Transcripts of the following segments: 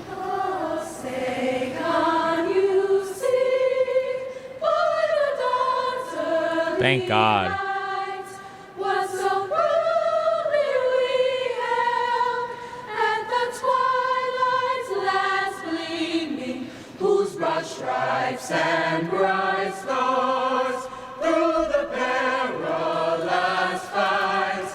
Oh, say, can you see by the dawn's early Thank God. light what so proudly we hailed at the twilight's last gleaming, whose broad stripes and bright stars through the perilous fight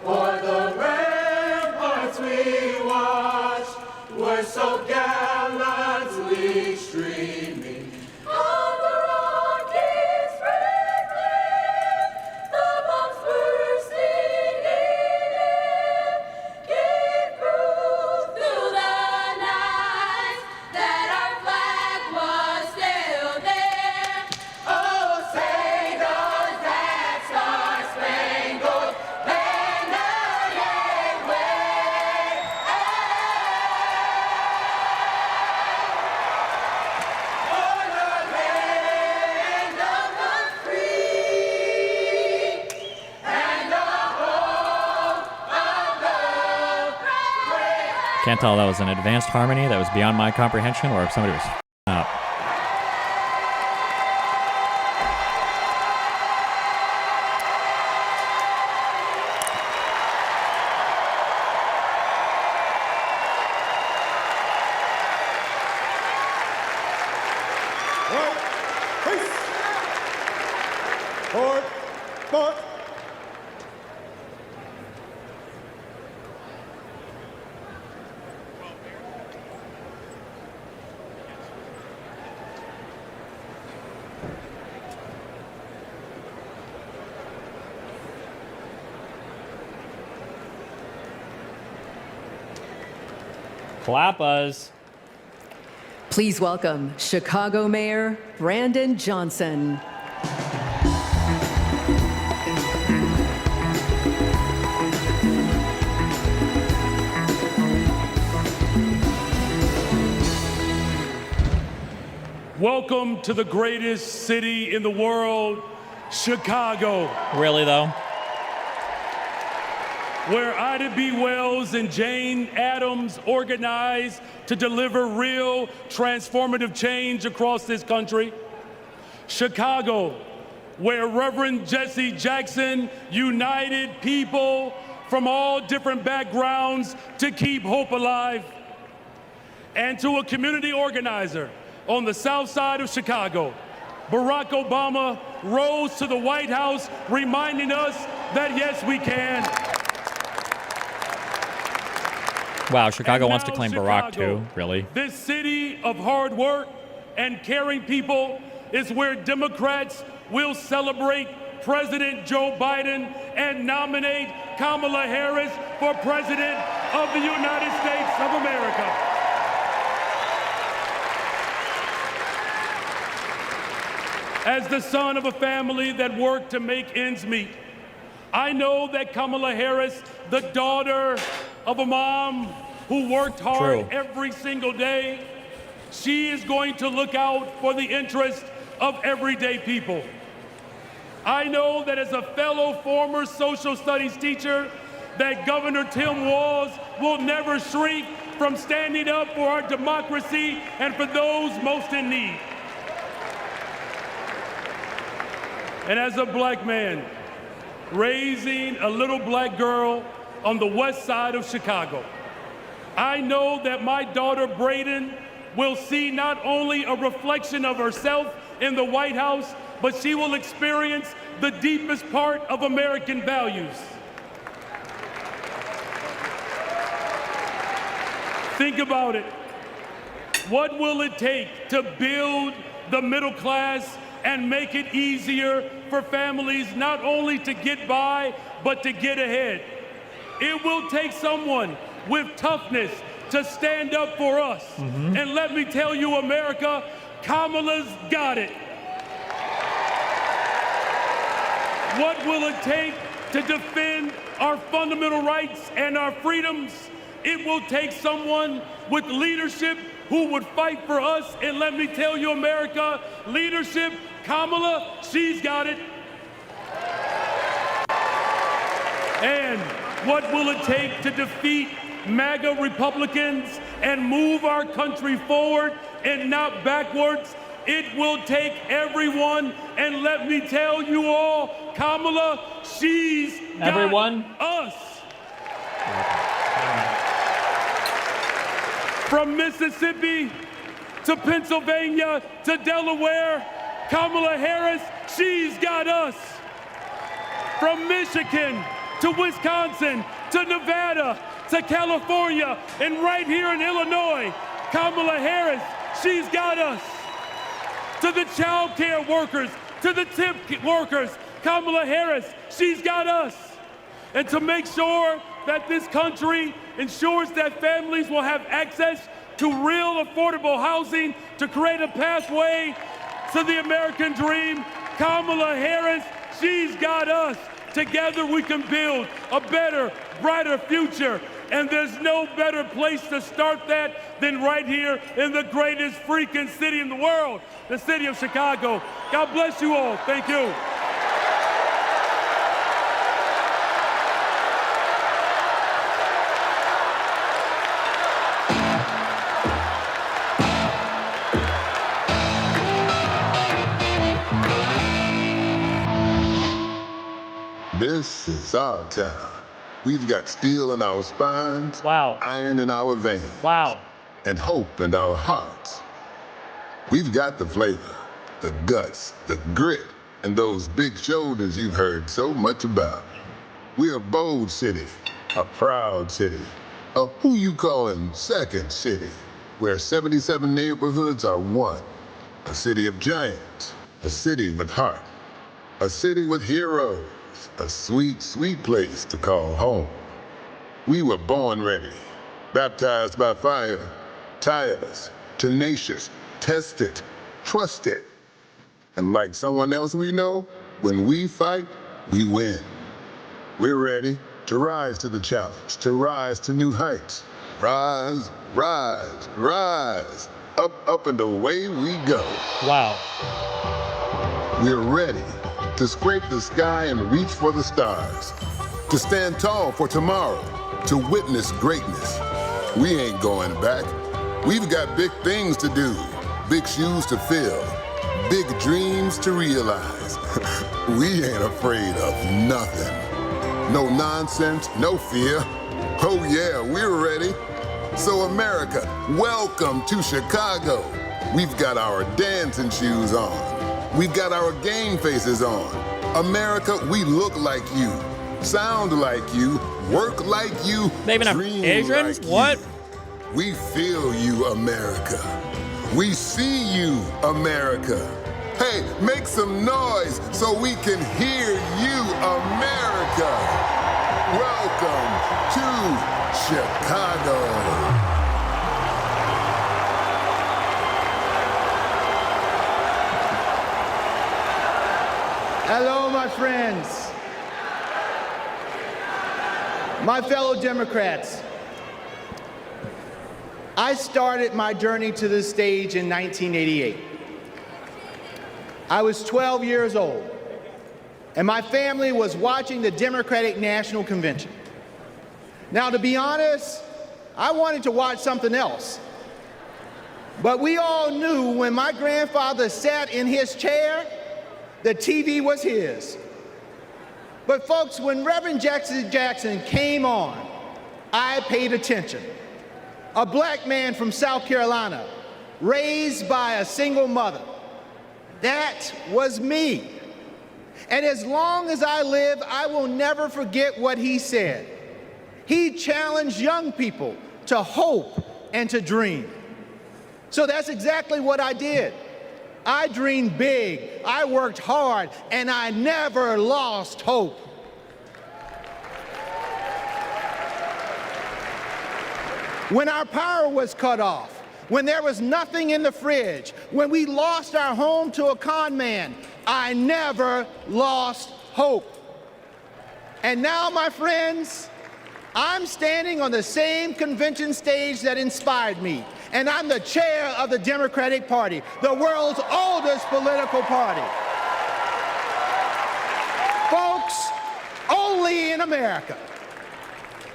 o'er the ramparts we watched were so gallantly streaming. On the rockets sprinkling, the bombs bursting in air, gave proof through the night that our flag was still there. Oh, say does that star-spangled banner yet wave? O'er the land of the free and the home of the brave. Can't tell if that was an advanced harmony that was beyond my comprehension or if somebody was up. Clap us. Please welcome Chicago Mayor Brandon Johnson. Welcome to the greatest city in the world, Chicago, Really, though? where Ida B. Wells and Jane Addams organized to deliver real transformative change across this country. Chicago, where Reverend Jesse Jackson united people from all different backgrounds to keep hope alive. And to a community organizer on the south side of Chicago, Barack Obama rose to the White House reminding us that yes, we can. Wow, Chicago And wants to now claim Barack Chicago, too, really? This city of hard work and caring people is where Democrats will celebrate President Joe Biden and nominate Kamala Harris for President of the United States of America. As the son of a family that worked to make ends meet, I know that Kamala Harris, the daughter of a mom who worked hard True. every single day, she is going to look out for the interests of everyday people. I know that as a fellow former social studies teacher, that Governor Tim Walz will never shrink from standing up for our democracy and for those most in need. And as a black man, raising a little black girl on the west side of Chicago, I know that my daughter Brayden will see not only a reflection of herself in the White House, but she will experience the deepest part of American values. Think about it. What will it take to build the middle class and make it easier for families not only to get by, but to get ahead? It will take someone with toughness to stand up for us. And let me tell you, America, Kamala's got it. What will it take to defend our fundamental rights and our freedoms? It will take someone with leadership who would fight for us. And let me tell you, America, leadership, Kamala, she's got it. And what will it take to defeat MAGA Republicans and move our country forward and not backwards. It will take everyone, and let me tell you all, Kamala, she's Everyone? got us. From Mississippi to Pennsylvania to Delaware, Kamala Harris, she's got us. From Michigan to Wisconsin to Nevada to California and right here in Illinois, Kamala Harris, she's got us. To the child care workers, to the tip workers, Kamala Harris, she's got us. And to make sure that this country ensures that families will have access to real affordable housing, to create a pathway to the American dream, Kamala Harris, she's got us. Together we can build a better, brighter future. And there's no better place to start that than right here in the greatest freaking city in the world, the city of Chicago. God bless you all. Thank you. This is our town. We've got steel in our spines, Wow. iron in our veins, Wow. and hope in our hearts. We've got the flavor, the guts, the grit, and those big shoulders you've heard so much about. We're a bold city, a proud city, a who you callin' second city, where 77 neighborhoods are one. A city of giants, a city with heart, a city with heroes, a sweet, sweet place to call home. We were born ready, baptized by fire, tireless, tenacious, tested, trusted. And like someone else we know, when we fight, we win. We're ready to rise to the challenge, to rise to new heights. Rise, rise, rise. Up, up, and away we go. Wow. We're ready to scrape the sky and reach for the stars, to stand tall for tomorrow, to witness greatness. We ain't going back. We've got big things to do, big shoes to fill, big dreams to realize. We ain't afraid of nothing. No nonsense, no fear. Oh yeah, we're ready. So America, welcome to Chicago. We've got our dancing shoes on. We've got our game faces on. America, we look like you, sound like you, work like you, They even have dream Asians? like What? you. We feel you, America. We see you, America. Hey, make some noise so we can hear you, America. Welcome to Chicago. Hello, my friends. My fellow Democrats. I started my journey to this stage in 1988. I was 12 years old, and my family was watching the Democratic National Convention. Now, to be honest, I wanted to watch something else. But we all knew when my grandfather sat in his chair, the TV was his. But folks, when Reverend Jackson came on, I paid attention. A black man from South Carolina, raised by a single mother. That was me. And as long as I live, I will never forget what he said. He challenged young people to hope and to dream. So that's exactly what I did. I dreamed big, I worked hard, and I never lost hope. When our power was cut off, when there was nothing in the fridge, when we lost our home to a con man, I never lost hope. And now, my friends, I'm standing on the same convention stage that inspired me, and I'm the chair of the Democratic Party, the world's oldest political party. Folks, only in America.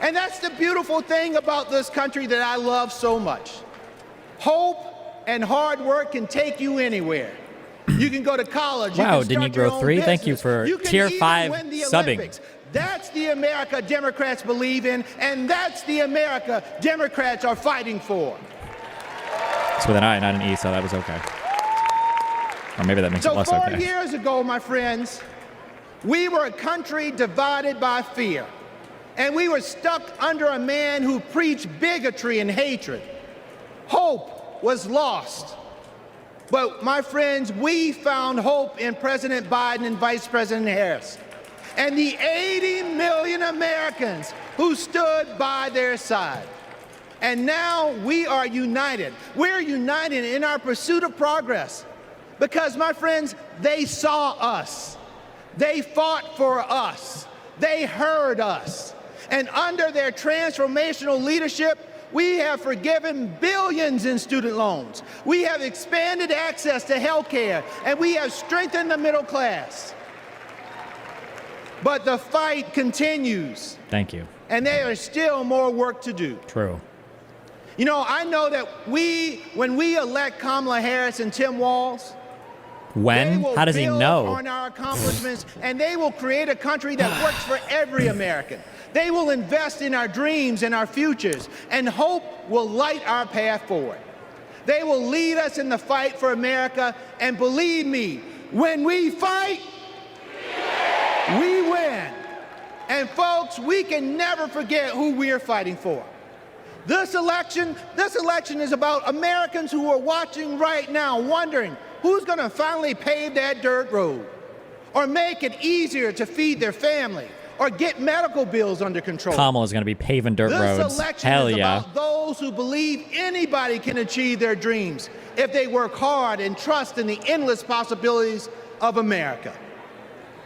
And that's the beautiful thing about this country that I love so much. Hope and hard work can take you anywhere. You can go to college. Wow, you can start your Denegro own 3, thank you business. for You can tier even 5 win the subbing. Olympics. That's the America Democrats believe in, and that's the America Democrats are fighting for. It's with an I, not an E, so that was okay. Or maybe that makes it So less 4 okay. years ago, my friends, we were a country divided by fear. And we were stuck under a man who preached bigotry and hatred. Hope was lost. But my friends, we found hope in President Biden and Vice President Harris, and the 80 million Americans who stood by their side. And now we are united. We're united in our pursuit of progress because, my friends, they saw us. They fought for us. They heard us. And under their transformational leadership, we have forgiven billions in student loans. We have expanded access to health care, and we have strengthened the middle class. But the fight continues. Thank you. And there is still more work to do. True. You know, I know that when we elect Kamala Harris and Tim Walz, When? they will How does he build know? on our accomplishments, and they will create a country that works for every American. They will invest in our dreams and our futures, and hope will light our path forward. They will lead us in the fight for America, and believe me, when we fight, we win. And folks, we can never forget who we are fighting for. This election is about Americans who are watching right now, wondering who's going to finally pave that dirt road, or make it easier to feed their family, or get medical bills under control. Kamala's going to be paving dirt roads. This election Hell is yeah. about those who believe anybody can achieve their dreams if they work hard and trust in the endless possibilities of America.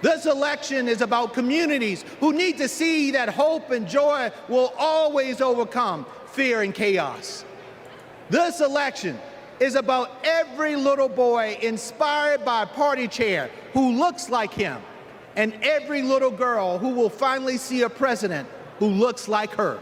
This election is about communities who need to see that hope and joy will always overcome fear and chaos. This election is about every little boy inspired by a party chair who looks like him, and every little girl who will finally see a president who looks like her.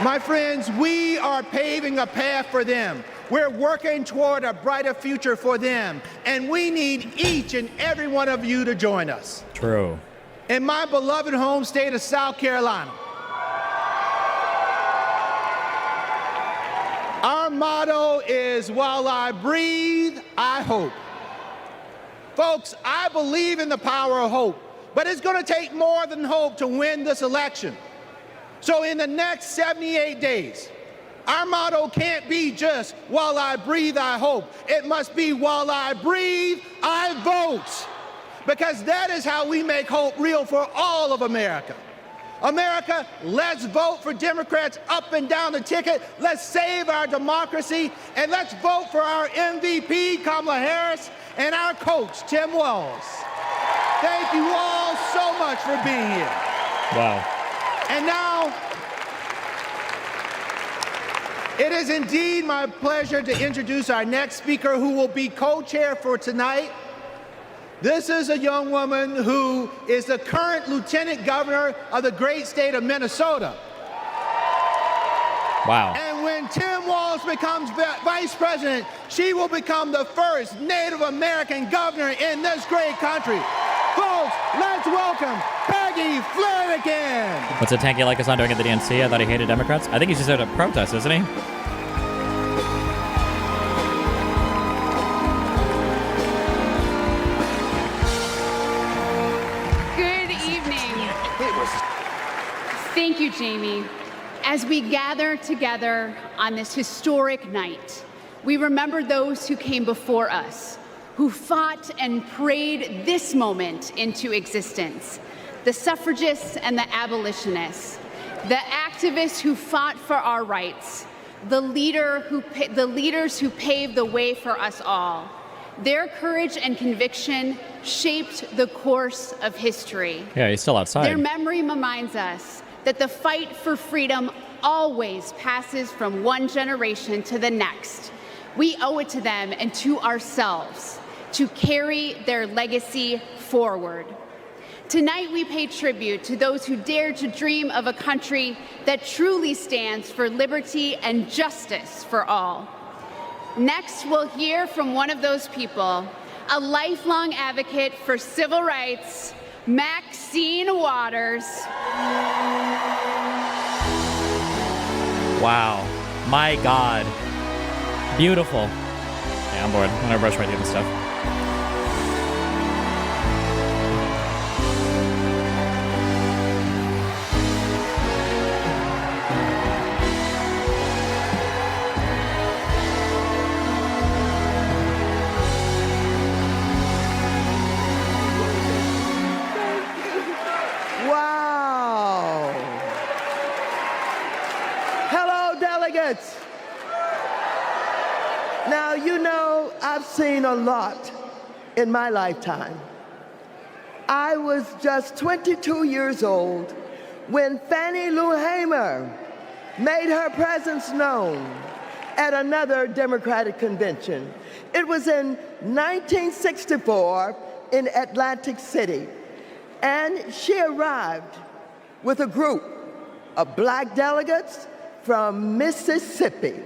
My friends, we are paving a path for them. We're working toward a brighter future for them, and we need each and every one of you to join us. True. In my beloved home state of South Carolina, our motto is, while I breathe, I hope. Folks, I believe in the power of hope, but it's going to take more than hope to win this election. So in the next 78 days, our motto can't be just, while I breathe, I hope. It must be, while I breathe, I vote. Because that is how we make hope real for all of America. America, let's vote for Democrats up and down the ticket. Let's save our democracy, and let's vote for our MVP, Kamala Harris, and our coach, Tim Walz. Thank you all so much for being here. Wow. And now, it is indeed my pleasure to introduce our next speaker, who will be co-chair for tonight. This is a young woman who is the current lieutenant governor of the great state of Minnesota. Wow. And when Tim Walz becomes vice president, she will become the first Native American governor in this great country. Folks, let's welcome Peggy Flanagan. What's a tanky like Hasan doing at the DNC? I thought he hated Democrats. I think he's just out to protest, isn't he? Good evening. Thank you, Jamie. As we gather together on this historic night, we remember those who came before us, who fought and prayed this moment into existence. The suffragists and the abolitionists, the activists who fought for our rights, the leaders who paved the way for us all. Their courage and conviction shaped the course of history. Yeah, he's still outside. Their memory reminds us that the fight for freedom always passes from one generation to the next. We owe it to them and to ourselves to carry their legacy forward. Tonight, we pay tribute to those who dare to dream of a country that truly stands for liberty and justice for all. Next, we'll hear from one of those people, a lifelong advocate for civil rights, Maxine Waters. Wow. My God. Beautiful. Yeah, I'm bored. I'm gonna rush right through this stuff. Wow. Hello, delegates. Now, you know, I've seen a lot in my lifetime. I was just 22 years old when Fannie Lou Hamer made her presence known at another Democratic convention. It was in 1964 in Atlantic City, and she arrived with a group of black delegates from Mississippi.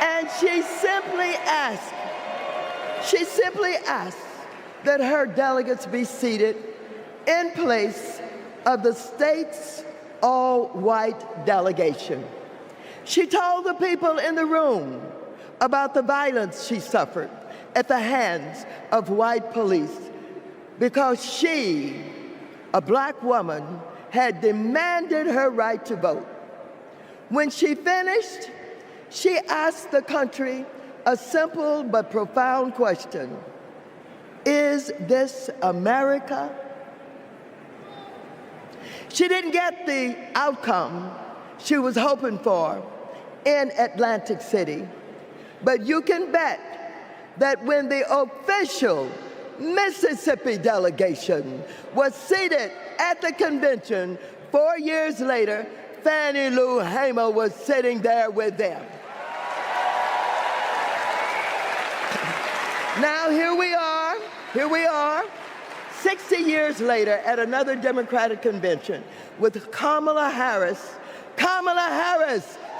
And she simply asked that her delegates be seated in place of the state's all-white delegation. She told the people in the room about the violence she suffered at the hands of white police because she, a black woman, had demanded her right to vote. When she finished, she asked the country a simple but profound question: is this America? She didn't get the outcome she was hoping for in Atlantic City, but you can bet that when the official Mississippi delegation was seated at the convention 4 years later, Fannie Lou Hamer was sitting there with them. Now here we are, 60 years later at another Democratic convention with Kamala Harris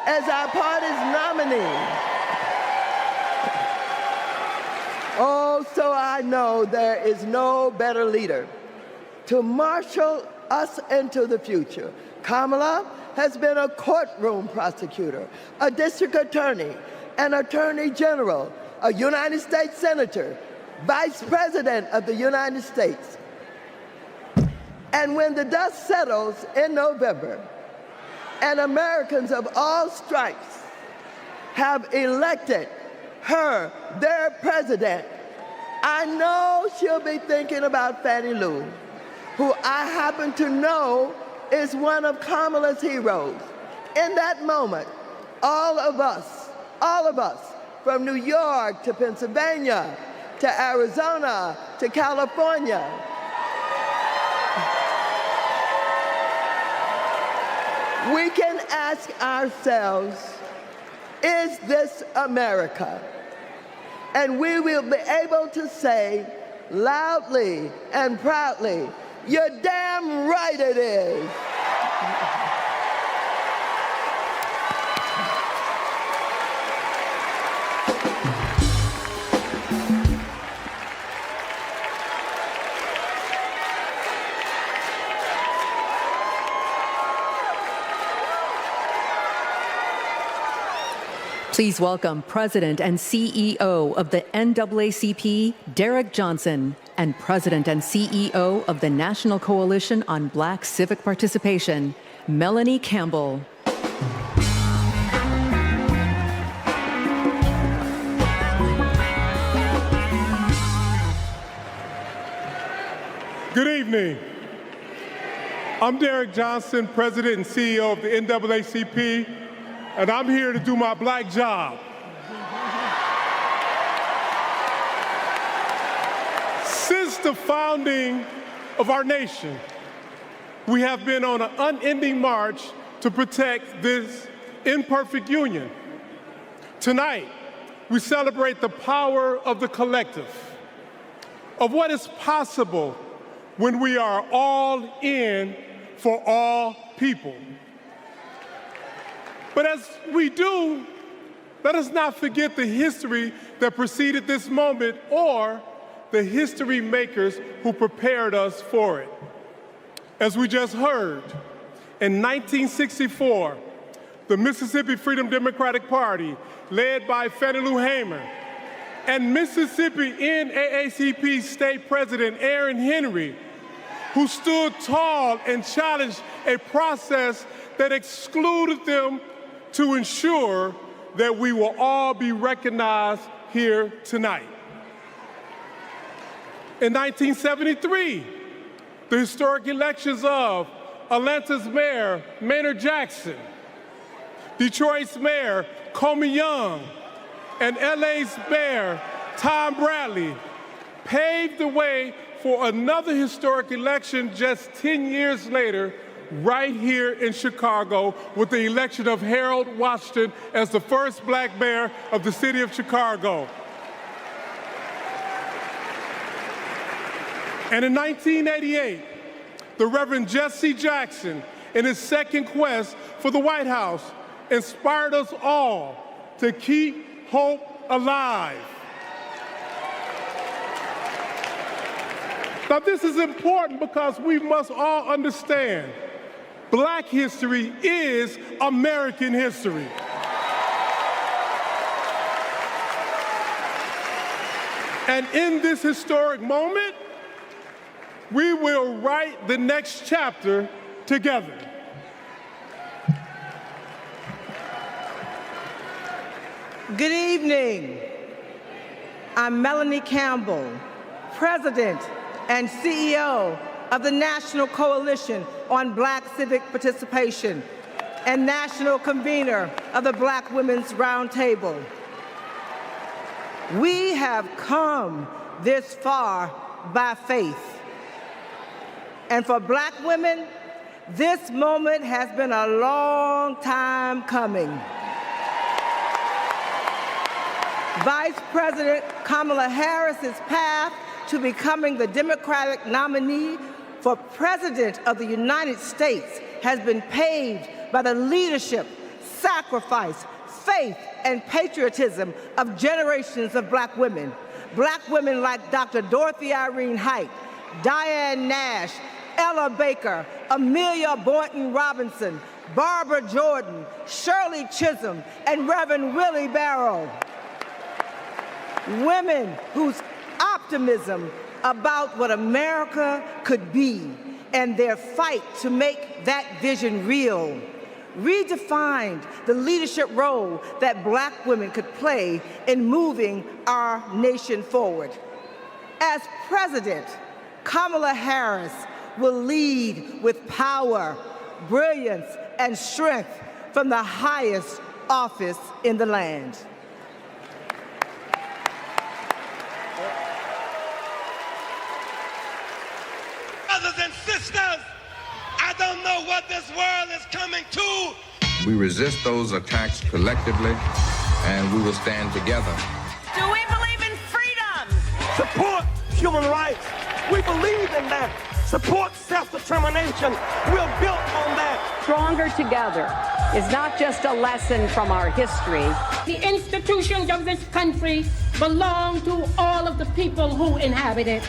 as our party's nominee. Oh, so I know there is no better leader to marshal us into the future. Kamala has been a courtroom prosecutor, a district attorney, an attorney general, a United States senator, vice president of the United States. And when the dust settles in November, and Americans of all stripes have elected her, their president, I know she'll be thinking about Fannie Lou, who I happen to know is one of Kamala's heroes. In that moment, all of us, from New York to Pennsylvania, to Arizona, to California, we can ask ourselves, is this America? And we will be able to say loudly and proudly, you're damn right it is. Please welcome President and CEO of the NAACP, Derek Johnson, and President and CEO of the National Coalition on Black Civic Participation, Melanie Campbell. Good evening. I'm Derek Johnson, President and CEO of the NAACP, and I'm here to do my black job. Since the founding of our nation, we have been on an unending march to protect this imperfect union. Tonight, we celebrate the power of the collective. of what is possible when we are all in for all people. But as we do, let us not forget the history that preceded this moment or the history makers who prepared us for it. As we just heard, in 1964, the Mississippi Freedom Democratic Party, led by Fannie Lou Hamer, and Mississippi NAACP State President Aaron Henry, who stood tall and challenged a process that excluded them to ensure that we will all be recognized here tonight. In 1973, the historic elections of Atlanta's Mayor Maynard Jackson, Detroit's Mayor Comey Young, and LA's Mayor Tom Bradley paved the way for another historic election just 10 years later, right here in Chicago, with the election of Harold Washington as the first black mayor of the city of Chicago. And in 1988, the Reverend Jesse Jackson, in his second quest for the White House, inspired us all to keep hope alive. Now, this is important because we must all understand Black history is American history. And in this historic moment, we will write the next chapter together. Good evening. I'm Melanie Campbell, President and CEO of the National Coalition on Black Civic Participation and National Convener of the Black Women's Roundtable. We have come this far by faith. And for Black women, this moment has been a long time coming. Vice President Kamala Harris's path to becoming the Democratic nominee for President of the United States has been paved by the leadership, sacrifice, faith, and patriotism of generations of Black women. Black women like Dr. Dorothy Irene Height, Diane Nash, Ella Baker, Amelia Boynton Robinson, Barbara Jordan, Shirley Chisholm, and Reverend Willie Barrow. Women whose optimism about what America could be and their fight to make that vision real redefined the leadership role that Black women could play in moving our nation forward. As President, Kamala Harris will lead with power, brilliance, and strength from the highest office in the land. Brothers and sisters, I don't know what this world is coming to. We resist those attacks collectively, and we will stand together. Do we believe in freedom? Support human rights. We believe in that. Support self-determination. We're built on that. Stronger together is not just a lesson from our history. The institutions of this country belong to all of the people who inhabit it.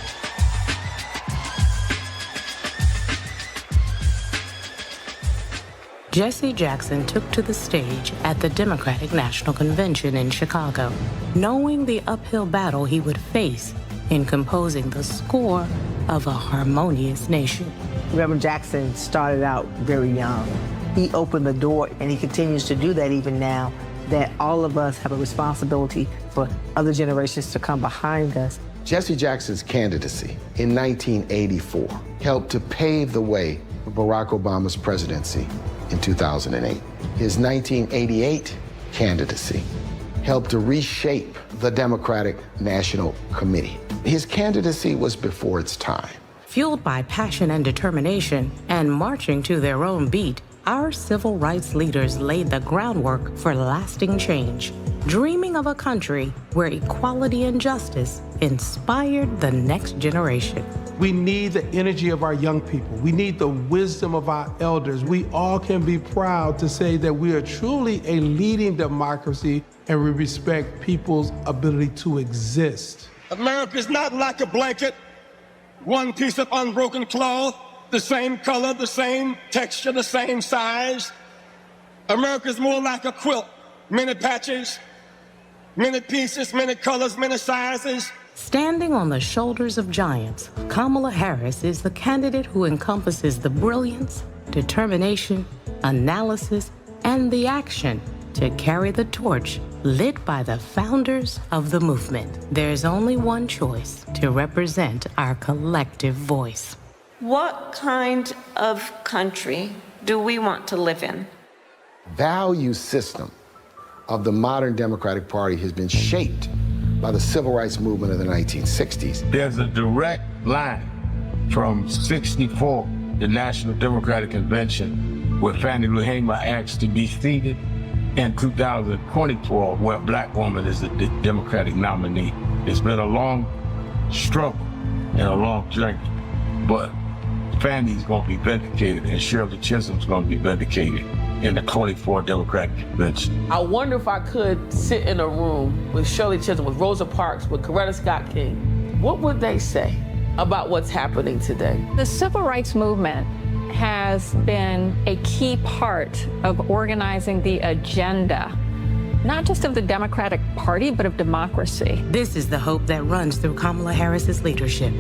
Jesse Jackson took to the stage at the Democratic National Convention in Chicago, knowing the uphill battle he would face in composing the score of a harmonious nation. Reverend Jackson started out very young. He opened the door, and he continues to do that even now, that all of us have a responsibility for other generations to come behind us. Jesse Jackson's candidacy in 1984 helped to pave the way for Barack Obama's presidency in 2008. His 1988 candidacy helped to reshape the Democratic National Committee. His candidacy was before its time. Fueled by passion and determination and marching to their own beat, our civil rights leaders laid the groundwork for lasting change, dreaming of a country where equality and justice inspired the next generation. We need the energy of our young people. We need the wisdom of our elders. We all can be proud to say that we are truly a leading democracy and we respect people's ability to exist. America is not like a blanket, one piece of unbroken cloth, the same color, the same texture, the same size. America is more like a quilt, many patches, many pieces, many colors, many sizes. Standing on the shoulders of giants, Kamala Harris is the candidate who encompasses the brilliance, determination, analysis, and the action to carry the torch lit by the founders of the movement. There's only one choice to represent our collective voice. What kind of country do we want to live in? Value system of the modern Democratic Party has been shaped by the civil rights movement of the 1960s. There's a direct line from 64, the National Democratic Convention, where Fannie Lou Hamer asked to be seated, and 2024, where a black woman is the Democratic nominee. It's been a long struggle and a long journey, but Fannie's gonna be vindicated and Shirley Chisholm's gonna be vindicated in the 24 Democratic Convention. I wonder if I could sit in a room with Shirley Chisholm, with Rosa Parks, with Coretta Scott King. What would they say about what's happening today? The civil rights movement has been a key part of organizing the agenda, not just of the Democratic Party, but of democracy. This is the hope that runs through Kamala Harris's leadership,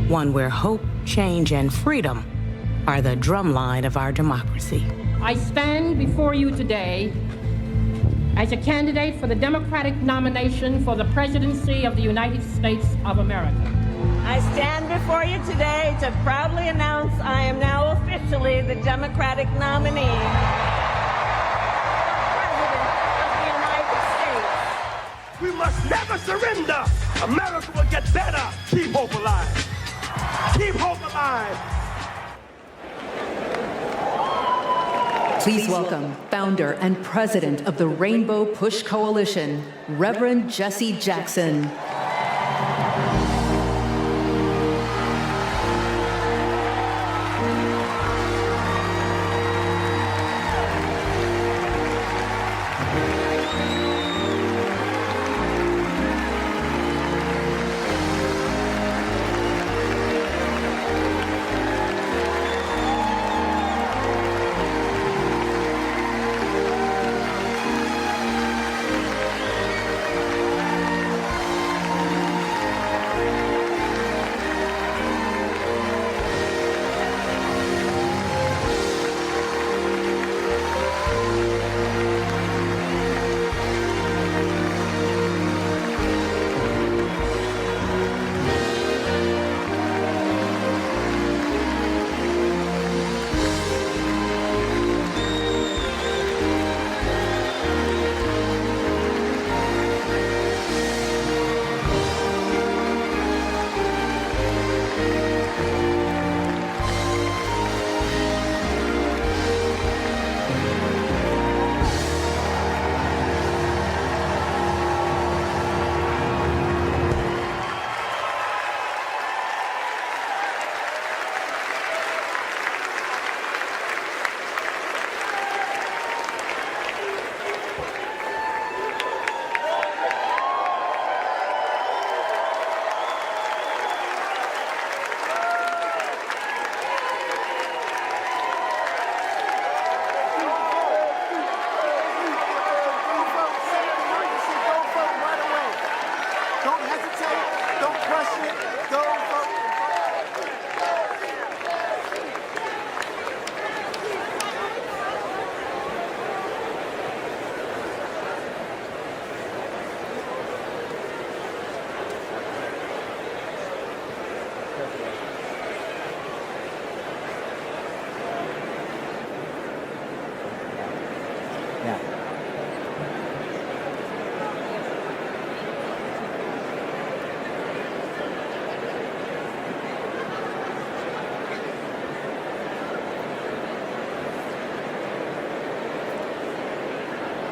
one where hope, change, and freedom are the drumline of our democracy. I stand before you today as a candidate for the Democratic nomination for the presidency of the United States of America. I stand before you today to proudly announce I am now officially the Democratic nominee for President of the United States. We must never surrender. America will get better. Keep hope alive. Keep hope alive. Please welcome founder and president of the Rainbow Push Coalition, Reverend Jesse Jackson.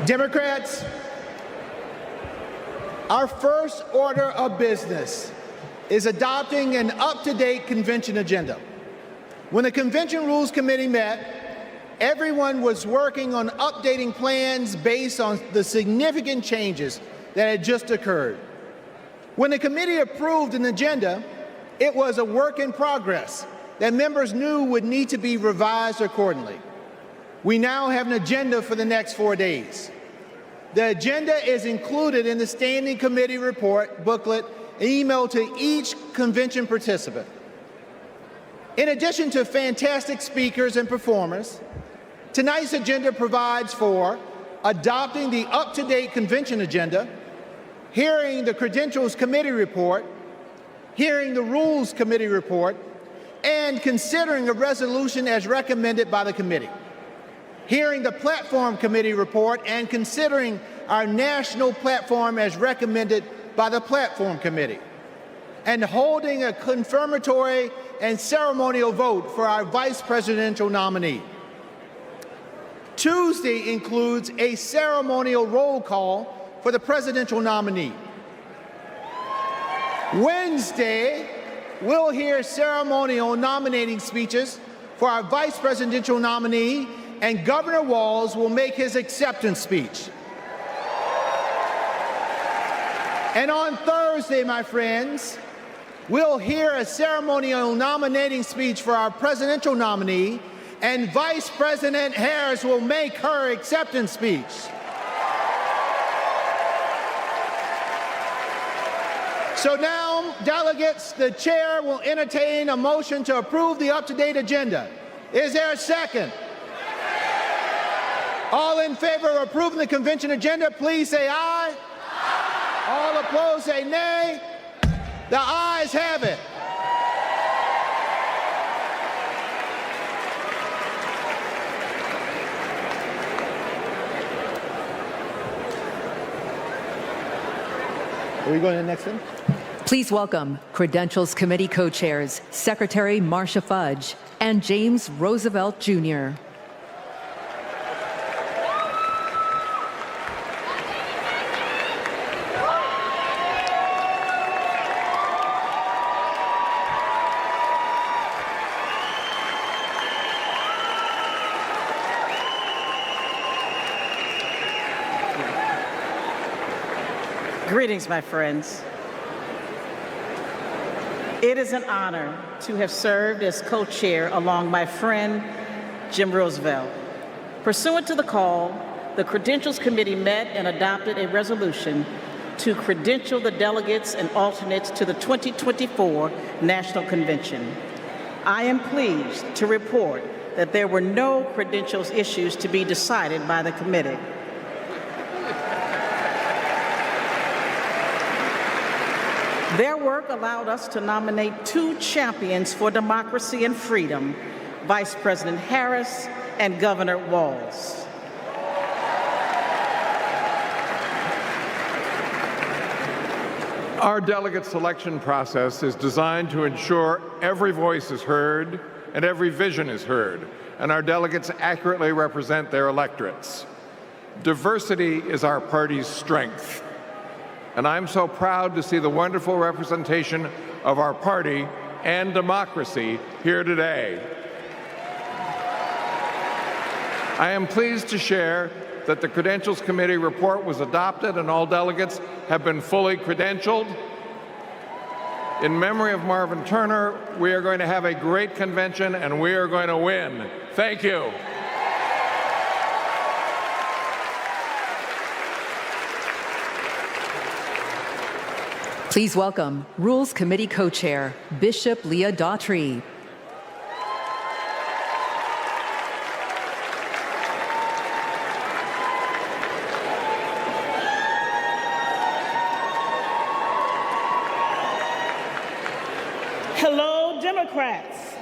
Democrats, our first order of business is adopting an up-to-date convention agenda. When the Convention Rules Committee met, everyone was working on updating plans based on the significant changes that had just occurred. When the committee approved an agenda, it was a work in progress that members knew would need to be revised accordingly. We now have an agenda for the next 4 days. The agenda is included in the Standing Committee report booklet emailed to each convention participant. In addition to fantastic speakers and performers, tonight's agenda provides for adopting the up-to-date convention agenda, hearing the Credentials Committee report, hearing the Rules Committee report, and considering a resolution as recommended by the committee, hearing the Platform Committee report and considering our national platform as recommended by the Platform Committee, and holding a confirmatory and ceremonial vote for our vice presidential nominee. Tuesday includes a ceremonial roll call for the presidential nominee. Wednesday, we'll hear ceremonial nominating speeches for our vice presidential nominee, and Governor Walz will make his acceptance speech. And on Thursday, my friends, we'll hear a ceremonial nominating speech for our presidential nominee, and Vice President Harris will make her acceptance speech. So now, delegates, the chair will entertain a motion to approve the up-to-date agenda. Is there a second? All in favor of approving the convention agenda, please say aye. All opposed, say nay. The ayes have it. Are we going to the next one? Please welcome Credentials Committee co-chairs, Secretary Marcia Fudge and James Roosevelt Jr. Greetings, my friends. It is an honor to have served as co-chair along my friend, Jim Roosevelt. Pursuant to the call, the Credentials Committee met and adopted a resolution to credential the delegates and alternates to the 2024 National Convention. I am pleased to report that there were no credentials issues to be decided by the committee. Their work allowed us to nominate 2 champions for democracy and freedom, Vice President Harris and Governor Walz. Our delegate selection process is designed to ensure every voice is heard and every vision is heard, and our delegates accurately represent their electorates. Diversity is our party's strength. And I'm so proud to see the wonderful representation of our party and democracy here today. I am pleased to share that the Credentials Committee report was adopted and all delegates have been fully credentialed. In memory of Marvin Turner, we are going to have a great convention and we are going to win. Thank you. Please welcome Rules Committee co-chair, Bishop Leah Daughtry. Hello, Democrats.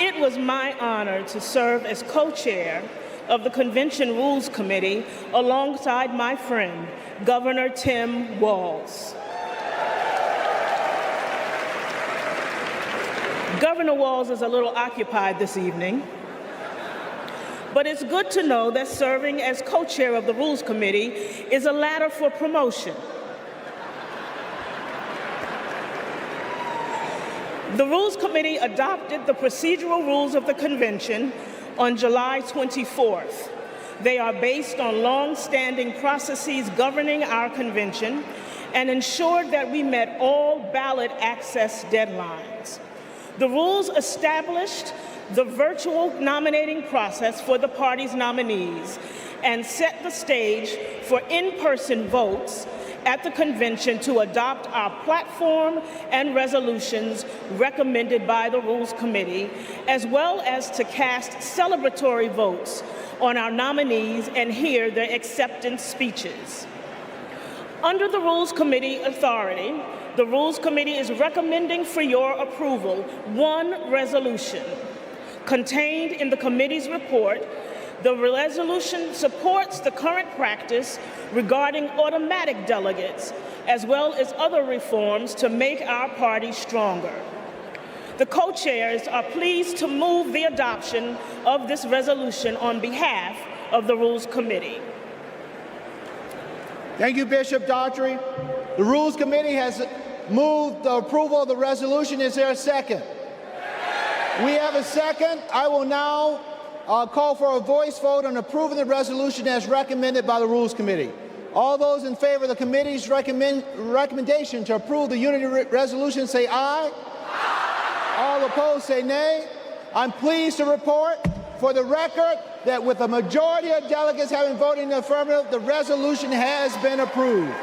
It was my honor to serve as co-chair of the Convention Rules Committee alongside my friend, Governor Tim Walz. Governor Walz is a little occupied this evening, but it's good to know that serving as co-chair of the Rules Committee is a ladder for promotion. The Rules Committee adopted the procedural rules of the convention on July 24th. They are based on long-standing processes governing our convention and ensured that we met all ballot access deadlines. The rules established the virtual nominating process for the party's nominees and set the stage for in-person votes at the convention to adopt our platform and resolutions recommended by the Rules Committee, as well as to cast celebratory votes on our nominees and hear their acceptance speeches. Under the Rules Committee authority, the Rules Committee is recommending for your approval one resolution. Contained in the committee's report, the resolution supports the current practice regarding automatic delegates, as well as other reforms to make our party stronger. The co-chairs are pleased to move the adoption of this resolution on behalf of the Rules Committee. Thank you, Bishop Daughtry. The Rules Committee has moved the approval of the resolution. Is there a second? We have a second. I will now call for a voice vote on approving the resolution as recommended by the Rules Committee. All those in favor of the committee's recommendation to approve the unity resolution say aye. Aye. All opposed say nay. I'm pleased to report for the record that with a majority of delegates having voted in the affirmative, the resolution has been approved.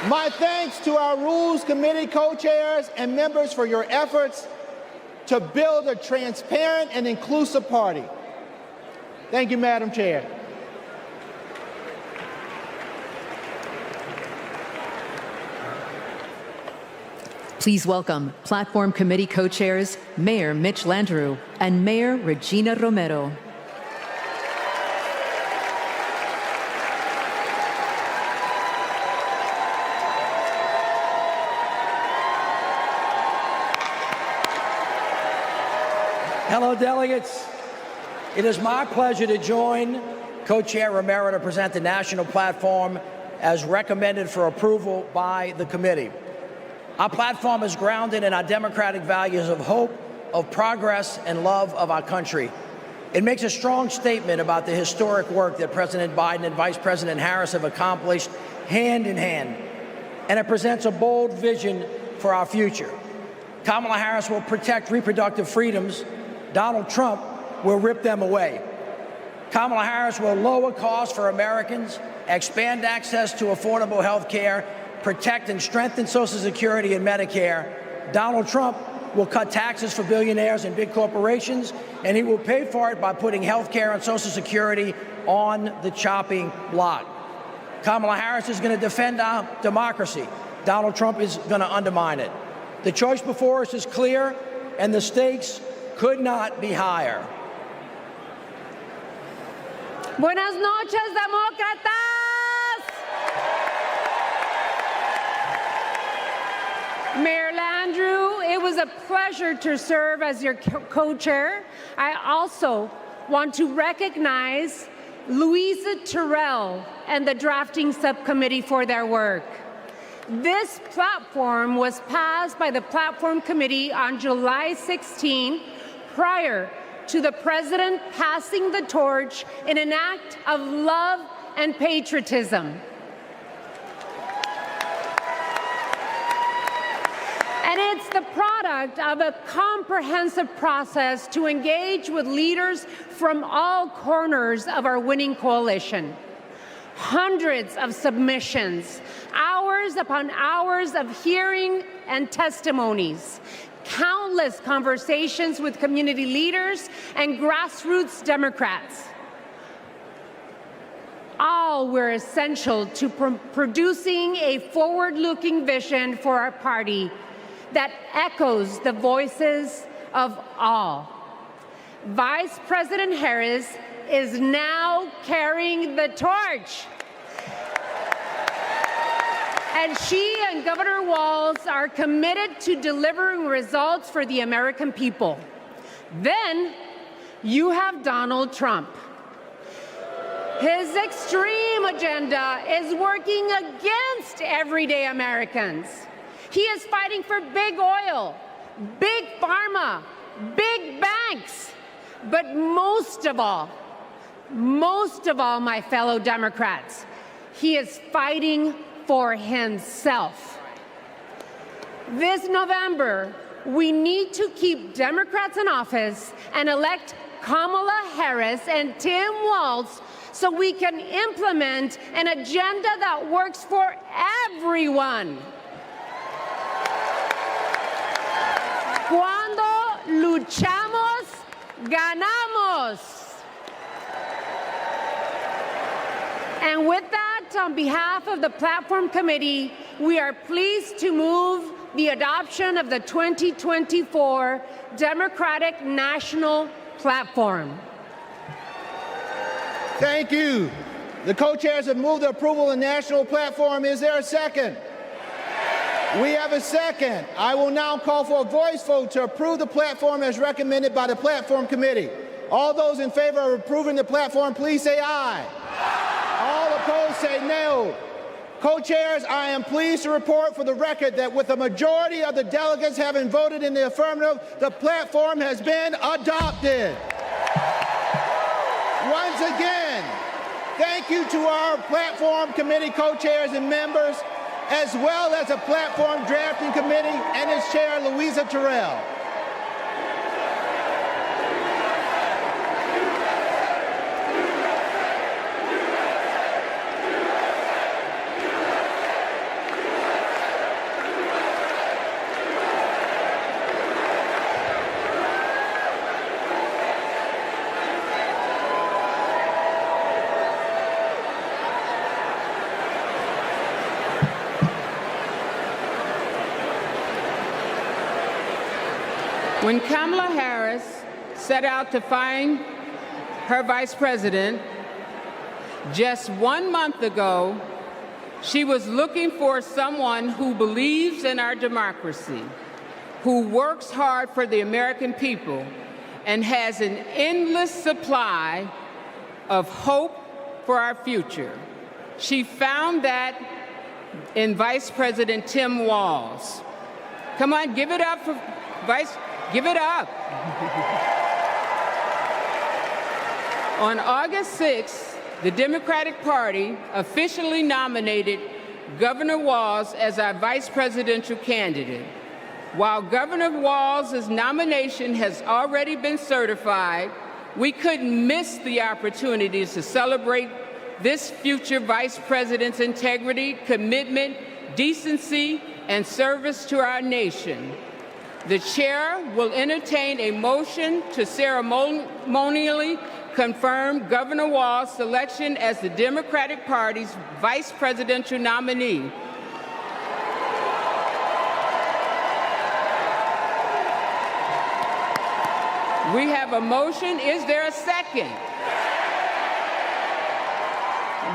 My thanks to our Rules Committee co-chairs and members for your efforts to build a transparent and inclusive party. Thank you, Madam Chair. Please welcome Platform Committee co-chairs Mayor Mitch Landrieu and Mayor Regina Romero. Hello, delegates. It is my pleasure to join Co-Chair Romero to present the national platform as recommended for approval by the committee. Our platform is grounded in our democratic values of hope, of progress, and love of our country. It makes a strong statement about the historic work that President Biden and Vice President Harris have accomplished hand in hand, and it presents a bold vision for our future. Kamala Harris will protect reproductive freedoms. Donald Trump will rip them away. Kamala Harris will lower costs for Americans, expand access to affordable health care, protect and strengthen Social Security and Medicare. Donald Trump will cut taxes for billionaires and big corporations, and he will pay for it by putting health care and Social Security on the chopping block. Kamala Harris is going to defend our democracy. Donald Trump is going to undermine it. The choice before us is clear, and the stakes could not be higher. Buenas noches, demócratas. Mayor Landrieu, it was a pleasure to serve as your co-chair. I also want to recognize Louisa Terrell and the drafting subcommittee for their work. This platform was passed by the Platform Committee on July 16, prior to the President passing the torch in an act of love and patriotism. And it's the product of a comprehensive process to engage with leaders from all corners of our winning coalition. Hundreds of submissions, hours upon hours of hearing and testimonies, countless conversations with community leaders and grassroots Democrats. All were essential to producing a forward-looking vision for our party that echoes the voices of all. Vice President Harris is now carrying the torch. And she and Governor Walz are committed to delivering results for the American people. Then you have Donald Trump. His extreme agenda is working against everyday Americans. He is fighting for big oil, big pharma, big banks, but most of all, my fellow Democrats, he is fighting for himself. This November, we need to keep Democrats in office and elect Kamala Harris and Tim Walz so we can implement an agenda that works for everyone. Cuando luchamos, ganamos. And with that, on behalf of the Platform Committee, we are pleased to move the adoption of the 2024 Democratic National Platform. Thank you. The co-chairs have moved the approval of the national platform. Is there a second? We have a second. I will now call for a voice vote to approve the platform as recommended by the Platform Committee. All those in favor of approving the platform, please say aye. All opposed, say no. Co-chairs, I am pleased to report for the record that with a majority of the delegates having voted in the affirmative, the platform has been adopted. Once again, thank you to our Platform Committee co-chairs and members, as well as the Platform Drafting Committee and its chair, Louisa Terrell. When Kamala Harris set out to find her vice president, just 1 month ago, she was looking for someone who believes in our democracy, who works hard for the American people, and has an endless supply of hope for our future. She found that in Vice President Tim Walz. Come on, give it up for Give it up. On August 6th, the Democratic Party officially nominated Governor Walz as our vice presidential candidate. While Governor Walz's nomination has already been certified, we couldn't miss the opportunity to celebrate this future vice president's integrity, commitment, decency, and service to our nation. The chair will entertain a motion to ceremonially confirm Governor Walz's selection as the Democratic Party's vice presidential nominee. We have a motion. Is there a second?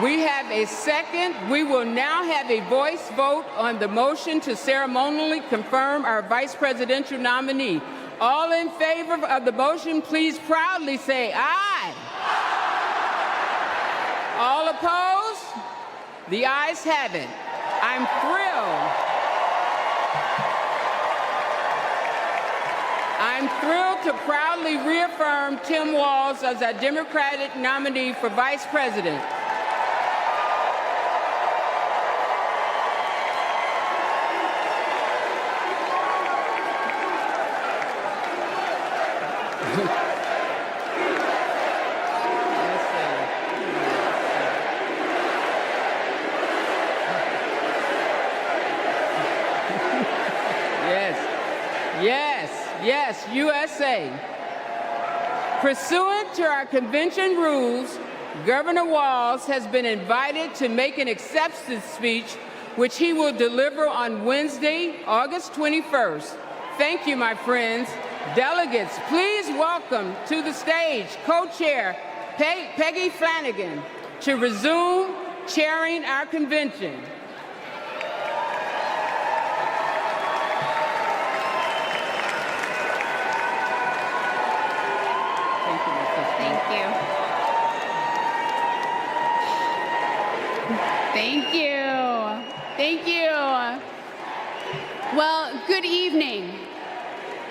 We have a second. We will now have a voice vote on the motion to ceremonially confirm our vice presidential nominee. All in favor of the motion, please proudly say aye. All opposed? The ayes have it. I'm thrilled to proudly reaffirm Tim Walz as our Democratic nominee for vice president. Yes, USA. Pursuant to our convention rules, Governor Walz has been invited to make an acceptance speech, which he will deliver on Wednesday, August 21st. Thank you, my friends. Delegates, please welcome to the stage co-chair Peggy Flanagan to resume chairing our convention. Well, good evening,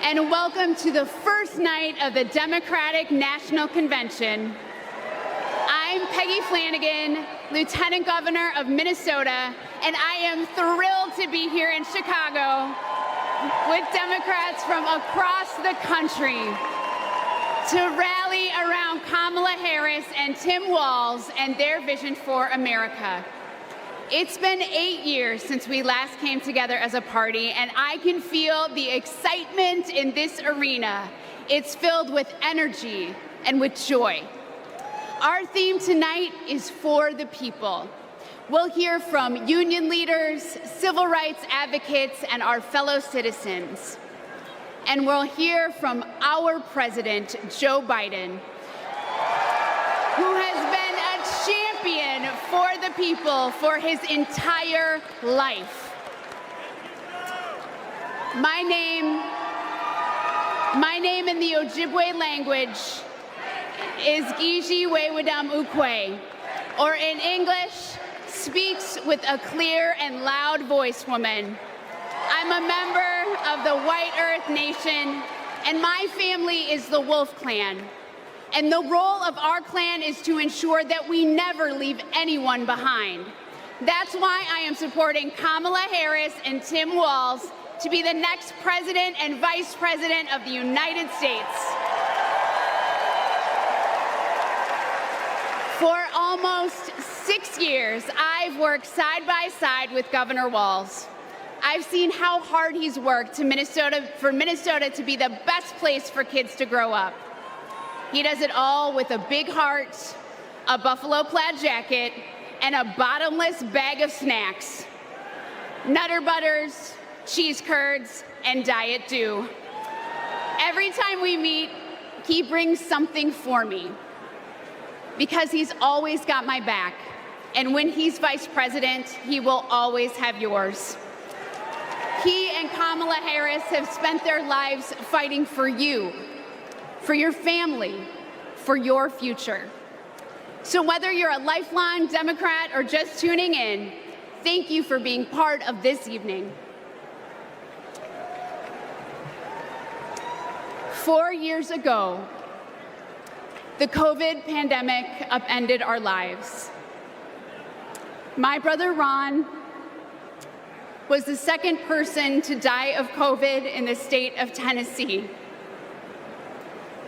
and welcome to the first night of the Democratic National Convention. I'm Peggy Flanagan, Lieutenant Governor of Minnesota, and I am thrilled to be here in Chicago with Democrats from across the country to rally around Kamala Harris and Tim Walz and their vision for America. It's been 8 years since we last came together as a party, and I can feel the excitement in this arena. It's filled with energy and with joy. Our theme tonight is for the people. We'll hear from union leaders, civil rights advocates, and our fellow citizens. And we'll hear from our president, Joe Biden, who has been a champion for the people for his entire life. My name in the Ojibwe language is Gigi Wewadam Ukwe, or in English, speaks with a clear and loud voice woman. I'm a member of the White Earth Nation, and my family is the Wolf Clan. And the role of our clan is to ensure that we never leave anyone behind. That's why I am supporting Kamala Harris and Tim Walz to be the next president and vice president of the United States. For almost 6 years, I've worked side by side with Governor Walz. I've seen how hard he's worked for Minnesota to be the best place for kids to grow up. He does it all with a big heart, a buffalo plaid jacket, and a bottomless bag of snacks. Nutter Butters, cheese curds, and Diet Dew. Every time we meet, he brings something for me, because he's always got my back. And when he's vice president, he will always have yours. He and Kamala Harris have spent their lives fighting for you, for your family, for your future. So whether you're a lifelong Democrat or just tuning in, thank you for being part of this evening. 4 years ago, the COVID pandemic upended our lives. My brother Ron was the second person to die of COVID in the state of Tennessee.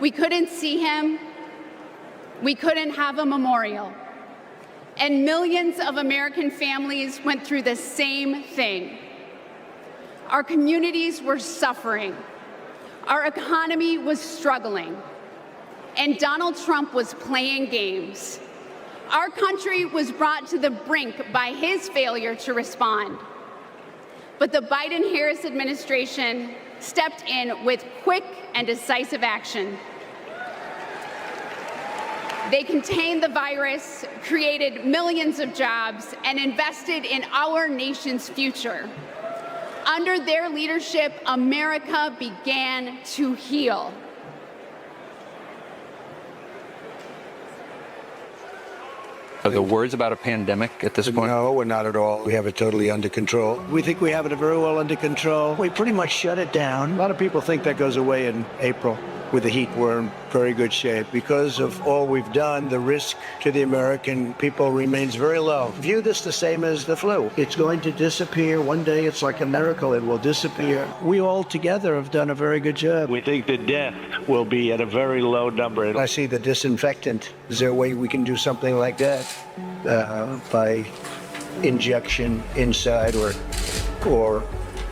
We couldn't see him. We couldn't have a memorial. And millions of American families went through the same thing. Our communities were suffering. Our economy was struggling. And Donald Trump was playing games. Our country was brought to the brink by his failure to respond. But the Biden-Harris administration stepped in with quick and decisive action. They contained the virus, created millions of jobs, and invested in our nation's future. Under their leadership, America began to heal. Are there words about a pandemic at this point? No, we're not at all. We have it totally under control. We think we have it very well under control. We pretty much shut it down. A lot of people think that goes away in April. With the heat, we're in very good shape. Because of all we've done, the risk to the American people remains very low. View this the same as the flu. It's going to disappear. One day, it's like a miracle. It will disappear. We all together have done a very good job. We think the death will be at a very low number. I see the disinfectant. Is there a way we can do something like that? By injection inside or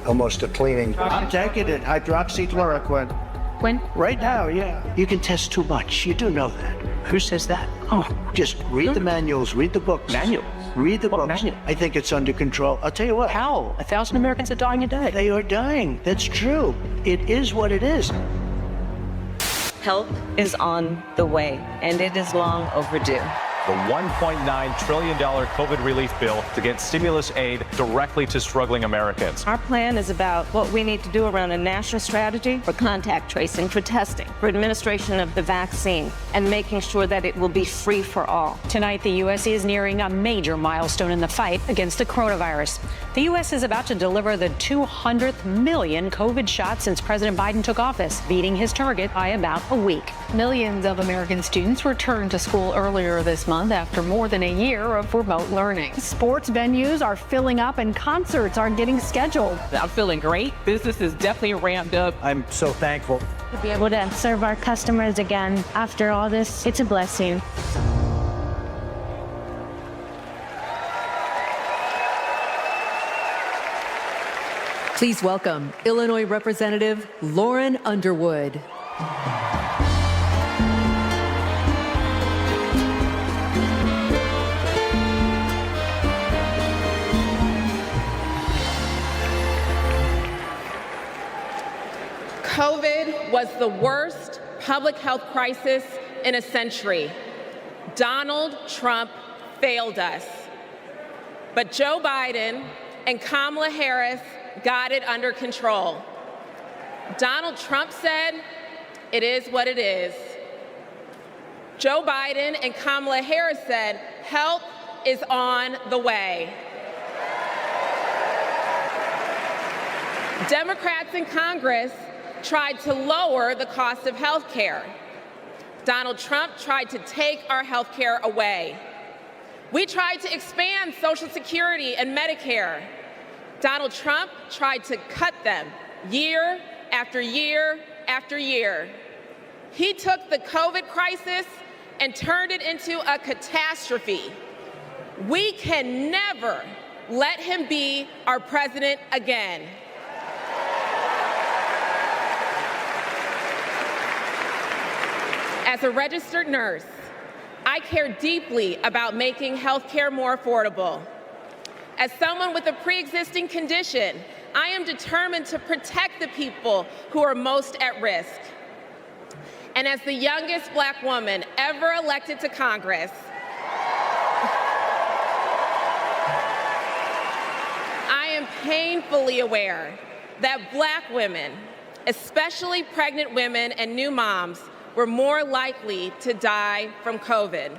almost a cleaning. I'm taking it. Hydroxychloroquine. When? Right now, yeah. You can test too much. You do know that. Who says that? Oh, just read the manuals, read the books. Manuals? Read the What books. manual? I think it's under control. I'll tell you what. How? 1,000 Americans are dying a day. They are dying. That's true. It is what it is. Help is on the way, and it is long overdue. the $1.9 trillion COVID relief bill to get stimulus aid directly to struggling Americans. Our plan is about what we need to do around a national strategy for contact tracing, for testing, for administration of the vaccine, and making sure that it will be free for all. Tonight, the U.S. is nearing a major milestone in the fight against the coronavirus. The U.S. is about to deliver the 200th million COVID shots since President Biden took office, beating his target by about a week. Millions of American students returned to school earlier this month after more than a year of remote learning. Sports venues are filling up and concerts are getting scheduled. I'm feeling great. Business is definitely ramped up. I'm so thankful. To be able to serve our customers again after all this, it's a blessing. Please welcome Illinois Representative Lauren Underwood. COVID was the worst public health crisis in a century. Donald Trump failed us. But Joe Biden and Kamala Harris got it under control. Donald Trump said, "It is what it is." Joe Biden and Kamala Harris said, "Help is on the way." Democrats in Congress tried to lower the cost of health care. Donald Trump tried to take our health care away. We tried to expand Social Security and Medicare. Donald Trump tried to cut them year after year after year. He took the COVID crisis and turned it into a catastrophe. We can never let him be our president again. As a registered nurse, I care deeply about making health care more affordable. As someone with a pre-existing condition, I am determined to protect the people who are most at risk. And as the youngest Black woman ever elected to Congress, I am painfully aware that Black women, especially pregnant women and new moms, were more likely to die from COVID.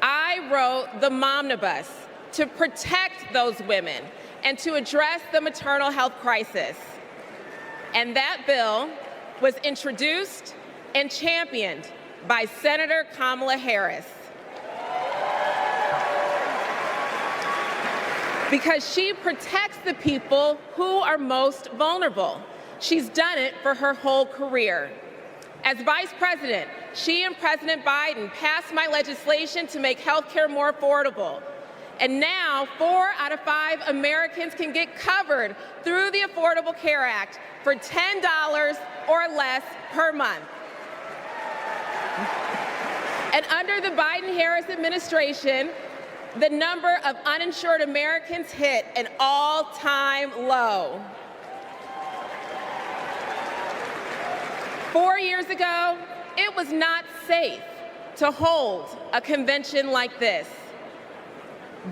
I wrote the Momnibus to protect those women and to address the maternal health crisis. And that bill was introduced and championed by Senator Kamala Harris. Because she protects the people who are most vulnerable. She's done it for her whole career. As Vice President, she and President Biden passed my legislation to make health care more affordable. And now, 4 out of 5 Americans can get covered through the Affordable Care Act for $10 or less per month. And under the Biden-Harris administration, the number of uninsured Americans hit an all-time low. 4 years ago, it was not safe to hold a convention like this.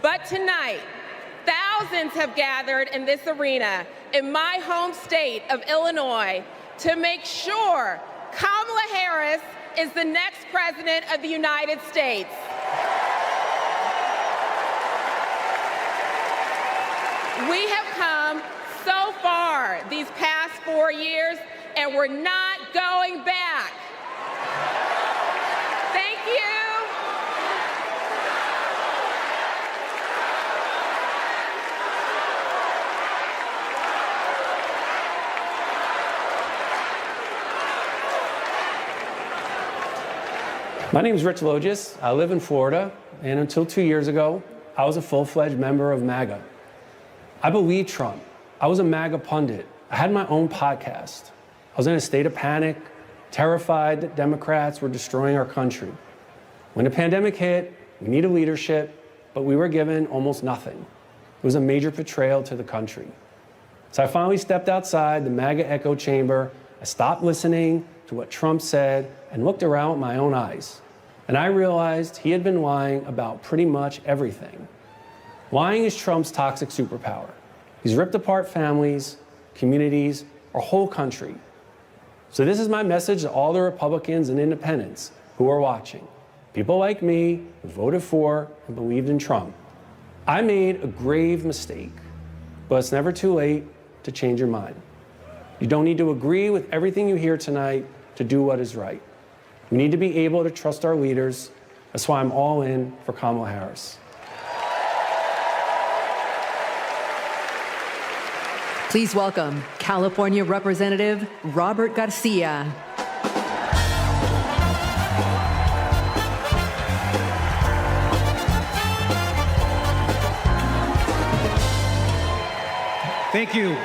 But tonight, thousands have gathered in this arena in my home state of Illinois to make sure Kamala Harris is the next president of the United States. We have come so far these past 4 years, and we're not going back. Thank you. My name is Rich Logis. I live in Florida, and until 2 years ago, I was a full-fledged member of MAGA. I believed Trump. I was a MAGA pundit. I had my own podcast. I was in a state of panic, terrified that Democrats were destroying our country. When the pandemic hit, we needed leadership, but we were given almost nothing. It was a major betrayal to the country. So I finally stepped outside the MAGA echo chamber. I stopped listening to what Trump said and looked around with my own eyes. and I realized he had been lying about pretty much everything. Lying is Trump's toxic superpower. He's ripped apart families, communities, our whole country. So this is my message to all the Republicans and independents who are watching. People like me who voted for and believed in Trump. I made a grave mistake, but it's never too late to change your mind. You don't need to agree with everything you hear tonight to do what is right. We need to be able to trust our leaders. That's why I'm all in for Kamala Harris. Please welcome California Representative Robert Garcia. Thank you.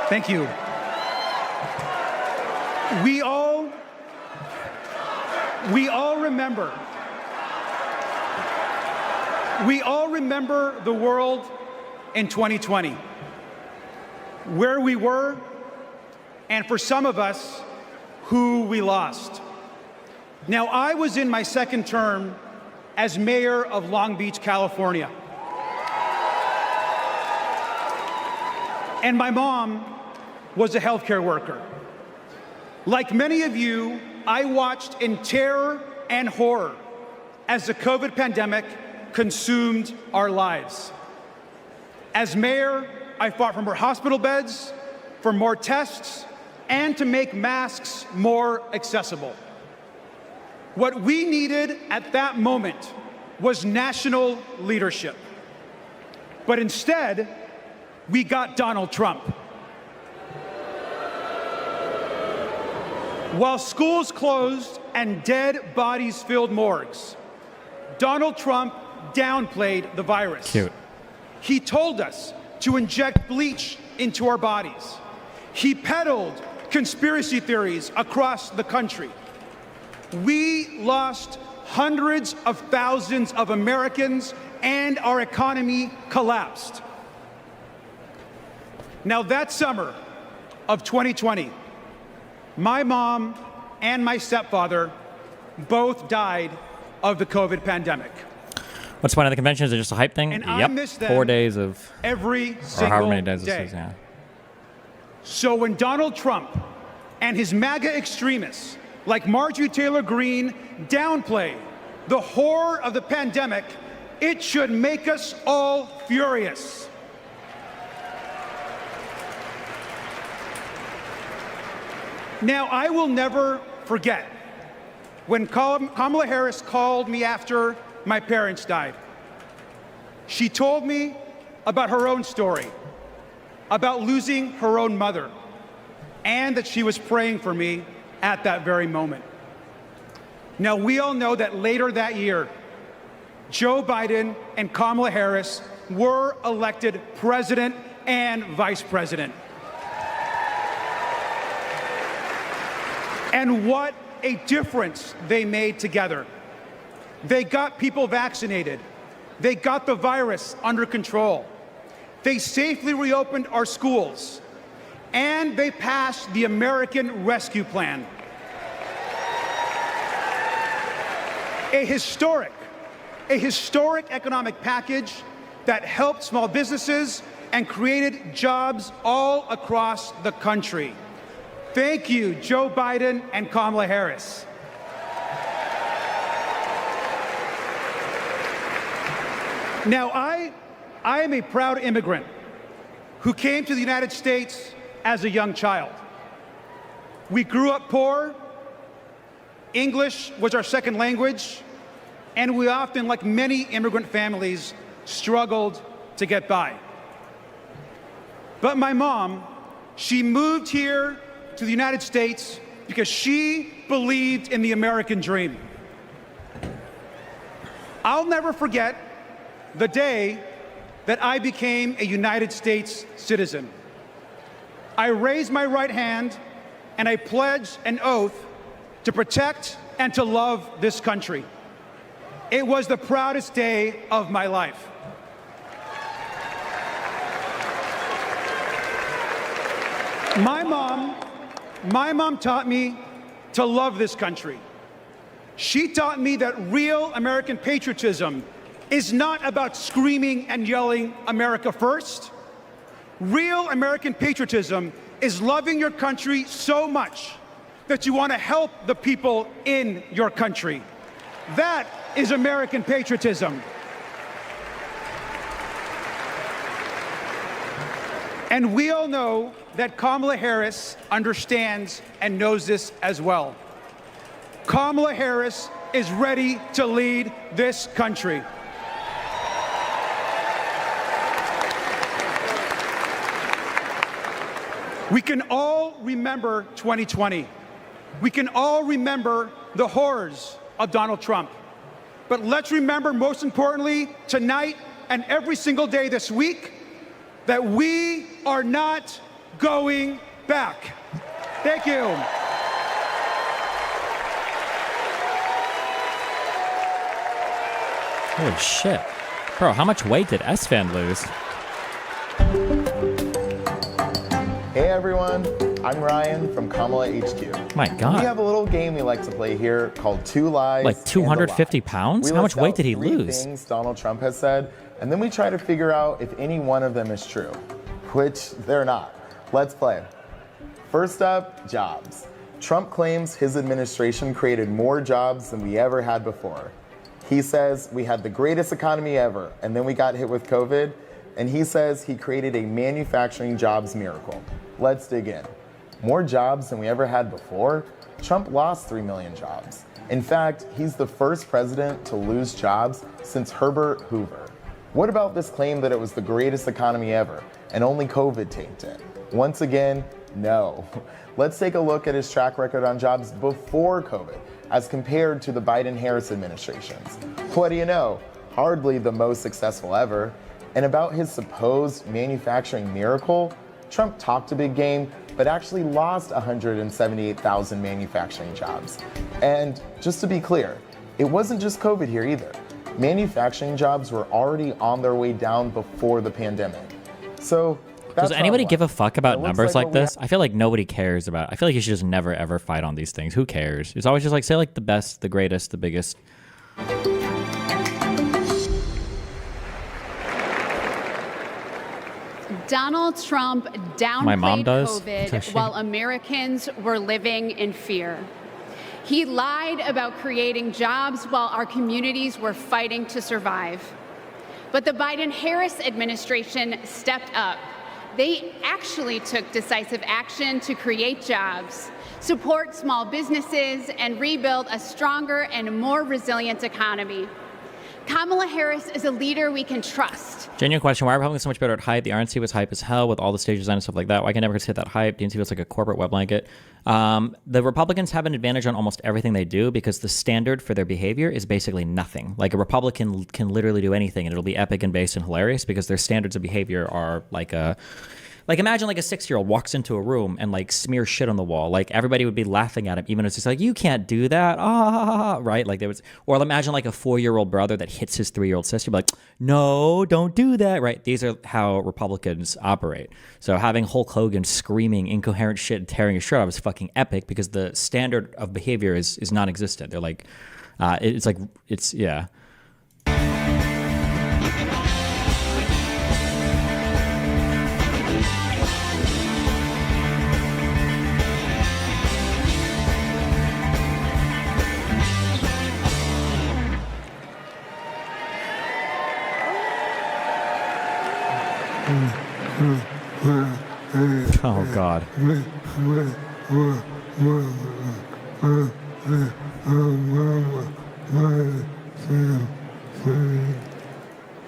Thank you. We all remember the world in 2020, where we were, and for some of us, who we lost. Now, I was in my second term as mayor of Long Beach, California. And my mom was a healthcare worker. Like many of you, I watched in terror and horror as the COVID pandemic consumed our lives. As mayor, I fought for more hospital beds, for more tests, and to make masks more accessible. What we needed at that moment was national leadership. But instead, we got Donald Trump. While schools closed and dead bodies filled morgues, Donald Trump downplayed the virus. Cute. He told us to inject bleach into our bodies. He peddled conspiracy theories across the country. We lost hundreds of thousands of Americans and our economy collapsed. Now, that summer of 2020, my mom and my stepfather both died of the COVID pandemic. What's the point of the convention? Is it just a hype thing? And yep. I miss them 4 days of every or single however many days day. this is, yeah. So when Donald Trump and his MAGA extremists like Marjorie Taylor Greene downplay the horror of the pandemic, it should make us all furious. Now, I will never forget when Kamala Harris called me after my parents died. She told me about her own story, about losing her own mother, and that she was praying for me at that very moment. Now, we all know that later that year, Joe Biden and Kamala Harris were elected president and vice president. And what a difference they made together. They got people vaccinated. They got the virus under control. They safely reopened our schools. And they passed the American Rescue Plan. A historic economic package that helped small businesses and created jobs all across the country. Thank you, Joe Biden and Kamala Harris. Now, I am a proud immigrant who came to the United States as a young child. We grew up poor. English was our second language, and we often, like many immigrant families, struggled to get by. But my mom, she moved here to the United States because she believed in the American dream. I'll never forget the day that I became a United States citizen. I raised my right hand and I pledged an oath to protect and to love this country. It was the proudest day of my life. My mom taught me to love this country. She taught me that real American patriotism is not about screaming and yelling America first. Real American patriotism is loving your country so much that you want to help the people in your country. That is American patriotism. And we all know that Kamala Harris understands and knows this as well. Kamala Harris is ready to lead this country. We can all remember 2020. We can all remember the horrors of Donald Trump. But let's remember, most importantly, tonight and every single day this week, that we are not going back. Thank you. Holy shit. Bro, how much weight did S-Fan lose? Hey everyone, I'm Ryan from Kamala HQ. My God. We have a little game we like to play here called Two Lies. Like 250 pounds? How much weight did he lose? Things Donald Trump has said, and then we try to figure out if any one of them is true, which they're not. Let's play. First up, jobs. Trump claims his administration created more jobs than we ever had before. He says we had the greatest economy ever, and then we got hit with COVID, and he says he created a manufacturing jobs miracle. Let's dig in. More jobs than we ever had before? Trump lost 3 million jobs. In fact, he's the first president to lose jobs since Herbert Hoover. What about this claim that it was the greatest economy ever and only COVID tanked it? Once again, no. Let's take a look at his track record on jobs before COVID as compared to the Biden-Harris administrations. What do you know? Hardly the most successful ever. And about his supposed manufacturing miracle, Trump talked a big game, but actually lost 178,000 manufacturing jobs. And just to be clear, it wasn't just COVID here either. Manufacturing jobs were already on their way down before the pandemic. So does anybody give a fuck about numbers like this? I feel like nobody cares about. I feel like you should just never ever fight on these things. Who cares? It's always just like say like the best, the greatest, the biggest. Donald Trump My mom downplayed does. COVID while Americans were living in fear. He lied about creating jobs while our communities were fighting to survive. But the Biden-Harris administration stepped up. They actually took decisive action to create jobs, support small businesses, and rebuild a stronger and more resilient economy. Kamala Harris is a leader we can trust. Genuine question, why are Republicans so much better at hype? The RNC was hype as hell with all the stage design and stuff like that. Why can I never hit that hype? DNC was like a corporate wet blanket. The Republicans have an advantage on almost everything they do because the standard for their behavior is basically nothing. Like a Republican can literally do anything and it'll be epic and based and hilarious because their standards of behavior are like a... Like imagine like a 6-year-old walks into a room and like smears shit on the wall. Like everybody would be laughing at him, even if it's just like, you can't do that. Right? Like there was, or imagine like a 4-year-old brother that hits his 3-year-old sister. Like, no, don't do that. Right? These are how Republicans operate. So having Hulk Hogan screaming incoherent shit and tearing his shirt off is fucking epic because the standard of behavior is non-existent. They're like, yeah. Oh, God.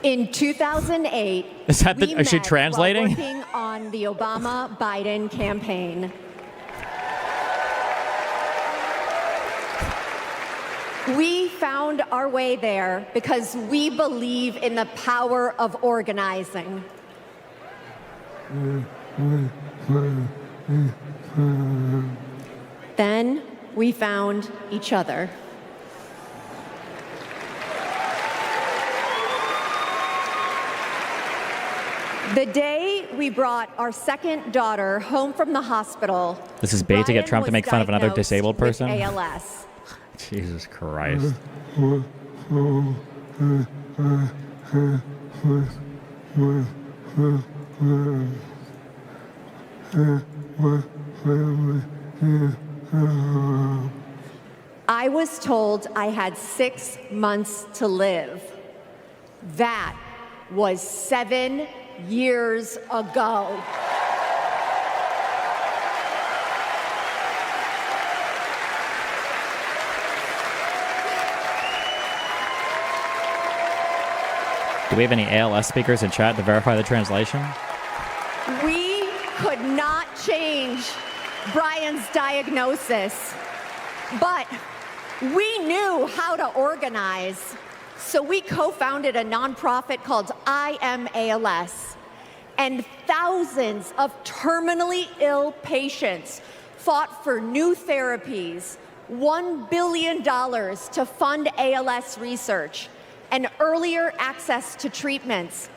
In 2008, is that we is she met translating? while working on the Obama-Biden campaign. We found our way there because we believe in the power of organizing. Then we found each other. The day we brought our second daughter home from the hospital, This is bait to get Ryan Trump to was make fun of another diagnosed disabled with person? ALS. Jesus Christ. I was told I had 6 months to live. That was 7 years ago. Do we have any ALS speakers in chat to verify the translation? We could not change Brian's diagnosis, but we knew how to organize. So we co-founded a nonprofit called I Am ALS, and thousands of terminally ill patients fought for new therapies, $1 billion to fund ALS research, and earlier access to treatments.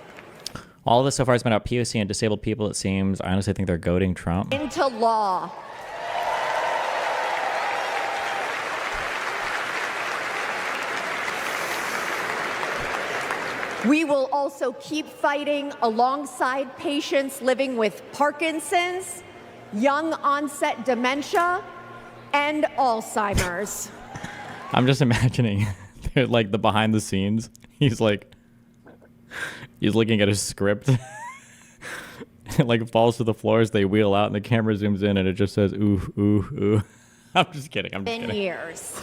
All of this so far has been about POC and disabled people, it seems. I honestly think they're goading Trump. Into law. We will also keep fighting alongside patients living with Parkinson's, young onset dementia, and Alzheimer's. I'm just imagining like the behind the scenes. He's looking at his script. It like falls to the floor as they wheel out and the camera zooms in and it just says ooh, ooh, ooh. I'm just kidding. I'm just kidding. Years.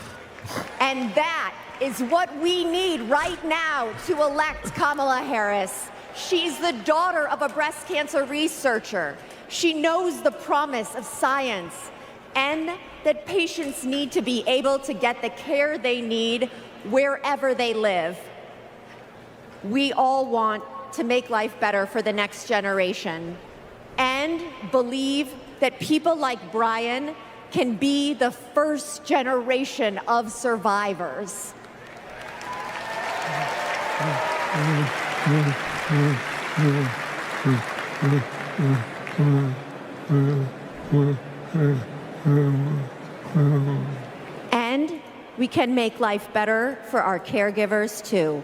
And that is what we need right now to elect Kamala Harris. She's the daughter of a breast cancer researcher. She knows the promise of science and that patients need to be able to get the care they need wherever they live. We all want to make life better for the next generation and believe that people like Brian can be the first generation of survivors. And we can make life better for our caregivers too.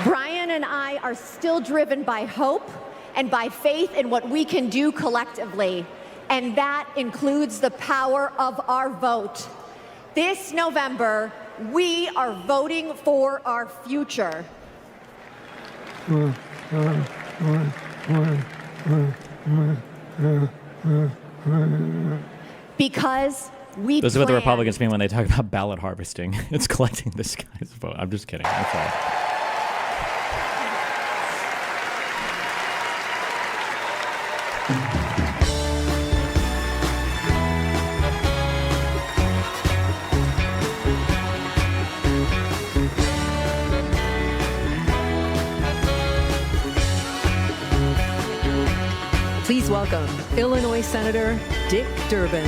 Brian and I are still driven by hope and by faith in what we can do collectively, and that includes the power of our vote. This November, we are voting for our future. Because we This is what the Republicans mean when they talk about ballot harvesting. It's collecting this guy's vote. I'm just kidding. I'm sorry. Please welcome Illinois Senator Dick Durbin.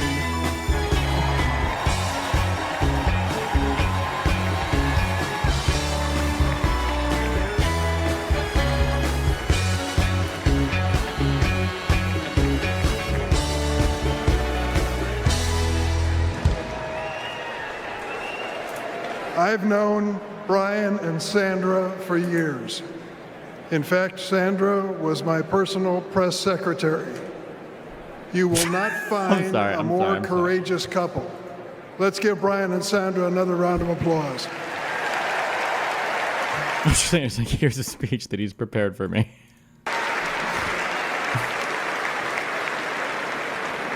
I've known Brian and Sandra for years. In fact, Sandra was my personal press secretary. You will not find a more courageous couple. Let's give Brian and Sandra another round of applause. I'm just saying, it's like, here's a speech that he's prepared for me.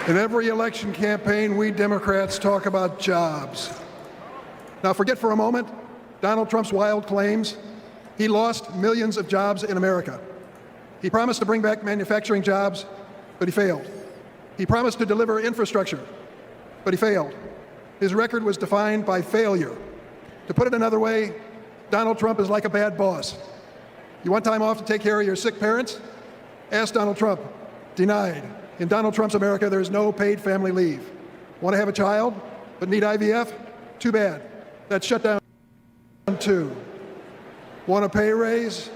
In every election campaign, we Democrats talk about jobs. Now, forget for a moment Donald Trump's wild claims. He lost millions of jobs in America. He promised to bring back manufacturing jobs, but he failed. He promised to deliver infrastructure, but he failed. His record was defined by failure. To put it another way, Donald Trump is like a bad boss. You want time off to take care of your sick parents? Ask Donald Trump. Denied. In Donald Trump's America, there is no paid family leave. Want to have a child, but need IVF? Too bad. That's shut down too. Want a pay raise?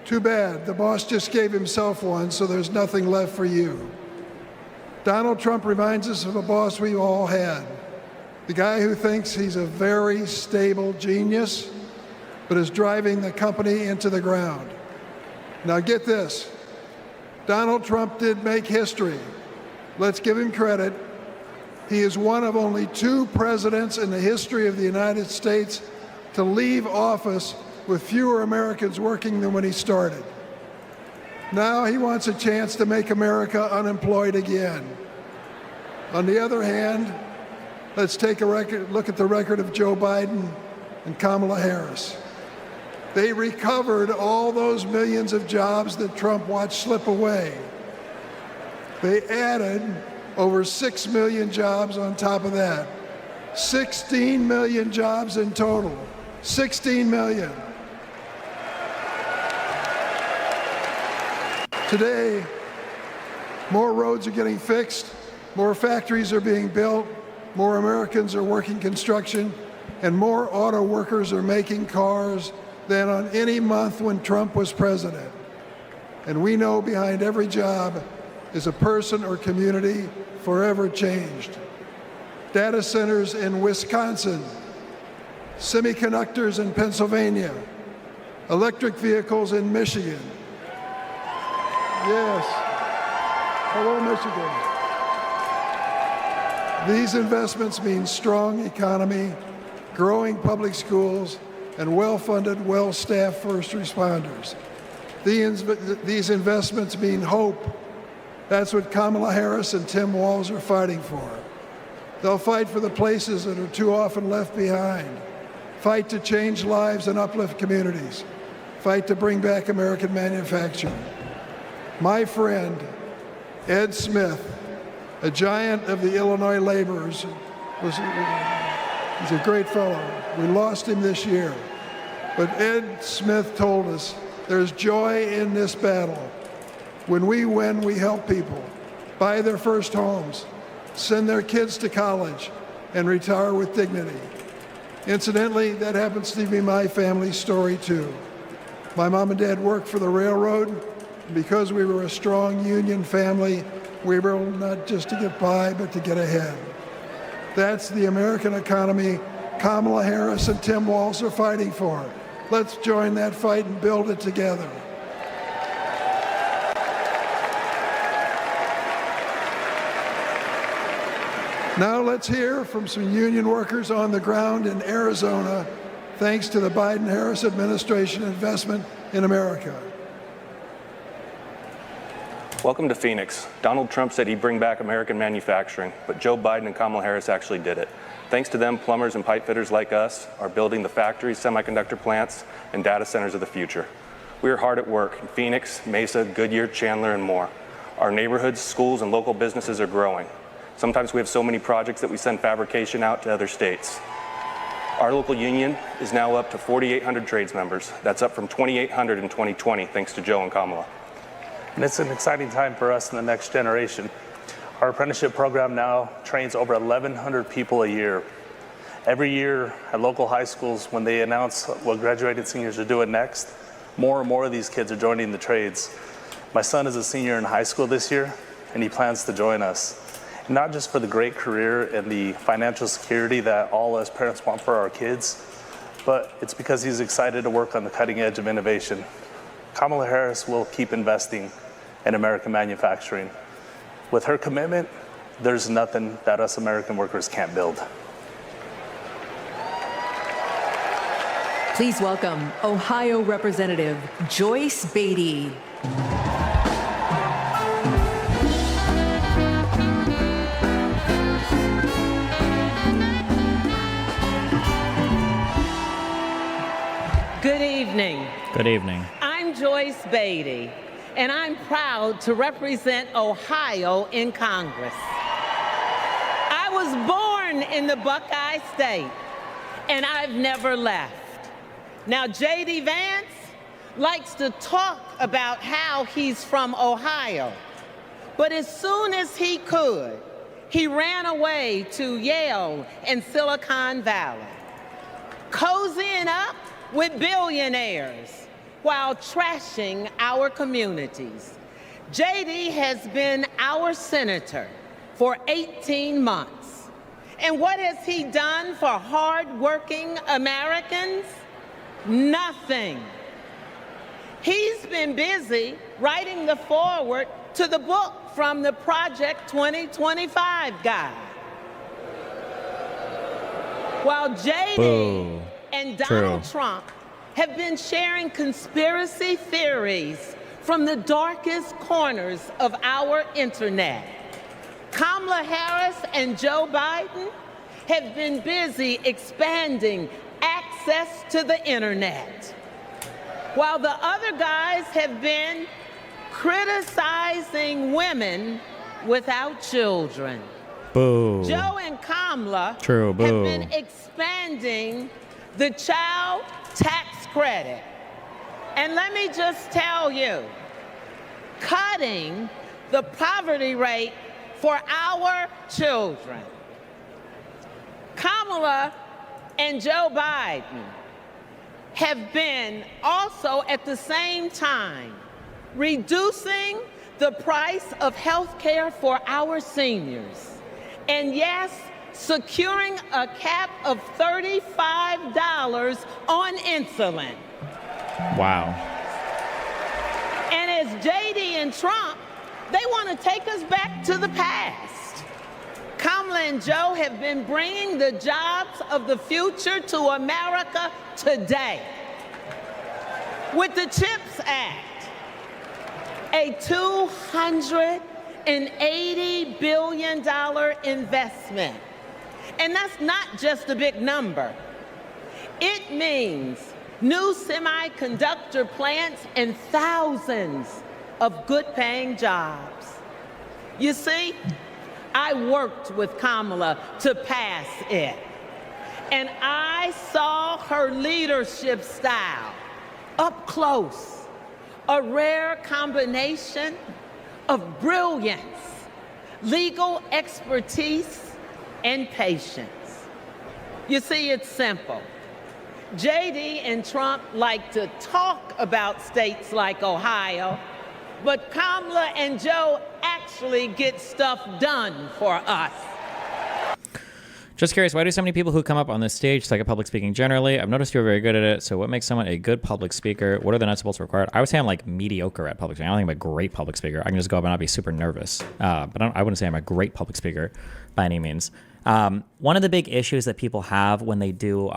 Too bad, the boss just gave himself one, so there's nothing left for you. Donald Trump reminds us of a boss we all had, the guy who thinks he's a very stable genius, but is driving the company into the ground. Now get this, Donald Trump did make history. Let's give him credit. He is one of only 2 presidents in the history of the United States to leave office with fewer Americans working than when he started. Now he wants a chance to make America unemployed again. On the other hand, let's take a look at the record of Joe Biden and Kamala Harris. They recovered all those millions of jobs that Trump watched slip away. They added over 6 million jobs on top of that. 16 million jobs in total. 16 million. Today, more roads are getting fixed, more factories are being built, more Americans are working construction, and more auto workers are making cars than on any month when Trump was president. And we know behind every job is a person or community forever changed. Data centers in Wisconsin, semiconductors in Pennsylvania, electric vehicles in Michigan. Yes. Hello, Michigan. These investments mean strong economy, growing public schools, and well-funded, well-staffed first responders. These investments mean hope. That's what Kamala Harris and Tim Walz are fighting for. They'll fight for the places that are too often left behind. Fight to change lives and uplift communities. Fight to bring back American manufacturing. My friend, Ed Smith, a giant of the Illinois laborers, he's a great fellow. We lost him this year. But Ed Smith told us there's joy in this battle. When we win, we help people buy their first homes, send their kids to college, and retire with dignity. Incidentally, that happens to be my family's story too. My mom and dad worked for the railroad. Because we were a strong union family, we were able not just to get by, but to get ahead. That's the American economy Kamala Harris and Tim Walz are fighting for. Let's join that fight and build it together. Now let's hear from some union workers on the ground in Arizona, thanks to the Biden-Harris administration investment in America. Welcome to Phoenix. Donald Trump said he'd bring back American manufacturing, but Joe Biden and Kamala Harris actually did it. Thanks to them, plumbers and pipe fitters like us are building the factories, semiconductor plants, and data centers of the future. We are hard at work in Phoenix, Mesa, Goodyear, Chandler, and more. Our neighborhoods, schools, and local businesses are growing. Sometimes we have so many projects that we send fabrication out to other states. Our local union is now up to 4,800 trades members. That's up from 2,800 in 2020, thanks to Joe and Kamala. And it's an exciting time for us in the next generation. Our apprenticeship program now trains over 1,100 people a year. Every year at local high schools, when they announce what graduating seniors are doing next, more and more of these kids are joining the trades. My son is a senior in high school this year, and he plans to join us. And not just for the great career and the financial security that all us parents want for our kids, but it's because he's excited to work on the cutting edge of innovation. Kamala Harris will keep investing in American manufacturing. With her commitment, there's nothing that us American workers can't build. Please welcome Ohio Representative Joyce Beatty. Good evening. Good evening. I'm Joyce Beatty, and I'm proud to represent Ohio in Congress. I was born in the Buckeye State, and I've never left. Now, J.D. Vance likes to talk about how he's from Ohio, but as soon as he could, he ran away to Yale and Silicon Valley, cozying up with billionaires, while trashing our communities. JD has been our senator for 18 months. And what has he done for hardworking Americans? Nothing. He's been busy writing the foreword to the book from the Project 2025 guy. While JD Boo. and Donald True. Trump have been sharing conspiracy theories from the darkest corners of our internet, Kamala Harris and Joe Biden have been busy expanding access to the internet, while the other guys have been criticizing women without children. Boo. Joe and Kamala True, boo. have been expanding the child tax credit. And let me just tell you, cutting the poverty rate for our children. Kamala and Joe Biden have been also at the same time reducing the price of health care for our seniors. And yes, securing a cap of $35 on insulin. Wow. And as JD and Trump, they want to take us back to the past. Kamala and Joe have been bringing the jobs of the future to America today. With the CHIPS Act, a $280 billion investment. And that's not just a big number. It means new semiconductor plants and thousands of good-paying jobs. You see, I worked with Kamala to pass it, and I saw her leadership style up close, a rare combination of brilliance, legal expertise, and patience. You see, it's simple. JD and Trump like to talk about states like Ohio, but Kamala and Joe actually get stuff done for us. Just curious, why do so many people who come up on this stage suck at public speaking generally? I've noticed you're very good at it. So what makes someone a good public speaker? What are the nuts and bolts required? I would say I'm like mediocre at public speaking. I don't think I'm a great public speaker. I can just go up and not be super nervous. But I wouldn't say I'm a great public speaker by any means. One of the big issues that people have when they do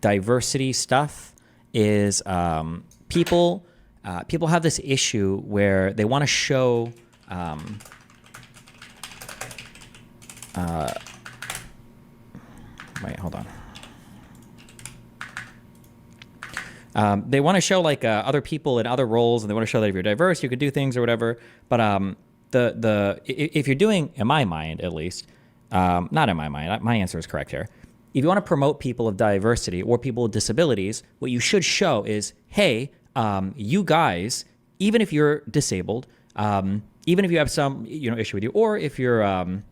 diversity stuff is people have this issue where they want to show wait, hold on. They want to show like other people in other roles, and they want to show that if you're diverse, you could do things or whatever. But if you're doing, in my mind at least, not in my mind, my answer is correct here. If you want to promote people of diversity or people with disabilities, what you should show is, hey, you guys, even if you're disabled, even if you have some issue with you, or if you're a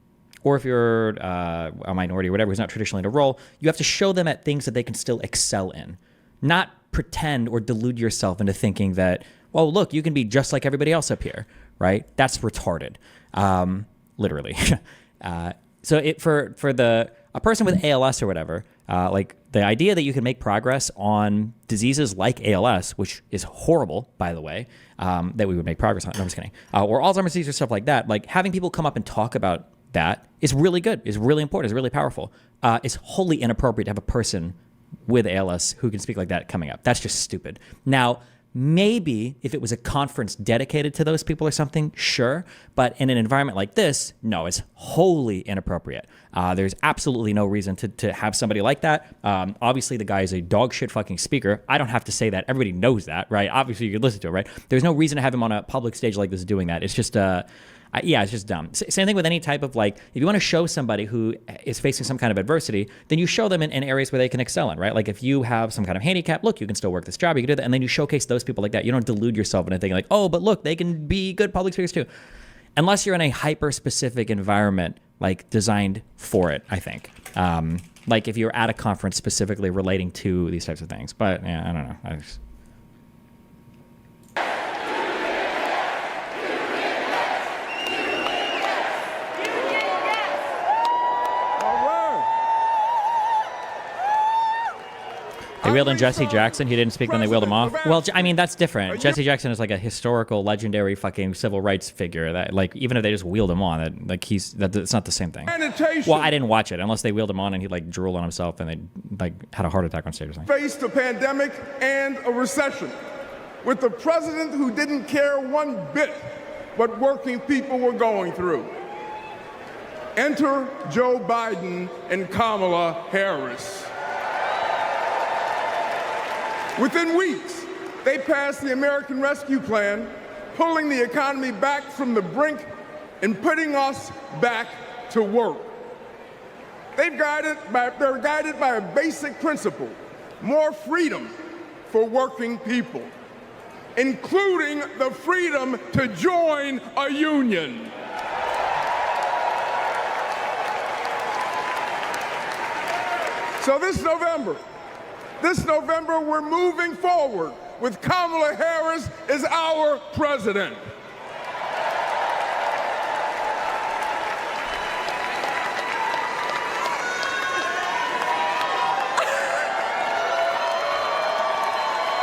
minority or whatever who's not traditionally in a role, you have to show them at things that they can still excel in. Not pretend or delude yourself into thinking that, well, look, you can be just like everybody else up here, right? That's retarded, literally. So for a person with ALS or whatever, like the idea that you can make progress on diseases like ALS, which is horrible, by the way, that we would make progress on. No, I'm just kidding. Or Alzheimer's disease or stuff like that. Like having people come up and talk about that is really good, is really important, is really powerful. It's wholly inappropriate to have a person with ALS who can speak like that coming up. That's just stupid. Now, maybe if it was a conference dedicated to those people or something, sure. But in an environment like this, no, it's wholly inappropriate. There's absolutely no reason to have somebody like that. Obviously, the guy is a dog shit fucking speaker. I don't have to say that. Everybody knows that, right? Obviously, you could listen to it, right? There's no reason to have him on a public stage like this doing that. It's just... it's just dumb. Same thing with any type of if you want to show somebody who is facing some kind of adversity, then you show them in areas where they can excel in, right? Like if you have some kind of handicap, look, you can still work this job, you can do that, and then you showcase those people like that. You don't delude yourself into thinking like, oh, but look, they can be good public speakers too. Unless you're in a hyper-specific environment like designed for it, I think. Like if you're at a conference specifically relating to these types of things. But yeah, I don't know. They wheeled in Jesse Jackson. He didn't speak when they wheeled him off. Well, I mean, that's different. Jesse Jackson is like a historical, legendary fucking civil rights figure that, like, even if they just wheeled him on, it's not the same thing. Well, I didn't watch it unless they wheeled him on and he like drooled on himself and they like had a heart attack on stage or something. Faced a pandemic and a recession with a president who didn't care one bit what working people were going through. Enter Joe Biden and Kamala Harris. Within weeks, they passed the American Rescue Plan, pulling the economy back from the brink and putting us back to work. They're guided by a basic principle: more freedom for working people, including the freedom to join a union. So this November, we're moving forward with Kamala Harris as our president.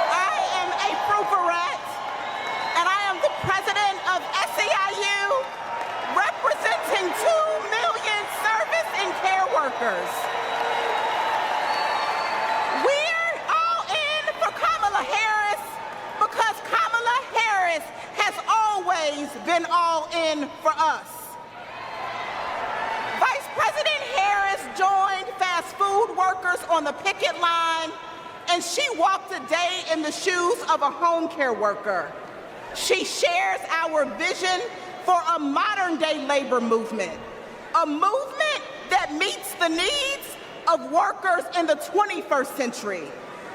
I am a Fruferette, and I am the president of SEIU, representing 2 million service and care workers. Been all in for us. Vice President Harris joined fast food workers on the picket line, and she walked a day in the shoes of a home care worker. She shares our vision for a modern-day labor movement, a movement that meets the needs of workers in the 21st century,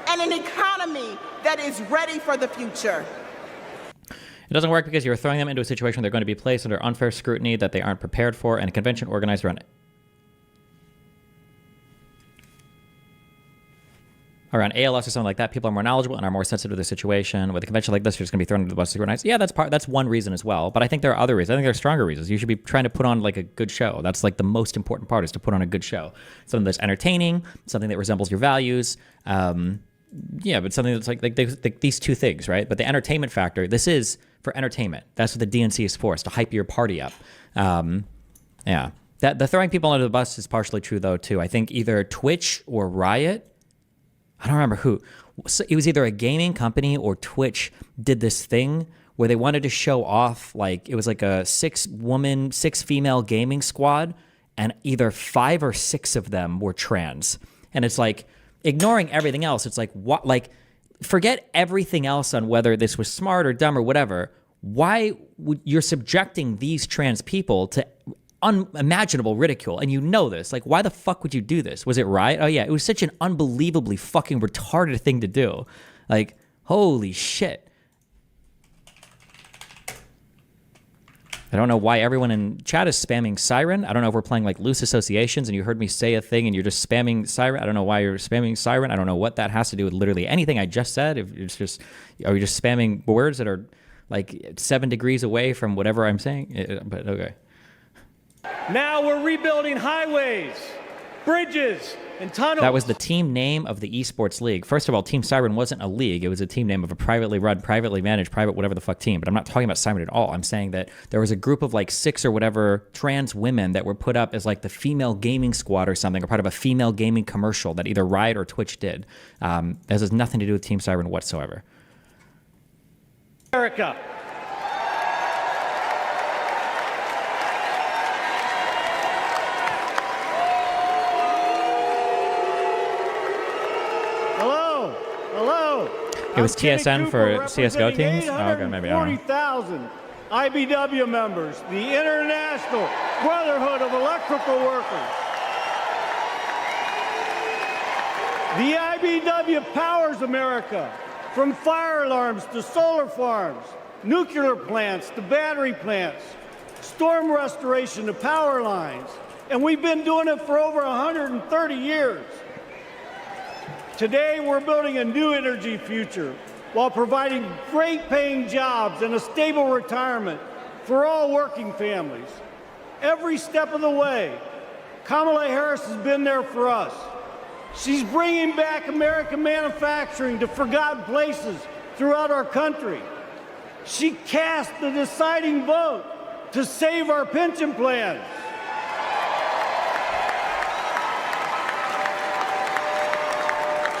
and an economy that is ready for the future. It doesn't work because you're throwing them into a situation where they're going to be placed under unfair scrutiny that they aren't prepared for, and a convention organized around ALS or something like that, people are more knowledgeable and are more sensitive to the situation. With a convention like this, you're just going to be thrown into the bus organized. Yeah, that's one reason as well. But I think there are other reasons. I think there are stronger reasons. You should be trying to put on like a good show. That's like the most important part, is to put on a good show. Something that's entertaining, something that resembles your values. Yeah, but something that's like these two things, right? But the entertainment factor, this is for entertainment. That's what the DNC is for, is to hype your party up. Yeah. The throwing people under the bus is partially true, though, too. I think either Twitch or Riot, I don't remember who. So it was either a gaming company or Twitch did this thing where they wanted to show off, like, it was like a 6-female gaming squad, and either 5 or 6 of them were trans. And it's like, ignoring everything else, it's like, what, like, forget everything else on whether this was smart or dumb or whatever. Why would you're subjecting these trans people to unimaginable ridicule? And you know this. Like, why the fuck would you do this? Was it right? Oh yeah, it was such an unbelievably fucking retarded thing to do. Like, holy shit. I don't know why everyone in chat is spamming Siren. I don't know if we're playing like loose associations and you heard me say a thing and you're just spamming Siren. I don't know why you're spamming Siren. I don't know what that has to do with literally anything I just said. If it's just, are you just spamming words that are like 7 degrees away from whatever I'm saying? But okay. Now we're rebuilding highways, bridges, and tunnels. That was the team name of the esports league. First of all, Team Siren wasn't a league. It was a team name of a privately run, privately managed, private whatever the fuck team. But I'm not talking about Siren at all. I'm saying that there was a group of like 6 or whatever trans women that were put up as like the female gaming squad or something, or part of a female gaming commercial that either Riot or Twitch did. This has nothing to do with Team Siren whatsoever. America. It was TSN for CSGO teams? Oh, okay, maybe. I don't know. 40,000 IBW members, the International Brotherhood of Electrical Workers. The IBW powers America, from fire alarms to solar farms, nuclear plants to battery plants, storm restoration to power lines. And we've been doing it for over 130 years. Today, we're building a new energy future while providing great paying jobs and a stable retirement for all working families. Every step of the way, Kamala Harris has been there for us. She's bringing back American manufacturing to forgotten places throughout our country. She cast the deciding vote to save our pension plans.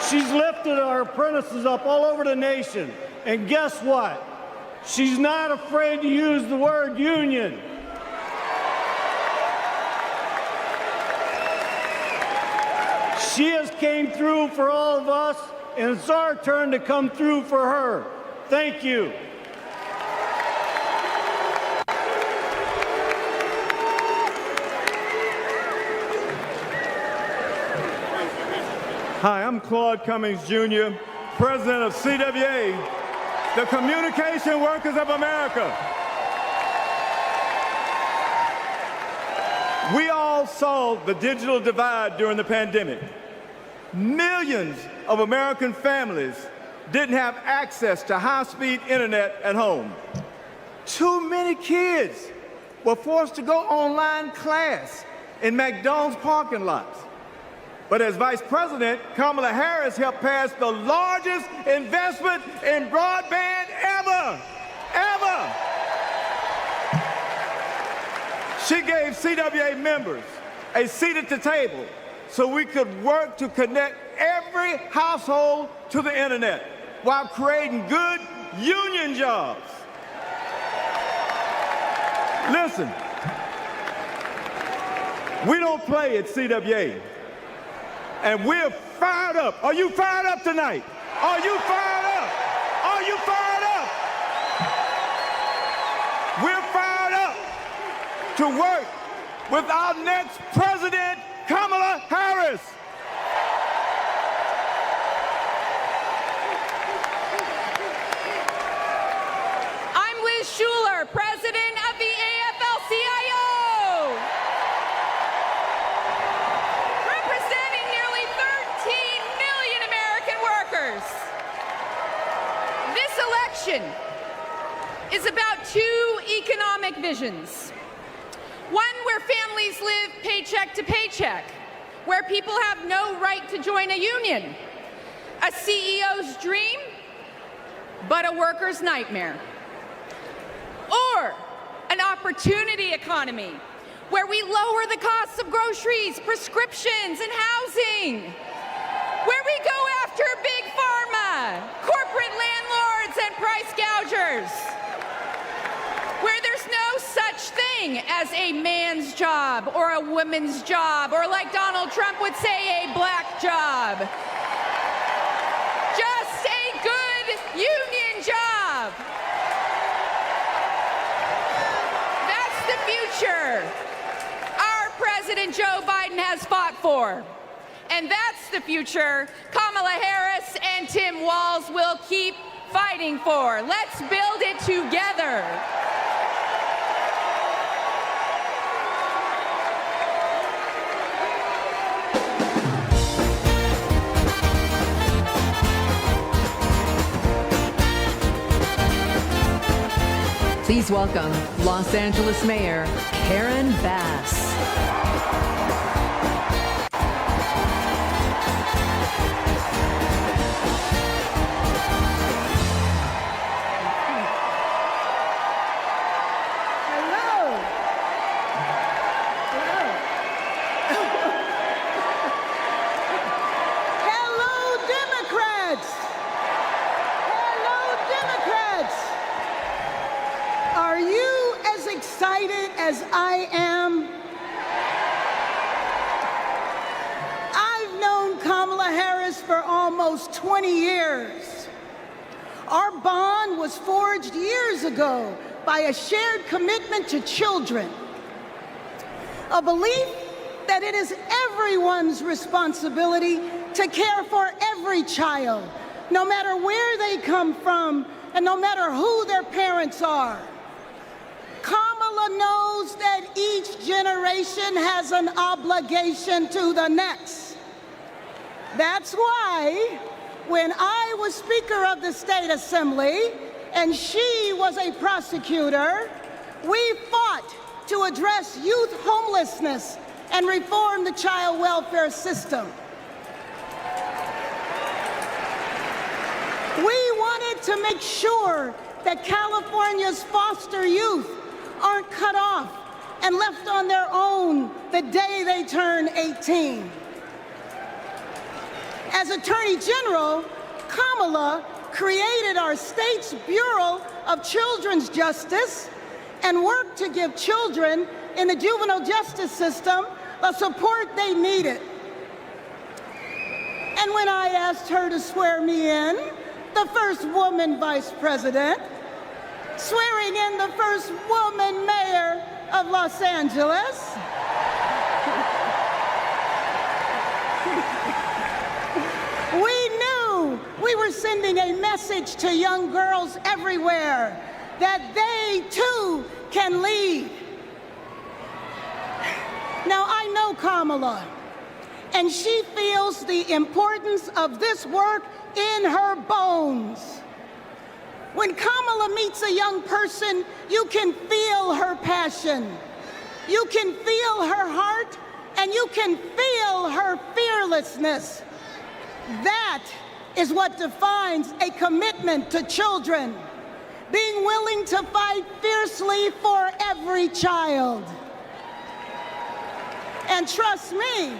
She's lifted our apprentices up all over the nation. And guess what? She's not afraid to use the word union. She has came through for all of us, and it's our turn to come through for her. Thank you. Hi, I'm Claude Cummings, Jr., President of CWA, the Communication Workers of America. We all saw the digital divide during the pandemic. Millions of American families didn't have access to high-speed internet at home. Too many kids were forced to go online class in McDonald's parking lots. But as Vice President, Kamala Harris helped pass the largest investment in broadband ever. She gave CWA members a seat at the table so we could work to connect every household to the internet while creating good union jobs. Listen, we don't play at CWA. And we're fired up. Are you fired up tonight? Are you fired up? Are you fired up? We're fired up to work with our next president, Kamala Harris. I'm Liz Schuler, president of the AFL-CIO. Representing nearly 13 million American workers. This election is about two economic visions. One where families live paycheck to paycheck, where people have no right to join a union. A CEO's dream, but a worker's nightmare. Or an opportunity economy, where we lower the costs of groceries, prescriptions, and housing. Where we go after big pharma, corporate landlords, and price gougers. Where there's no such thing as a man's job or a woman's job, or like Donald Trump would say, a black job. Just a good union job. That's the future our President Joe Biden has fought for. And that's the future Kamala Harris and Tim Walz will keep fighting for. Let's build it together. Please welcome Los Angeles Mayor Karen Bass. As I am. I've known Kamala Harris for almost 20 years. Our bond was forged years ago by a shared commitment to children, a belief that it is everyone's responsibility to care for every child, no matter where they come from and no matter who their parents are. Kamala knows that each generation has an obligation to the next. That's why when I was Speaker of the State Assembly and she was a prosecutor, we fought to address youth homelessness and reform the child welfare system. to make sure that California's foster youth aren't cut off and left on their own the day they turn 18. As Attorney General, Kamala created our state's Bureau of Children's Justice and worked to give children in the juvenile justice system the support they needed. And when I asked her to swear me in, the first woman vice president, swearing in the first woman mayor of Los Angeles, we knew we were sending a message to young girls everywhere that they too can lead. Now, I know Kamala, and she feels the importance of this work in her bones. When Kamala meets a young person, you can feel her passion. You can feel her heart, and you can feel her fearlessness. That is what defines a commitment to children, being willing to fight fiercely for every child. And trust me,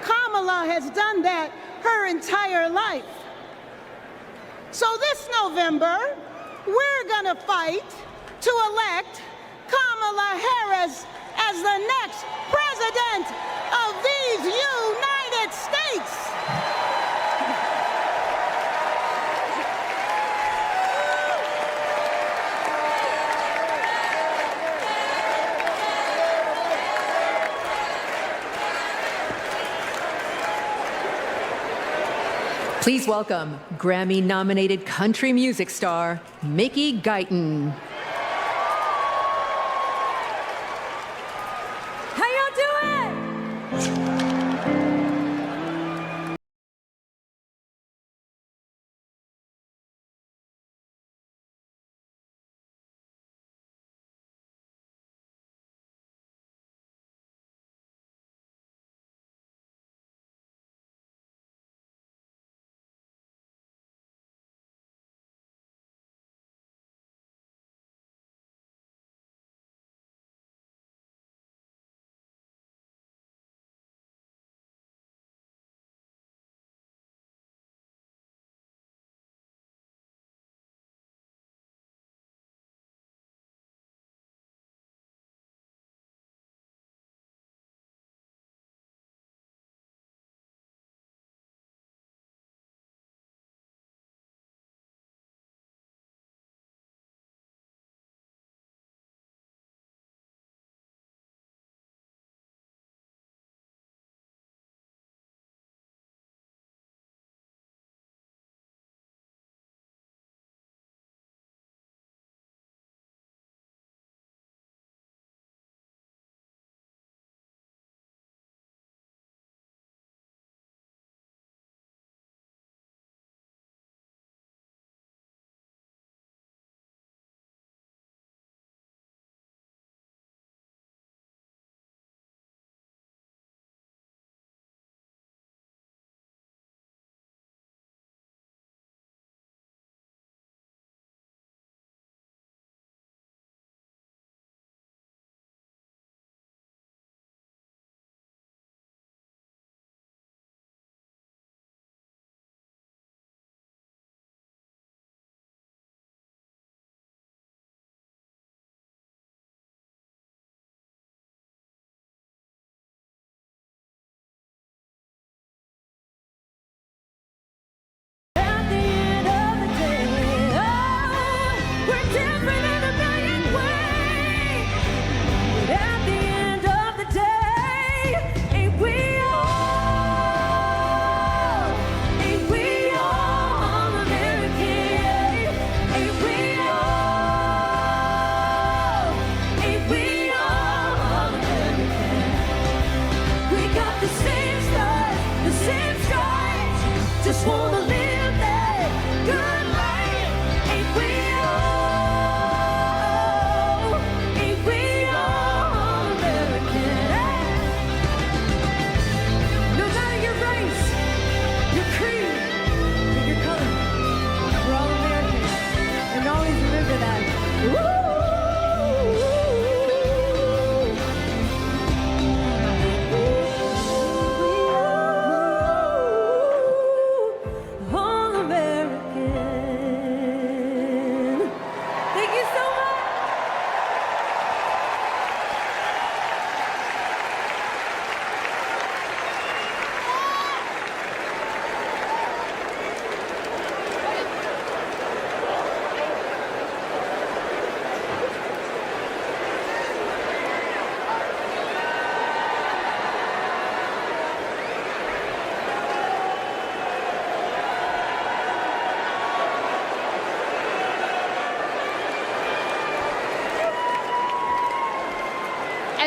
Kamala has done that her entire life. So this November, we're gonna fight to elect Kamala Harris as the next president of these United States. Please welcome Grammy-nominated country music star, Mickey Guyton.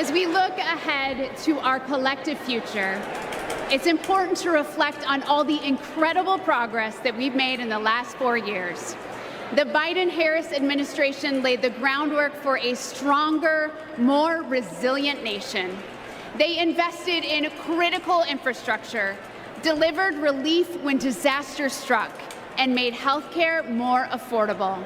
As we look ahead to our collective future, it's important to reflect on all the incredible progress that we've made in the last 4 years. The Biden-Harris administration laid the groundwork for a stronger, more resilient nation. They invested in critical infrastructure, delivered relief when disaster struck, and made healthcare more affordable.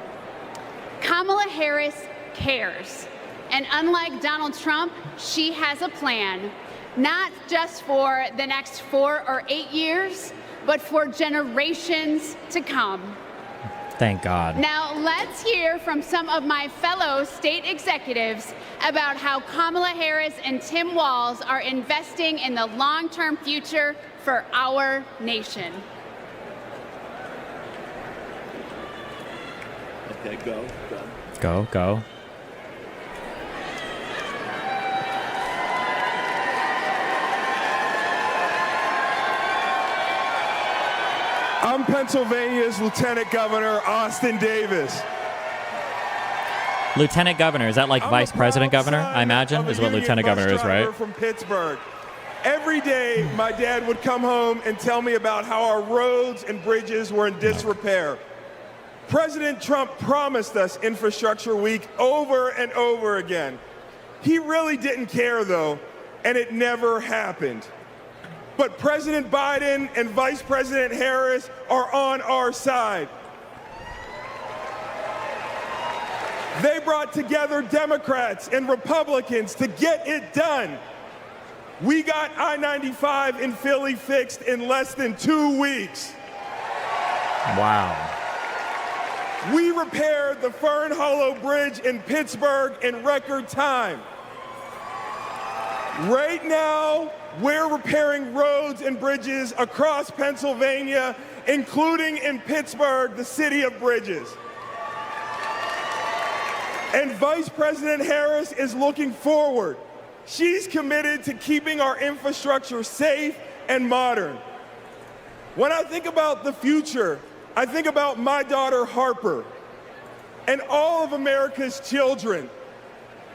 Kamala Harris cares. And unlike Donald Trump, she has a plan, not just for the next 4 or 8 years, but for generations to come. Thank God. Now, let's hear from some of my fellow state executives about how Kamala Harris and Tim Walz are investing in the long-term future for our nation. Okay, go. Go. I'm Pennsylvania's Lieutenant Governor Austin Davis. Lieutenant governor, is that like I'm vice a president proud governor? son I imagine of a is what union lieutenant bus governor is, driver right? From Pittsburgh. Every day, my dad would come home and tell me about how our roads and bridges were in disrepair. President Trump promised us Infrastructure Week over and over again. He really didn't care, though, and it never happened. But President Biden and Vice President Harris are on our side. They brought together Democrats and Republicans to get it done. We got I-95 in Philly fixed in less than 2 weeks. Wow. We repaired the Fern Hollow Bridge in Pittsburgh in record time. Right now, we're repairing roads and bridges across Pennsylvania, including in Pittsburgh, the city of bridges. And Vice President Harris is looking forward. She's committed to keeping our infrastructure safe and modern. When I think about the future, I think about my daughter Harper and all of America's children.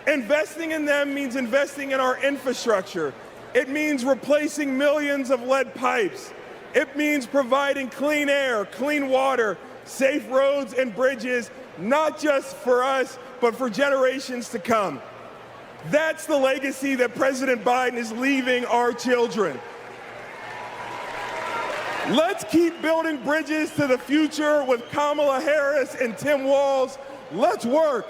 Investing in them means investing in our infrastructure. It means replacing millions of lead pipes. It means providing clean air, clean water, safe roads and bridges, not just for us, but for generations to come. That's the legacy that President Biden is leaving our children. Let's keep building bridges to the future with Kamala Harris and Tim Walz. Let's work.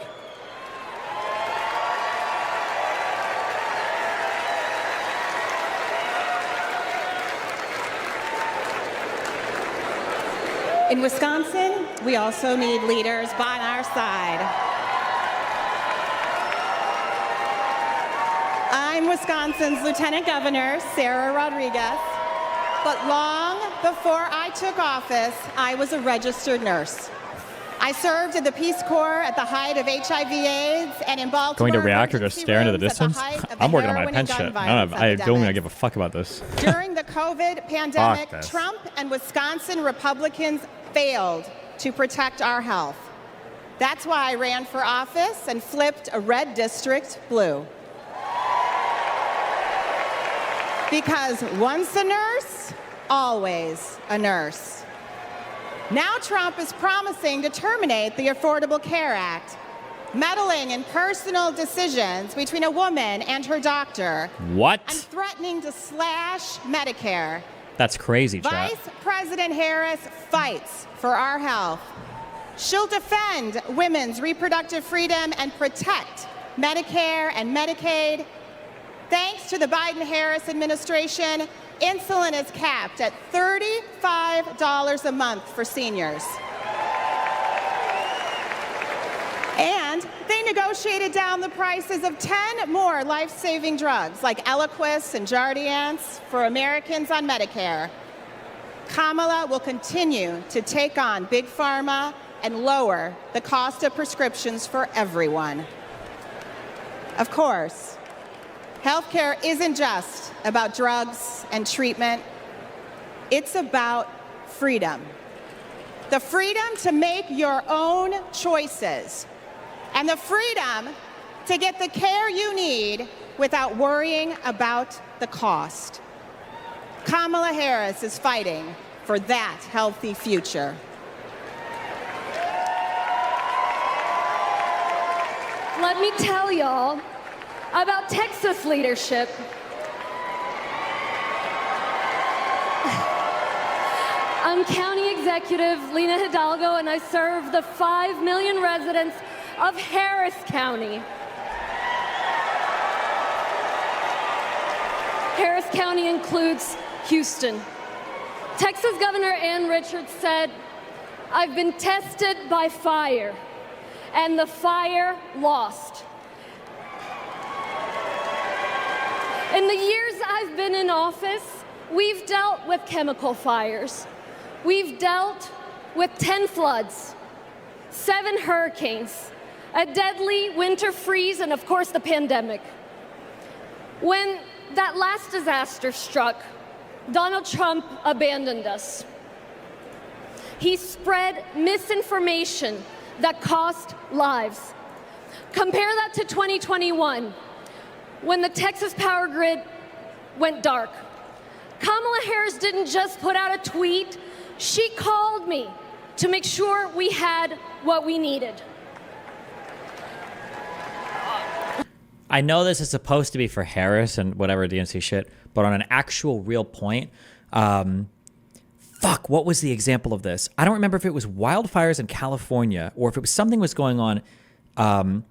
In Wisconsin, we also need leaders by our side. I'm Wisconsin's Lieutenant Governor, Sarah Rodriguez, but long before I took office, I was a registered nurse. I served in the Peace Corps at the height of HIV/AIDS and in Baltimore. Going to react or just stare into the distance? I'm working on my pension. I don't even give a fuck about this. During the COVID pandemic, Fuck this. Trump and Wisconsin Republicans failed to protect our health. That's why I ran for office and flipped a red district blue. Because once a nurse, always a nurse. Now Trump is promising to terminate the Affordable Care Act, meddling in personal decisions between a woman and her doctor. What? And threatening to slash Medicare. That's crazy, chat. Vice President Harris fights for our health. She'll defend women's reproductive freedom and protect Medicare and Medicaid. Thanks to the Biden-Harris administration, insulin is capped at $35 a month for seniors. And they negotiated down the prices of 10 more life-saving drugs like Eliquis and Jardiance for Americans on Medicare. Kamala will continue to take on Big Pharma and lower the cost of prescriptions for everyone. Of course, healthcare isn't just about drugs and treatment. It's about freedom. The freedom to make your own choices and the freedom to get the care you need without worrying about the cost. Kamala Harris is fighting for that healthy future. Let me tell y'all about Texas leadership. I'm County Executive Lena Hidalgo, and I serve the 5 million residents of Harris County. Harris County includes Houston. Texas Governor Ann Richards said, "I've been tested by fire, and the fire lost." In the years I've been in office, we've dealt with chemical fires. We've dealt with 10 floods, 7 hurricanes, a deadly winter freeze, and of course the pandemic. When that last disaster struck, Donald Trump abandoned us. He spread misinformation that cost lives. Compare that to 2021, when the Texas power grid went dark. Kamala Harris didn't just put out a tweet, she called me to make sure we had what we needed. I know this is supposed to be for Harris and whatever DNC shit, but on an actual real point, fuck, what was the example of this? I don't remember if it was wildfires in California or if it was something was going on.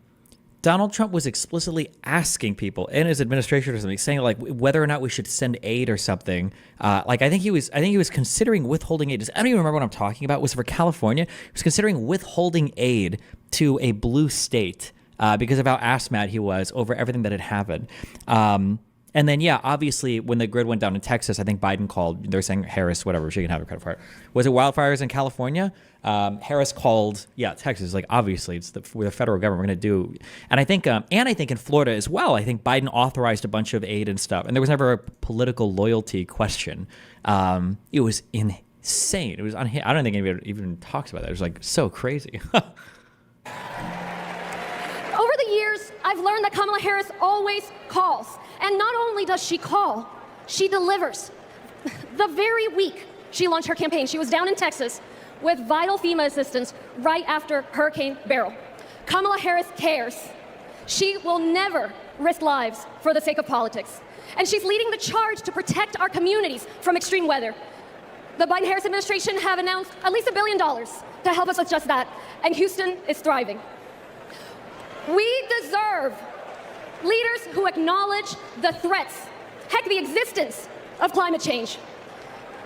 Donald Trump was explicitly asking people in his administration or something, saying like whether or not we should send aid or something. Like I think he was considering withholding aid. I don't even remember what I'm talking about. It was for California. He was considering withholding aid to a blue state because of how ass mad he was over everything that had happened. And then, yeah, obviously, when the grid went down in Texas, I think Biden called. They're saying Harris, whatever, she can have a credit for it. Was it wildfires in California? Harris called, yeah, Texas. Like, obviously, it's the federal government. We're going to do. And I think in Florida as well, I think Biden authorized a bunch of aid and stuff. And there was never a political loyalty question. It was insane. It was I don't think anybody even talks about that. It was like so crazy. Over the years, I've learned that Kamala Harris always calls. And not only does she call, she delivers. The very week she launched her campaign, she was down in Texas with vital FEMA assistance right after Hurricane Beryl. Kamala Harris cares. She will never risk lives for the sake of politics. And she's leading the charge to protect our communities from extreme weather. The Biden-Harris administration have announced at least $1 billion to help us with just that, and Houston is thriving. We deserve leaders who acknowledge the threats, heck, the existence of climate change.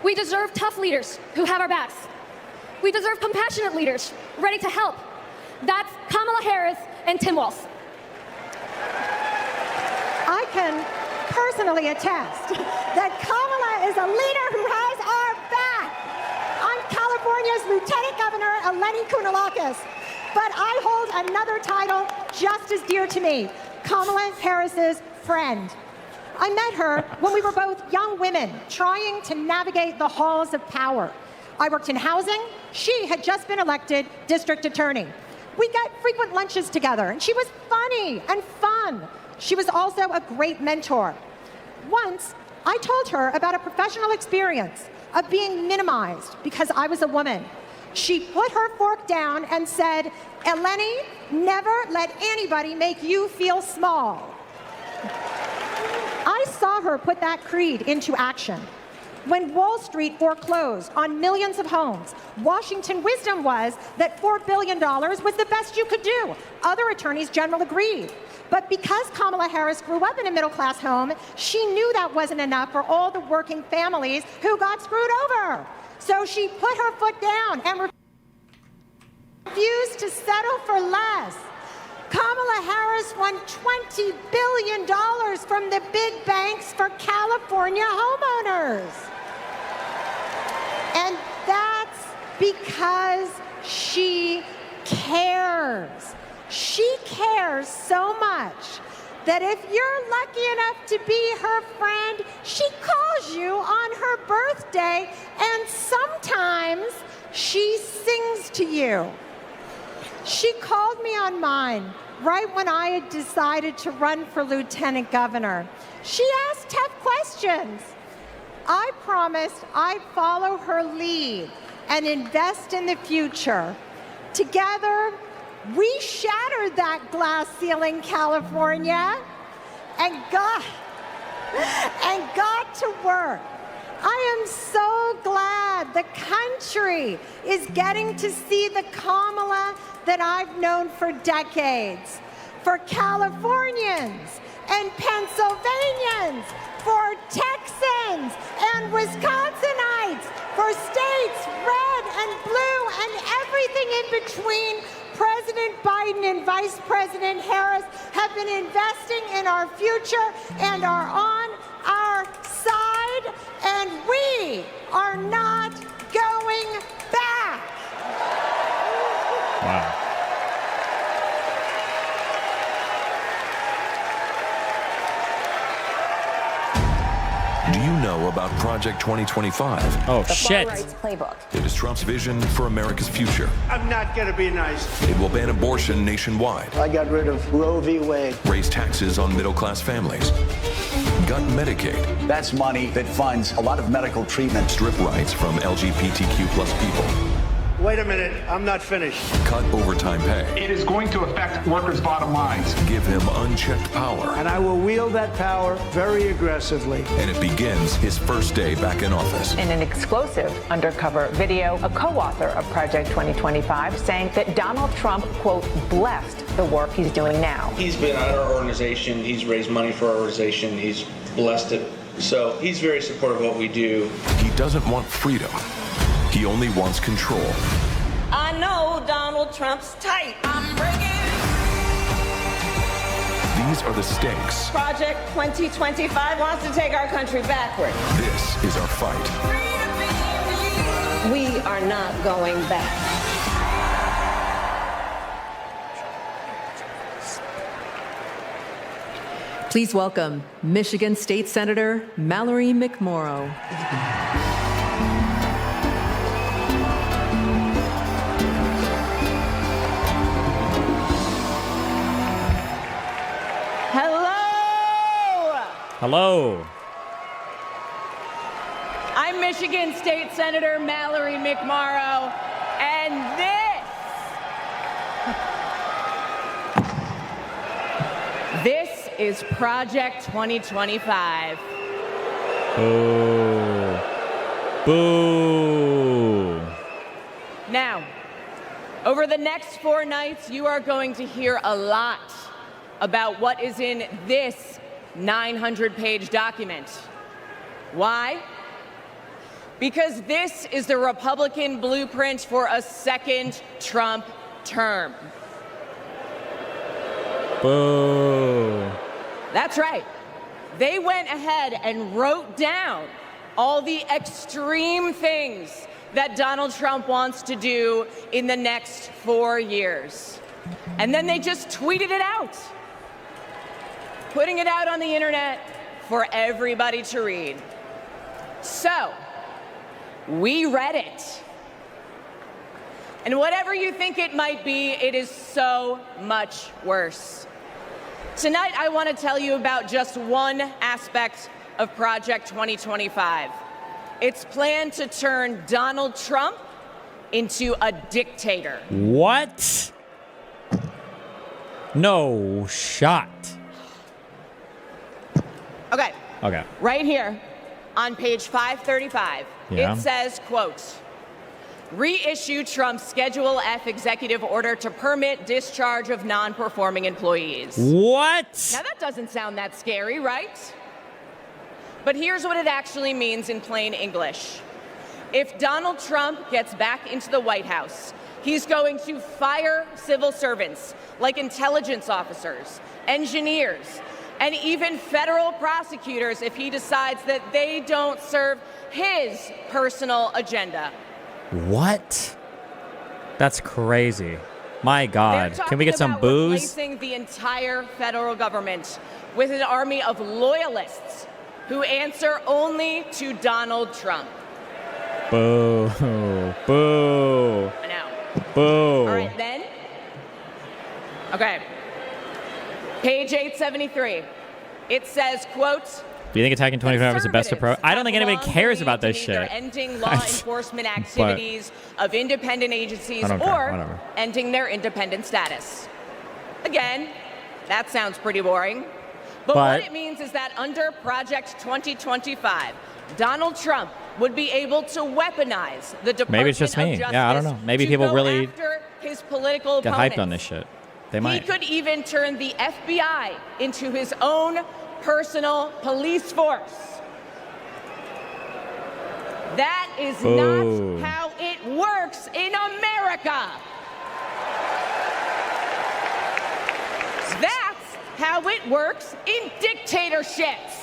We deserve tough leaders who have our backs. We deserve compassionate leaders ready to help. That's Kamala Harris and Tim Walz. I can personally attest that Kamala is a leader who has our back. I'm California's Lieutenant Governor, Eleni Kounalakis, but I hold another title just as dear to me, Kamala Harris's friend. I met her when we were both young women trying to navigate the halls of power. I worked in housing. She had just been elected district attorney. We got frequent lunches together, and she was funny and fun. She was also a great mentor. Once, I told her about a professional experience of being minimized because I was a woman. She put her fork down and said, "Eleni, never let anybody make you feel small." I saw her put that creed into action. When Wall Street foreclosed on millions of homes, Washington wisdom was that $4 billion was the best you could do. Other attorneys general agreed. But because Kamala Harris grew up in a middle-class home, she knew that wasn't enough for all the working families who got screwed over. So she put her foot down and refused to settle for less. Kamala Harris won $20 billion from the big banks for California homeowners. And that's because she cares. She cares so much that if you're lucky enough to be her friend, she calls you on her birthday, and sometimes she sings to you. She called me on mine right when I had decided to run for lieutenant governor. She asked tough questions. I promised I'd follow her lead and invest in the future. Together, we shattered that glass ceiling, California, and got to work. I am so glad the country is getting to see the Kamala that I've known for decades. For Californians and Pennsylvanians, for Texans and Wisconsinites, for states red and blue and everything in between, President Biden and Vice President Harris have been investing in our future and are on our side, and we are not going back. Wow. Do you know about Project 2025? Oh, the shit. Far-Right's playbook. It is Trump's vision for America's future. I'm not going to be nice. It will ban abortion nationwide, I got rid of Roe v. Wade. raise taxes on middle-class families, gut Medicaid, That's money that funds a lot of medical treatment. strip rights from LGBTQ plus people, Wait a minute, I'm not finished. cut overtime pay, It is going to affect workers' bottom lines. give him unchecked power, And I will wield that power very aggressively. and it begins his first day back in office. In an explosive undercover video, a co-author of Project 2025 saying that Donald Trump, quote, blessed the work he's doing now. He's been at our organization. He's raised money for our organization. He's blessed it. So he's very supportive of what we do. He doesn't want freedom. He only wants control. I know Donald Trump's tight. I'm breaking. These are the stakes. Project 2025 wants to take our country backward. This is our fight. We are not going back. Please welcome Michigan State Senator Mallory McMorrow. Hello! Hello. I'm Michigan State Senator Mallory McMorrow, and this is Project 2025. Boo. Boo. Now, over the next 4 nights, you are going to hear a lot about what is in this 900-page document. Why? Because this is the Republican blueprint for a second Trump term. Boo. That's right. They went ahead and wrote down all the extreme things that Donald Trump wants to do in the next 4 years. And then they just tweeted it out, putting it out on the internet for everybody to read. So, we read it. And whatever you think it might be, it is so much worse. Tonight, I want to tell you about just one aspect of Project 2025. Its plan to turn Donald Trump into a dictator. What? No shot. Okay. Okay. Right here on page 535, Yeah. it says, quote, reissue Trump's Schedule F executive order to permit discharge of non-performing employees. What? Now that doesn't sound that scary, right? But here's what it actually means in plain English. If Donald Trump gets back into the White House, he's going to fire civil servants like intelligence officers, engineers, and even federal prosecutors if he decides that they don't serve his personal agenda. What? That's crazy. My God. They're Can we get some talking about booze? replacing the entire federal government with an army of loyalists who answer only to Donald Trump. Boo. Boo. I know. Boo. All right, then, Okay. Page 873. It says, quote, Do you think attacking 25 is the best approach? I don't think anybody cares about this shit. Ending law enforcement activities of independent agencies I don't care. or Whatever. ending their independent status. Again, that sounds pretty boring. But what it means is that under Project 2025, Donald Trump would be able to weaponize the Department Maybe it's just me. of Justice Yeah, I don't know. Maybe to people go really after his political get opponents. hyped on this shit. They He might. could even turn the FBI into his own personal police force. That is Boo. not how it works in America. That's how it works in dictatorships.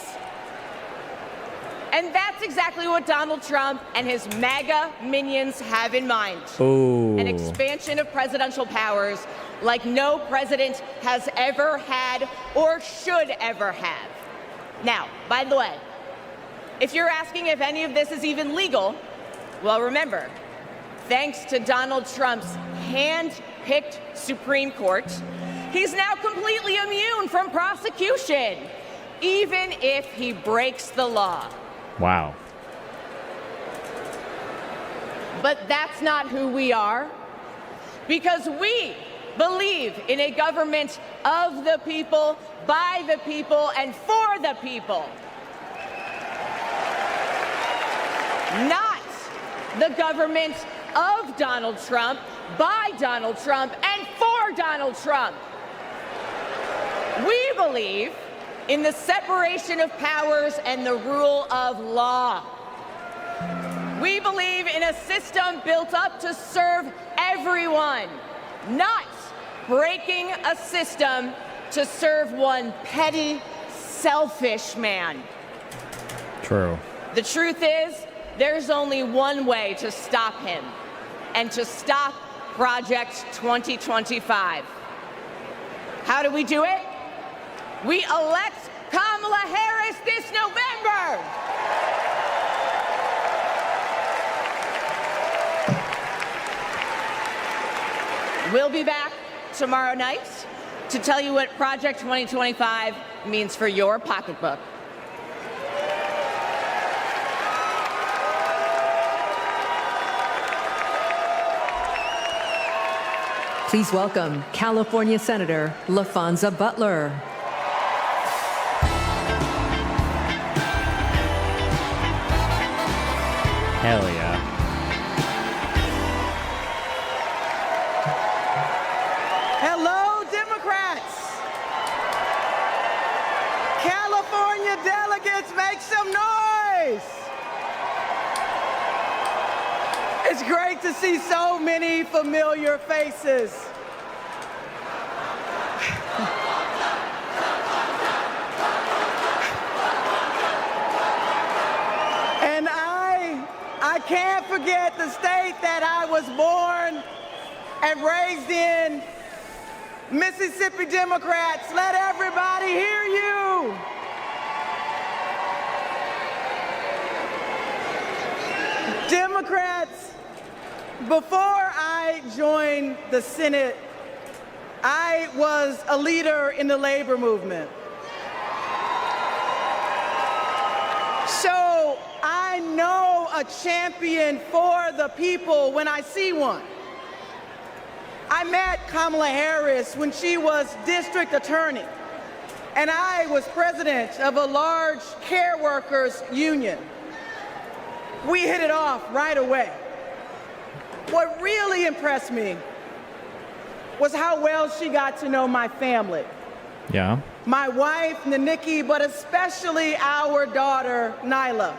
And that's exactly what Donald Trump and his MAGA minions have in mind. Ooh. An expansion of presidential powers like no president has ever had or should ever have. Now, by the way, if you're asking if any of this is even legal, well, remember, thanks to Donald Trump's hand-picked Supreme Court, he's now completely immune from prosecution, even if he breaks the law. Wow. But that's not who we are, because we believe in a government of the people, by the people, and for the people. Not the government of Donald Trump, by Donald Trump, and for Donald Trump. We believe in the separation of powers and the rule of law. We believe in a system built up to serve everyone, not breaking a system to serve one petty, selfish man. True. The truth is, there's only one way to stop him, and to stop Project 2025. How do we do it? We elect Kamala Harris this November. We'll be back tomorrow night to tell you what Project 2025 means for your pocketbook. Please welcome California Senator LaFonza Butler. Hell yeah. Hello, Democrats. California delegates, make some noise. It's great to see so many familiar faces. And I can't forget the state that I was born and raised in, Mississippi Democrats. Let everybody hear you. Democrats, before I joined the Senate, I was a leader in the labor movement. So I know a champion for the people when I see one. I met Kamala Harris when she was district attorney, and I was president of a large care workers union. We hit it off right away. What really impressed me was how well she got to know my family. Yeah. My wife, Naniki, but especially our daughter, Nyla.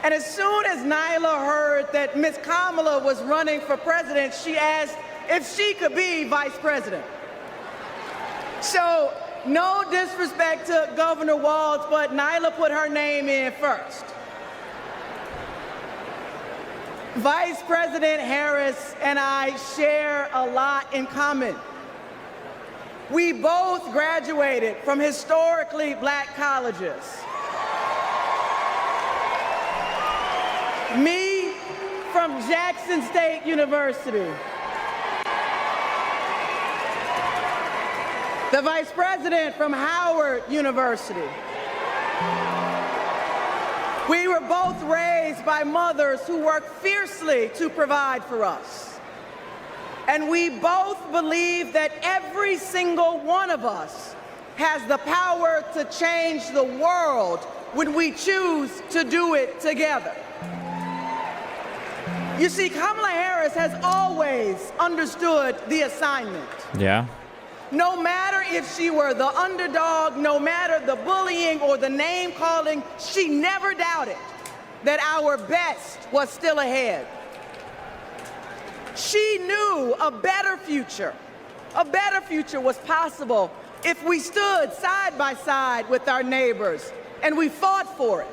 And as soon as Nyla heard that Miss Kamala was running for president, she asked if she could be vice president. So, no disrespect to Governor Walz, but Nyla put her name in first. Vice President Harris and I share a lot in common. We both graduated from historically black colleges. Me from Jackson State University. the Vice President from Howard University. We were both raised by mothers who worked fiercely to provide for us. And we both believe that every single one of us has the power to change the world when we choose to do it together. You see, Kamala Harris has always understood the assignment. Yeah. No matter if she were the underdog, no matter the bullying or the name calling, she never doubted that our best was still ahead. She knew a better future was possible if we stood side by side with our neighbors and we fought for it.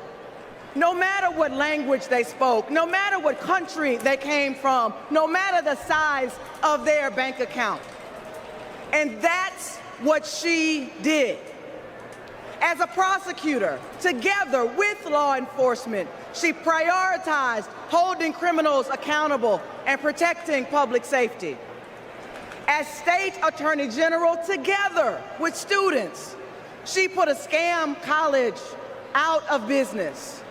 No matter what language they spoke, no matter what country they came from, no matter the size of their bank account. And that's what she did. As a prosecutor, together with law enforcement, she prioritized holding criminals accountable and protecting public safety. As state attorney general, together with students, she put a scam college out of business.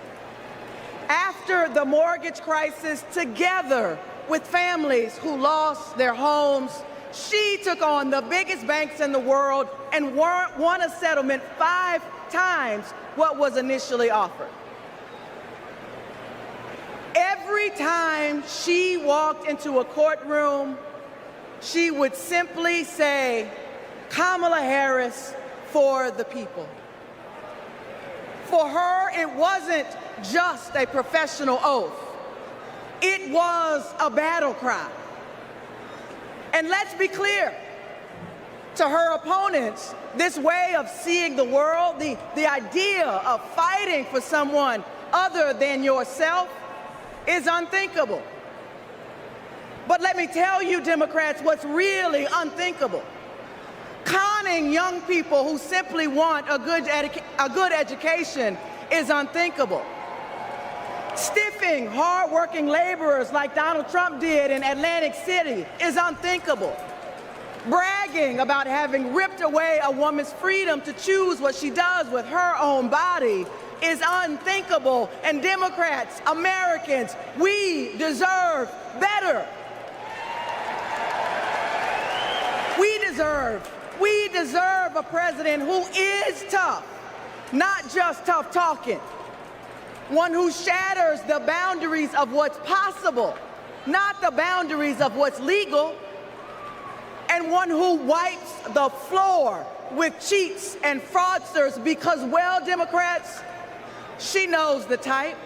After the mortgage crisis, together with families who lost their homes, she took on the biggest banks in the world and won a settlement 5 times what was initially offered. Every time she walked into a courtroom, she would simply say, "Kamala Harris for the people." For her, it wasn't just a professional oath. It was a battle cry. And let's be clear, to her opponents, this way of seeing the world, the idea of fighting for someone other than yourself is unthinkable. But let me tell you, Democrats, what's really unthinkable. Conning young people who simply want a good education is unthinkable. Stiffing hard-working laborers like Donald Trump did in Atlantic City is unthinkable. Bragging about having ripped away a woman's freedom to choose what she does with her own body is unthinkable. And Democrats, Americans, we deserve better. We deserve a president who is tough, not just tough talking. One who shatters the boundaries of what's possible, not the boundaries of what's legal. And one who wipes the floor with cheats and fraudsters because, well, Democrats, she knows the type.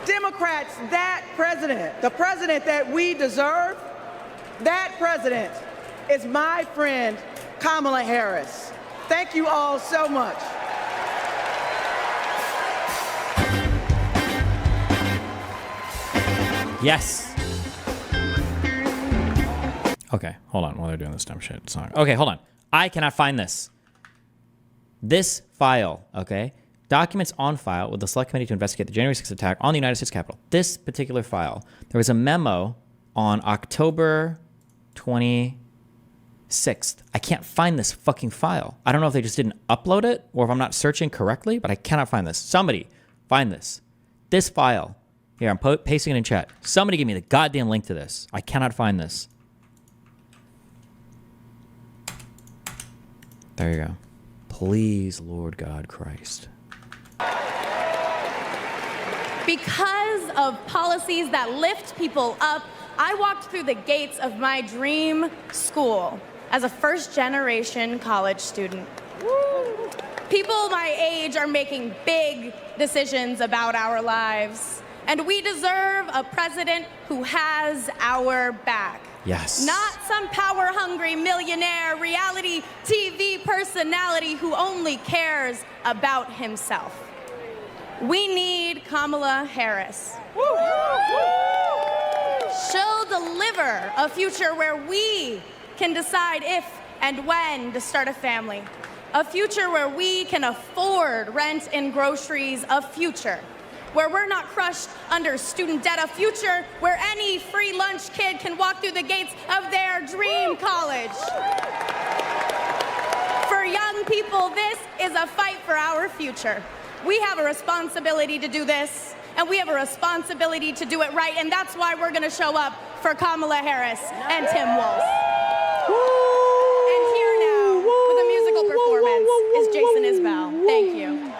Democrats, that president, the president that we deserve, that president is my friend, Kamala Harris. Thank you all so much. Yes. Okay, hold on while they're doing this dumb shit song. Okay, hold on. I cannot find this. This file, okay? Documents on file with the Select Committee to investigate the January 6th attack on the United States Capitol. This particular file, there was a memo on October 26th. I can't find this fucking file. I don't know if they just didn't upload it or if I'm not searching correctly, but I cannot find this. Somebody find this. This file. Here, I'm pasting it in chat. Somebody give me the goddamn link to this. I cannot find this. There you go. Please, Lord God Christ. Because of policies that lift people up, I walked through the gates of my dream school as a first-generation college student. People my age are making big decisions about our lives, and we deserve a president who has our back. Yes. Not some power-hungry millionaire reality TV personality who only cares about himself. We need Kamala Harris. She'll deliver a future where we can decide if and when to start a family. A future where we can afford rent and groceries. A future where we're not crushed under student debt, a future where any free lunch kid can walk through the gates of their dream college. For young people, this is a fight for our future. We have a responsibility to do this, and we have a responsibility to do it right, and that's why we're going to show up for Kamala Harris and Tim Walz. And here now, with a musical performance, is Jason Isbell. Thank you.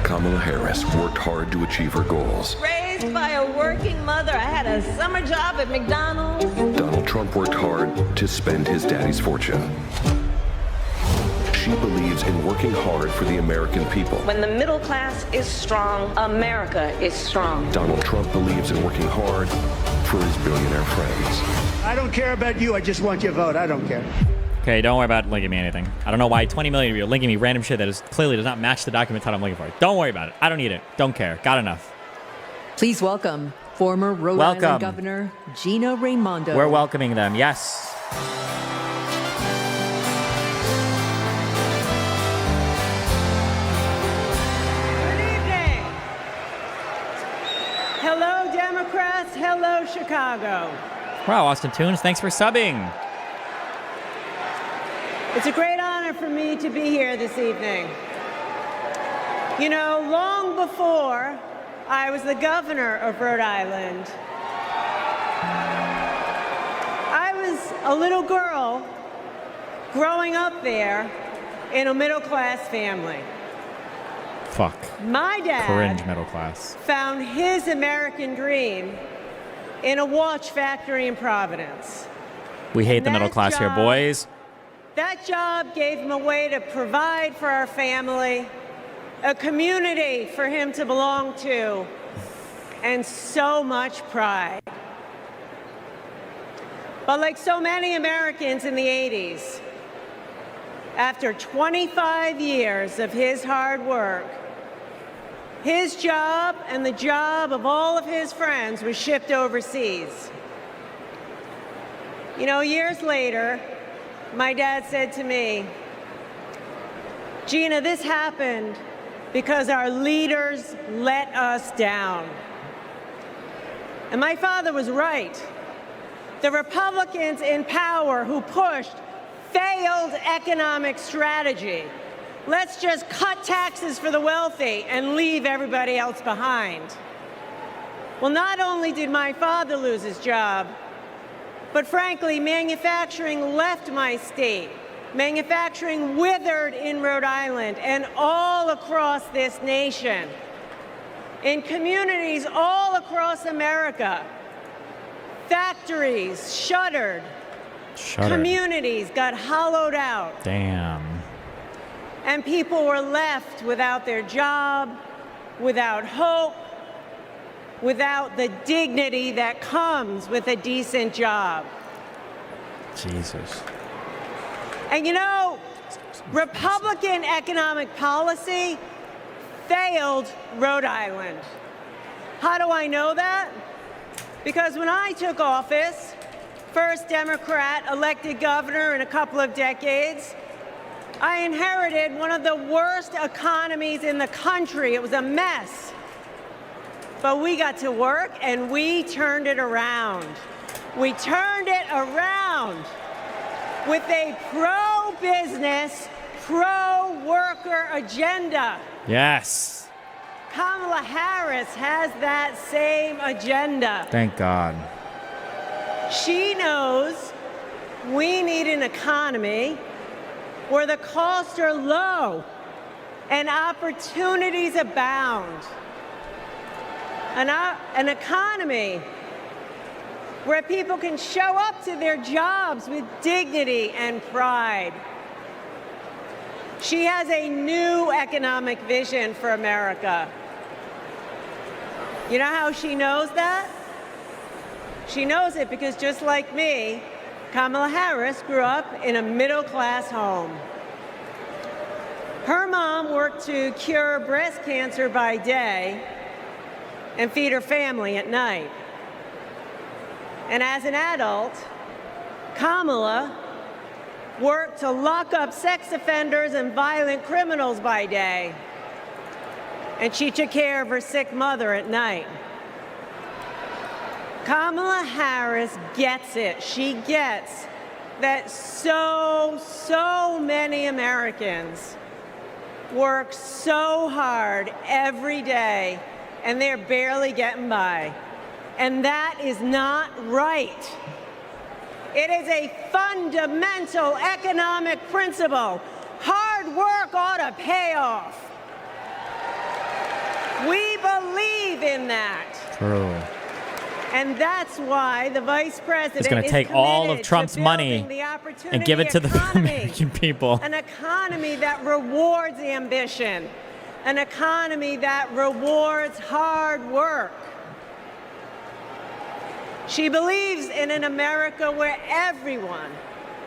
Kamala Harris worked hard to achieve her goals. Raised by a working mother, I had a summer job at McDonald's. Donald Trump worked hard to spend his daddy's fortune. She believes in working hard for the American people. When the middle class is strong, America is strong. Donald Trump believes in working hard for his billionaire friends. I don't care about you. I just want your vote. I don't care. Okay, don't worry about linking me anything. I don't know why 20 million of you are linking me random shit that is clearly does not match the document that I'm looking for. Don't worry about it. I don't need it. Don't care. Got enough. Please welcome former Rhode Island Governor Gina Raimondo. We're welcoming them. Yes. Hello, Democrats. Hello, Chicago. Wow, Austin Tunes, thanks for subbing. It's a great honor for me to be here this evening. You know, long before I was the governor of Rhode Island, I was a little girl growing up there in a middle-class family. Fuck. My dad Cringe middle class. found his American dream in a watch factory in Providence. We hate the middle class here, boys. That job gave him a way to provide for our family, a community for him to belong to, and so much pride. But like so many Americans in the 80s, after 25 years of his hard work, his job and the job of all of his friends was shipped overseas. You know, years later, my dad said to me, "Gina, this happened because our leaders let us down." And my father was right. The Republicans in power who pushed failed economic strategy. Let's just cut taxes for the wealthy and leave everybody else behind. Well, not only did my father lose his job, but frankly, manufacturing left my state. Manufacturing withered in Rhode Island and all across this nation. In communities all across America, factories shuttered. Communities got hollowed out. Damn. And people were left without their job, without hope, without the dignity that comes with a decent job. Jesus. And you know, Republican economic policy failed Rhode Island. How do I know that? Because when I took office, first Democrat elected governor in a couple of decades, I inherited one of the worst economies in the country. It was a mess. But we got to work and we turned it around. We turned it around with a pro-business, pro-worker agenda. Yes. Kamala Harris has that same agenda. Thank God. She knows we need an economy where the costs are low and opportunities abound. An economy where people can show up to their jobs with dignity and pride. She has a new economic vision for America. You know how she knows that? She knows it because just like me, Kamala Harris grew up in a middle-class home. Her mom worked to cure breast cancer by day and feed her family at night. And as an adult, Kamala worked to lock up sex offenders and violent criminals by day. And she took care of her sick mother at night. Kamala Harris gets it. She gets that so many Americans work so hard every day and they're barely getting by. And that is not right. It is a fundamental economic principle. Hard work ought to pay off. We believe in that. True. And that's why the vice president is going to take all of Trump's money and give it to the American people. An economy that rewards ambition. An economy that rewards hard work. She believes in an America where everyone,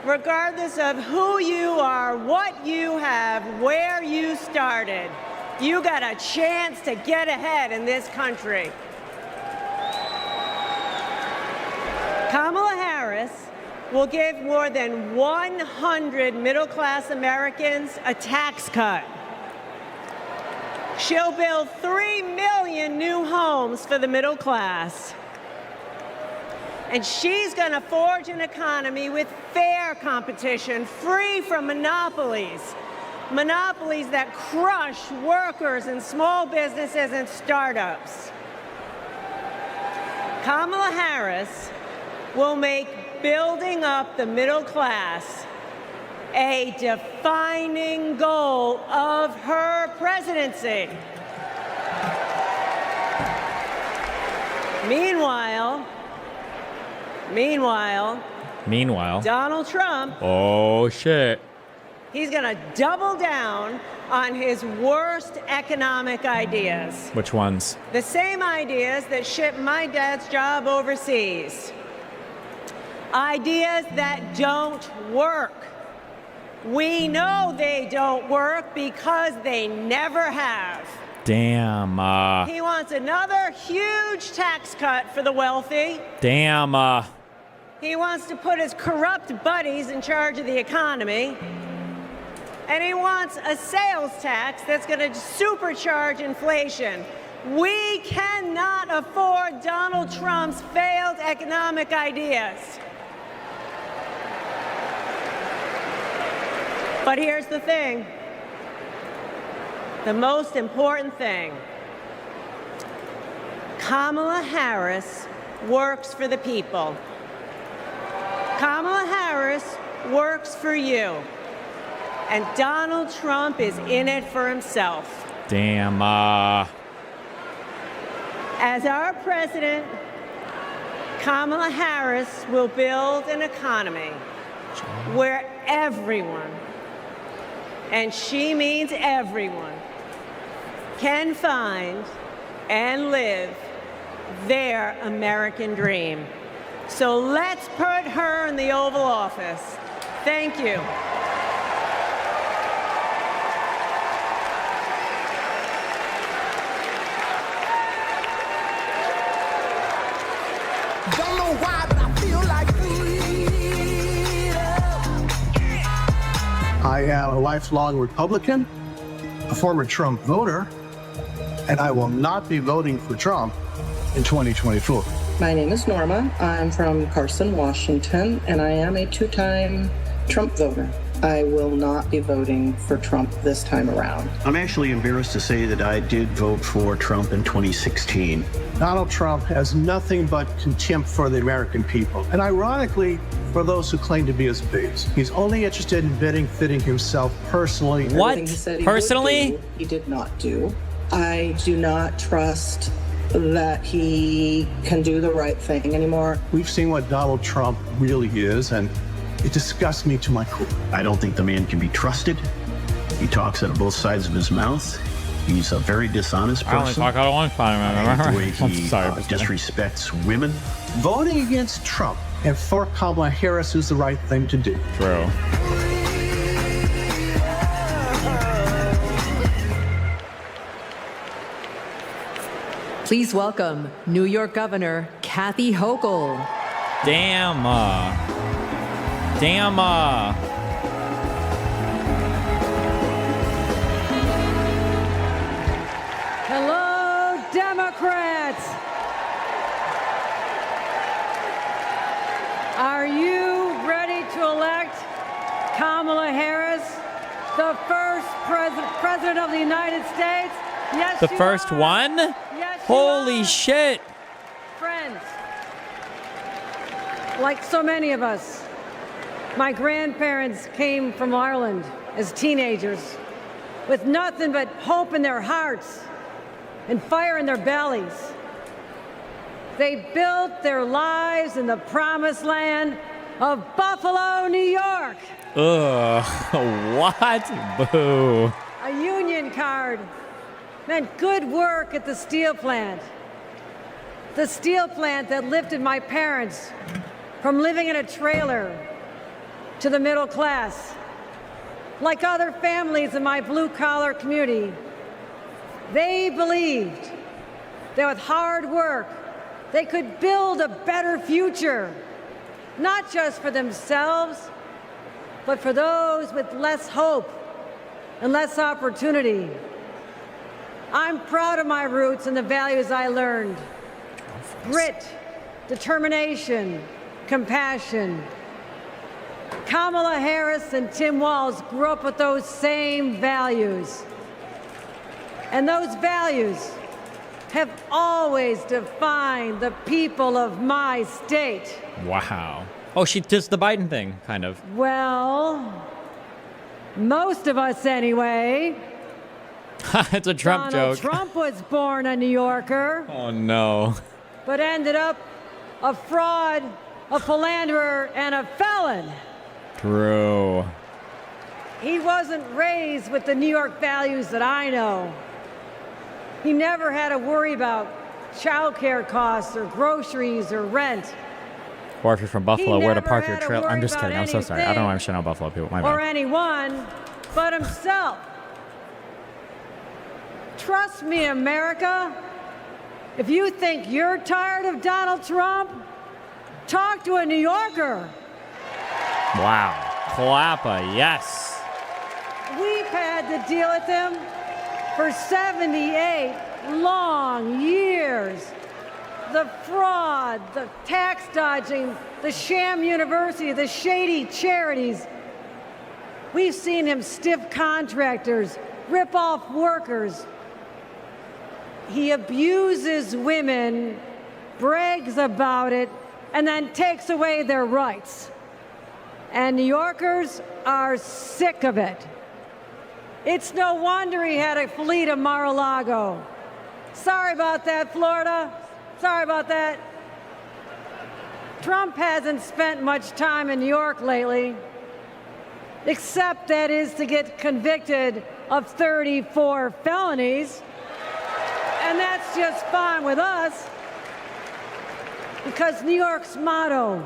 regardless of who you are, what you have, where you started, you got a chance to get ahead in this country. Kamala Harris will give more than 100 middle-class Americans a tax cut. She'll build 3 million new homes for the middle class. And she's going to forge an economy with fair competition, free from monopolies. Monopolies that crush workers and small businesses and startups. Kamala Harris will make building up the middle class a defining goal of her presidency. Meanwhile, Donald Trump, oh shit, he's gonna double down on his worst economic ideas. Which ones? The same ideas that shipped my dad's job overseas. Ideas that don't work. We know they don't work because they never have. Damn. He wants another huge tax cut for the wealthy. Damn. He wants to put his corrupt buddies in charge of the economy. And he wants a sales tax that's going to supercharge inflation. We cannot afford Donald Trump's failed economic ideas. But here's the thing. The most important thing. Kamala Harris works for the people. Kamala Harris works for you. And Donald Trump is in it for himself. Damn. As our president, Kamala Harris will build an economy where everyone, and she means everyone, can find and live their American dream. So let's put her in the Oval Office. Thank you. Don't know why, but I feel like freedom. I am a lifelong Republican, a former Trump voter, and I will not be voting for Trump in 2024. My name is Norma. I'm from Carson, Washington, and I am a two-time Trump voter. I will not be voting for Trump this time around. I'm actually embarrassed to say that I did vote for Trump in 2016. Donald Trump has nothing but contempt for the American people, and ironically, for those who claim to be his base. He's only interested in benefiting himself personally. What? Everything he said he Personally? would do, he did not do. I do not trust that he can do the right thing anymore. We've seen what Donald Trump really is, and it disgusts me to my core. I don't think the man can be trusted. He talks out of both sides of his mouth. He's a very dishonest person. I only talk out of one side, The way I'm he sorry, disrespects women. Voting against Trump and for Kamala Harris is the right thing to do. True. Please welcome New York Governor Kathy Hochul. Damn. Damn. Hello, Democrats. Are you ready to elect Kamala Harris, the first president of the United States? Yes, The you first are. one? Yes, you Holy are. shit. Friends, like so many of us, my grandparents came from Ireland as teenagers with nothing but hope in their hearts and fire in their bellies. They built their lives in the promised land of Buffalo, New York. Ugh. What? Boo. A union card meant good work at the steel plant. The steel plant that lifted my parents from living in a trailer to the middle class. Like other families in my blue-collar community, they believed that with hard work, they could build a better future, not just for themselves, but for those with less hope and less opportunity. I'm proud of my roots and the values I learned. Grit, determination, compassion. Kamala Harris and Tim Walz grew up with those same values. And those values have always defined the people of my state. Wow. Oh, she does the Biden thing, kind of. Well, most of us anyway. It's a Trump Donald joke. Trump was born a New Yorker, Oh, no. but ended up a fraud, a philanderer, and a felon. True. He wasn't raised with the New York values that I know. He never had to worry about childcare costs or groceries or rent. Or if you're from Buffalo, where to never park your had to trailer. I'm worry just about kidding. I'm so sorry. I don't know why I'm shitting on Buffalo people. My or bad. anyone but himself. Trust me, America. If you think you're tired of Donald Trump, talk to a New Yorker. Wow. Clappa, yes. We've had to deal with him for 78 long years. The fraud, the tax dodging, the sham university, the shady charities. We've seen him stiff contractors, rip off workers. He abuses women, brags about it, and then takes away their rights. And New Yorkers are sick of it. It's no wonder he had a fleet of Mar-a-Lago. Sorry about that, Florida. Sorry about that. Trump hasn't spent much time in New York lately, except that is to get convicted of 34 felonies. And that's just fine with us, because New York's motto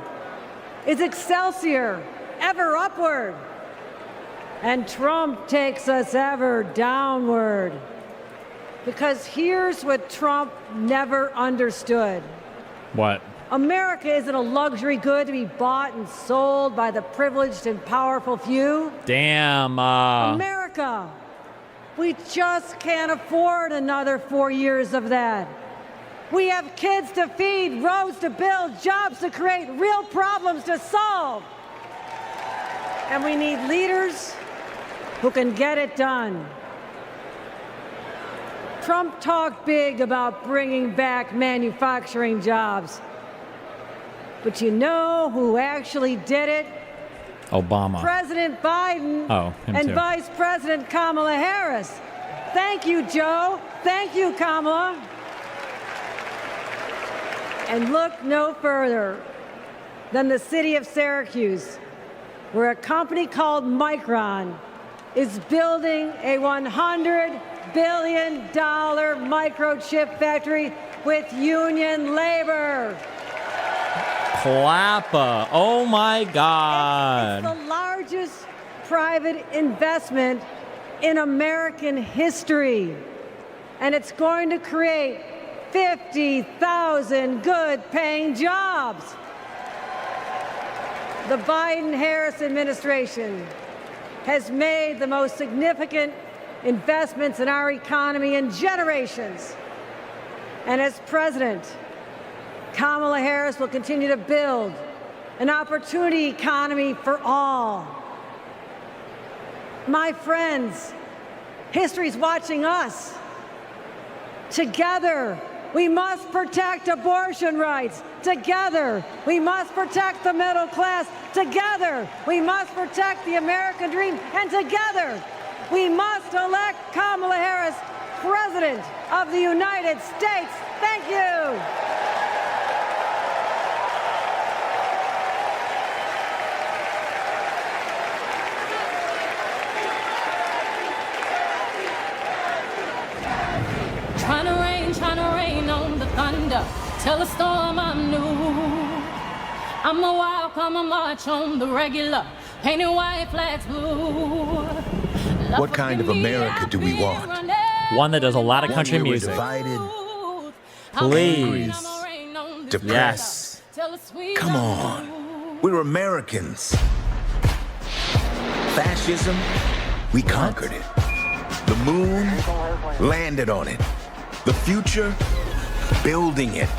is Excelsior, ever upward. And Trump takes us ever downward. Because here's what Trump never understood. What? America isn't a luxury good to be bought and sold by the privileged and powerful few. Damn. America, we just can't afford another 4 years of that. We have kids to feed, roads to build, jobs to create, real problems to solve. And we need leaders who can get it done. Trump talked big about bringing back manufacturing jobs. But you know who actually did it? Obama. President Biden him and too. Vice President Kamala Harris. Thank you, Joe. Thank you, Kamala. And look no further than the city of Syracuse, where a company called Micron is building a $100 billion microchip factory with union labor. Clappa. Oh my God. It's the largest private investment in American history. And it's going to create 50,000 good-paying jobs. The Biden-Harris administration has made the most significant investments in our economy in generations. And as president, Kamala Harris will continue to build an opportunity economy for all. My friends, history's watching us. Together, we must protect abortion rights. Together, we must protect the middle class. Together, we must protect the American dream. And together, we must elect Kamala Harris President of the United States. Thank you. Trying to rain on the thunder. Tell the storm I'm new. I'm a wild, come a march on the regular. Painted white flags blue. What kind of America do we want? One that does a lot of One country where we're music. divided, Please. depressed. Come on. We're Americans. Fascism, we conquered it. The moon, landed on it. The future, building it.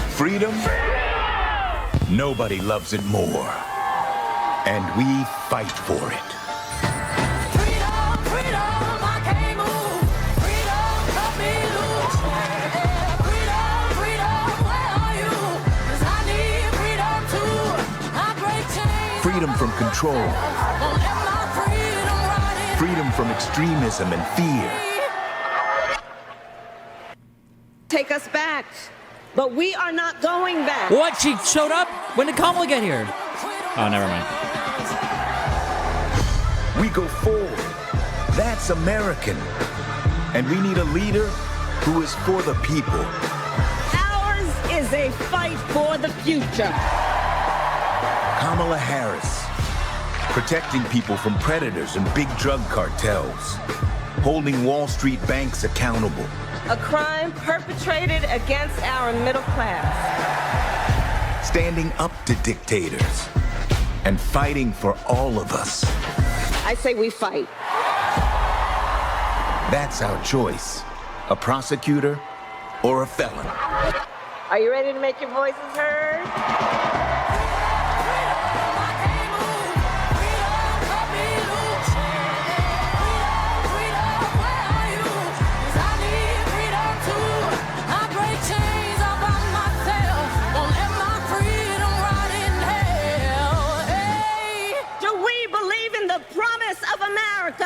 Freedom, Nobody loves it more. And we fight for it. Freedom from control. Freedom from extremism and fear. Take us back, but we are not going back. What? She showed up? When did Kamala get here? Oh, never mind. We go forward. That's American. And we need a leader who is for the people. Ours is a fight for the future. Kamala Harris, protecting people from predators and big drug cartels, holding Wall Street banks accountable. A crime perpetrated against our middle class. Standing up to dictators and fighting for all of us. I say we fight. That's our choice, a prosecutor or a felon. Are you ready to make your voices heard?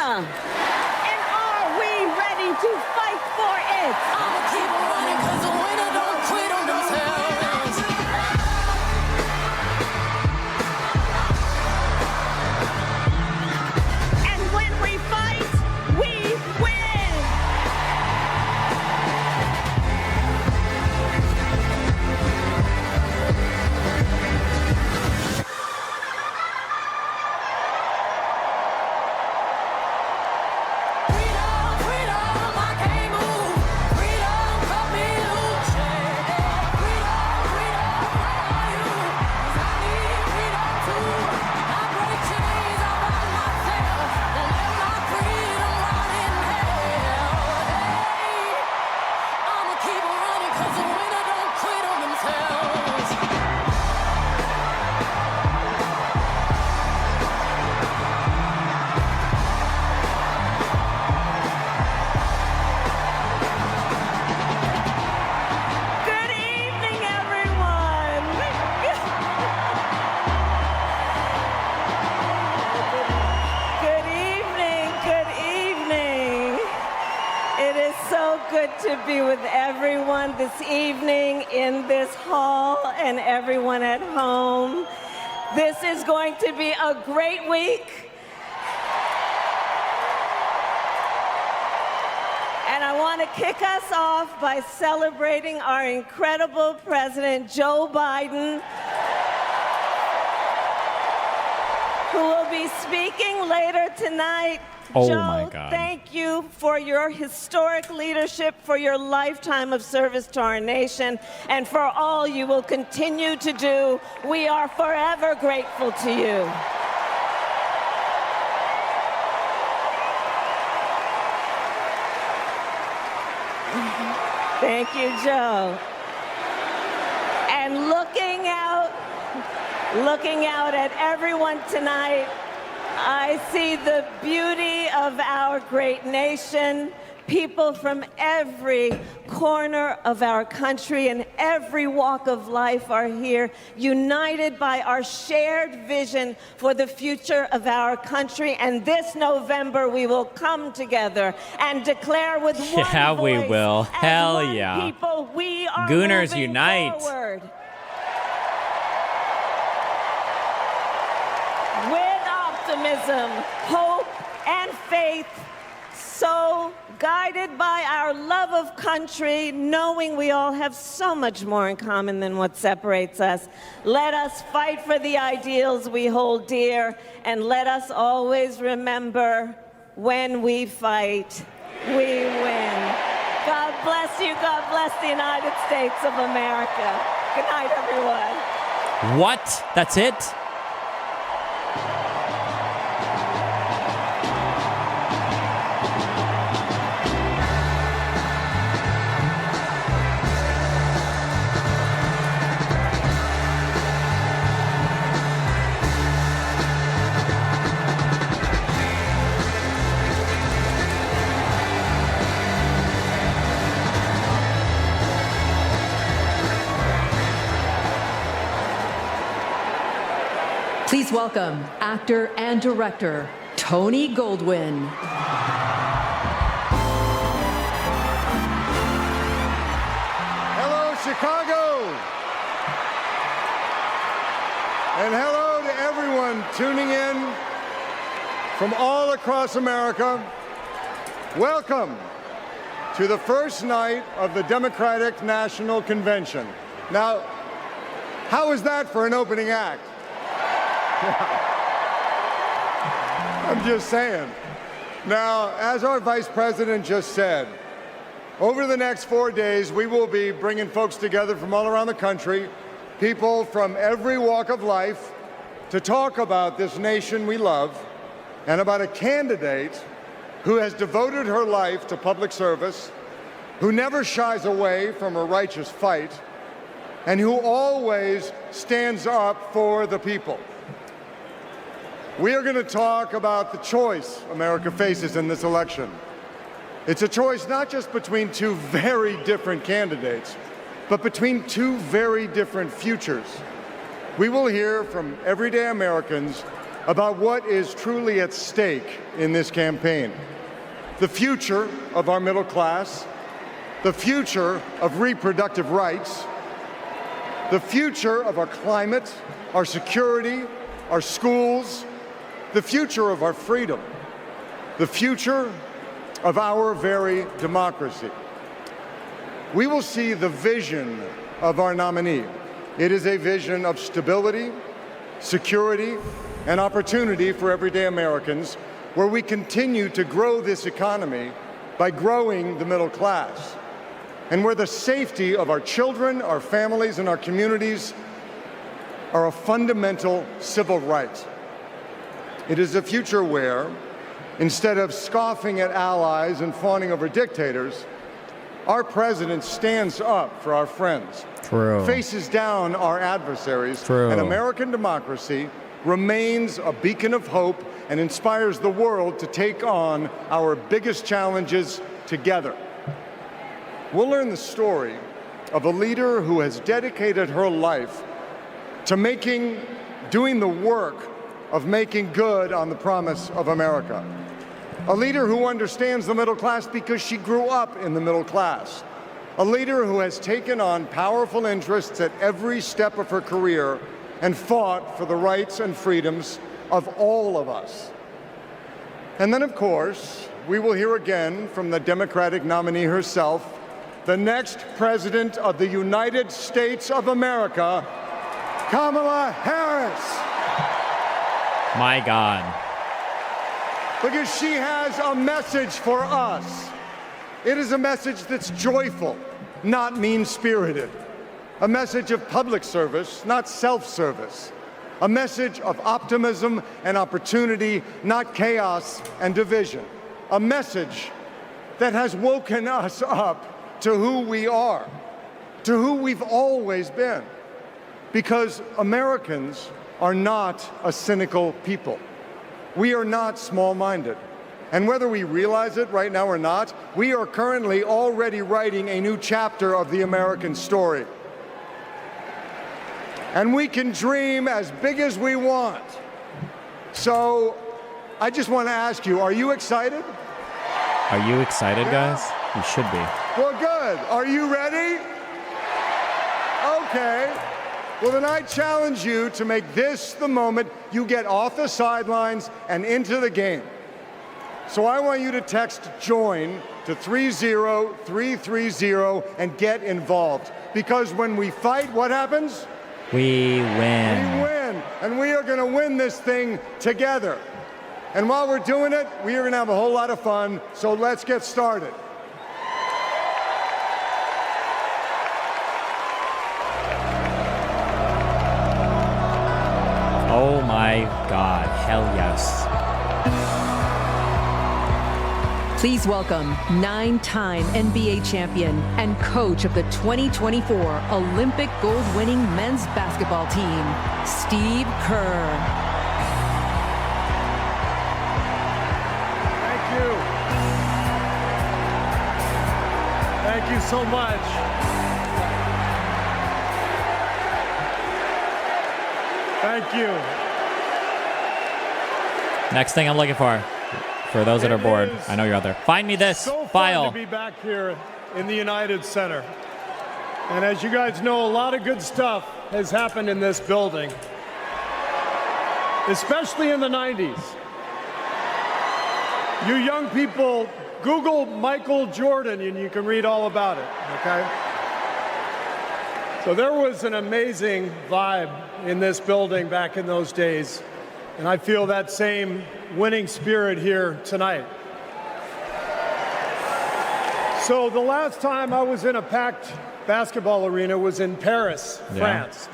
And are we ready to fight for it? I'ma keep running because the winner don't quit on themselves. And when we fight, we win. To be with everyone this evening in this hall and everyone at home. This is going to be a great week. And I want to kick us off by celebrating our incredible President Joe Biden, who will be speaking later tonight. Oh Joe, my God. Thank you for your historic leadership, for your lifetime of service to our nation, and for all you will continue to do. We are forever grateful to you. Thank you, Joe. And looking out at everyone tonight, I see the beauty of our great nation. People from every corner of our country and every walk of life are here, united by our shared vision for the future of our country. And this November, we will come together and declare with one voice, Yeah, we will. Hell one yeah. people, we are Gooners moving unite. forward. With optimism, hope, and faith, so guided by our love of country, knowing we all have so much more in common than what separates us. Let us fight for the ideals we hold dear, and let us always remember, when we fight, we win. God bless you. God bless the United States of America. Good night, everyone. What? That's it? Please welcome actor and director Tony Goldwyn. Hello, Chicago. And hello to everyone tuning in from all across America. Welcome to the first night of the Democratic National Convention. Now, how is that for an opening act? I'm just saying. Now, as our Vice President just said, over the next 4 days, we will be bringing folks together from all around the country, people from every walk of life, to talk about this nation we love and about a candidate who has devoted her life to public service, who never shies away from a righteous fight, and who always stands up for the people. We are going to talk about the choice America faces in this election. It's a choice not just between two very different candidates, but between two very different futures. We will hear from everyday Americans about what is truly at stake in this campaign. The future of our middle class, the future of reproductive rights, the future of our climate, our security, our schools, the future of our freedom, the future of our very democracy. We will see the vision of our nominee. It is a vision of stability, security, and opportunity for everyday Americans, where we continue to grow this economy by growing the middle class, and where the safety of our children, our families, and our communities are a fundamental civil right. It is a future where, instead of scoffing at allies and fawning over dictators, our president stands up for our friends, faces down our adversaries, and American democracy remains a beacon of hope and inspires the world to take on our biggest challenges together. We'll learn the story of a leader who has dedicated her life to doing the work of making good on the promise of America. A leader who understands the middle class because she grew up in the middle class. A leader who has taken on powerful interests at every step of her career and fought for the rights and freedoms of all of us. And then, of course, we will hear again from the Democratic nominee herself, the next President of the United States of America, Kamala Harris. My God. Because she has a message for us. It is a message that's joyful, not mean-spirited. A message of public service, not self-service. A message of optimism and opportunity, not chaos and division. A message that has woken us up to who we are, to who we've always been. Because Americans are not a cynical people. We are not small-minded. And whether we realize it right now or not, we are currently already writing a new chapter of the American story. And we can dream as big as we want. So I just want to ask you, are you excited? Are you excited, guys? You should be. Well, good. Are you ready? Okay. Well, then I challenge you to make this the moment you get off the sidelines and into the game. So I want you to text JOIN to 30330 and get involved. Because when we fight, what happens? We win. We win. And we are going to win this thing together. And while we're doing it, we are going to have a whole lot of fun. So let's get started. Oh my God, hell yes. Please welcome 9-time NBA champion and coach of the 2024 Olympic gold-winning men's basketball team, Steve Kerr. Thank you. Thank you so much. Thank you. Next thing I'm looking for those that are bored. I know you're out there. Find me this file. Fun to be back here in the United Center. And as you guys know, a lot of good stuff has happened in this building, especially in the 90s. You young people, Google Michael Jordan and you can read all about it, okay? So there was an amazing vibe in this building back in those days, and I feel that same winning spirit here tonight. So the last time I was in a packed basketball arena was in Paris, France.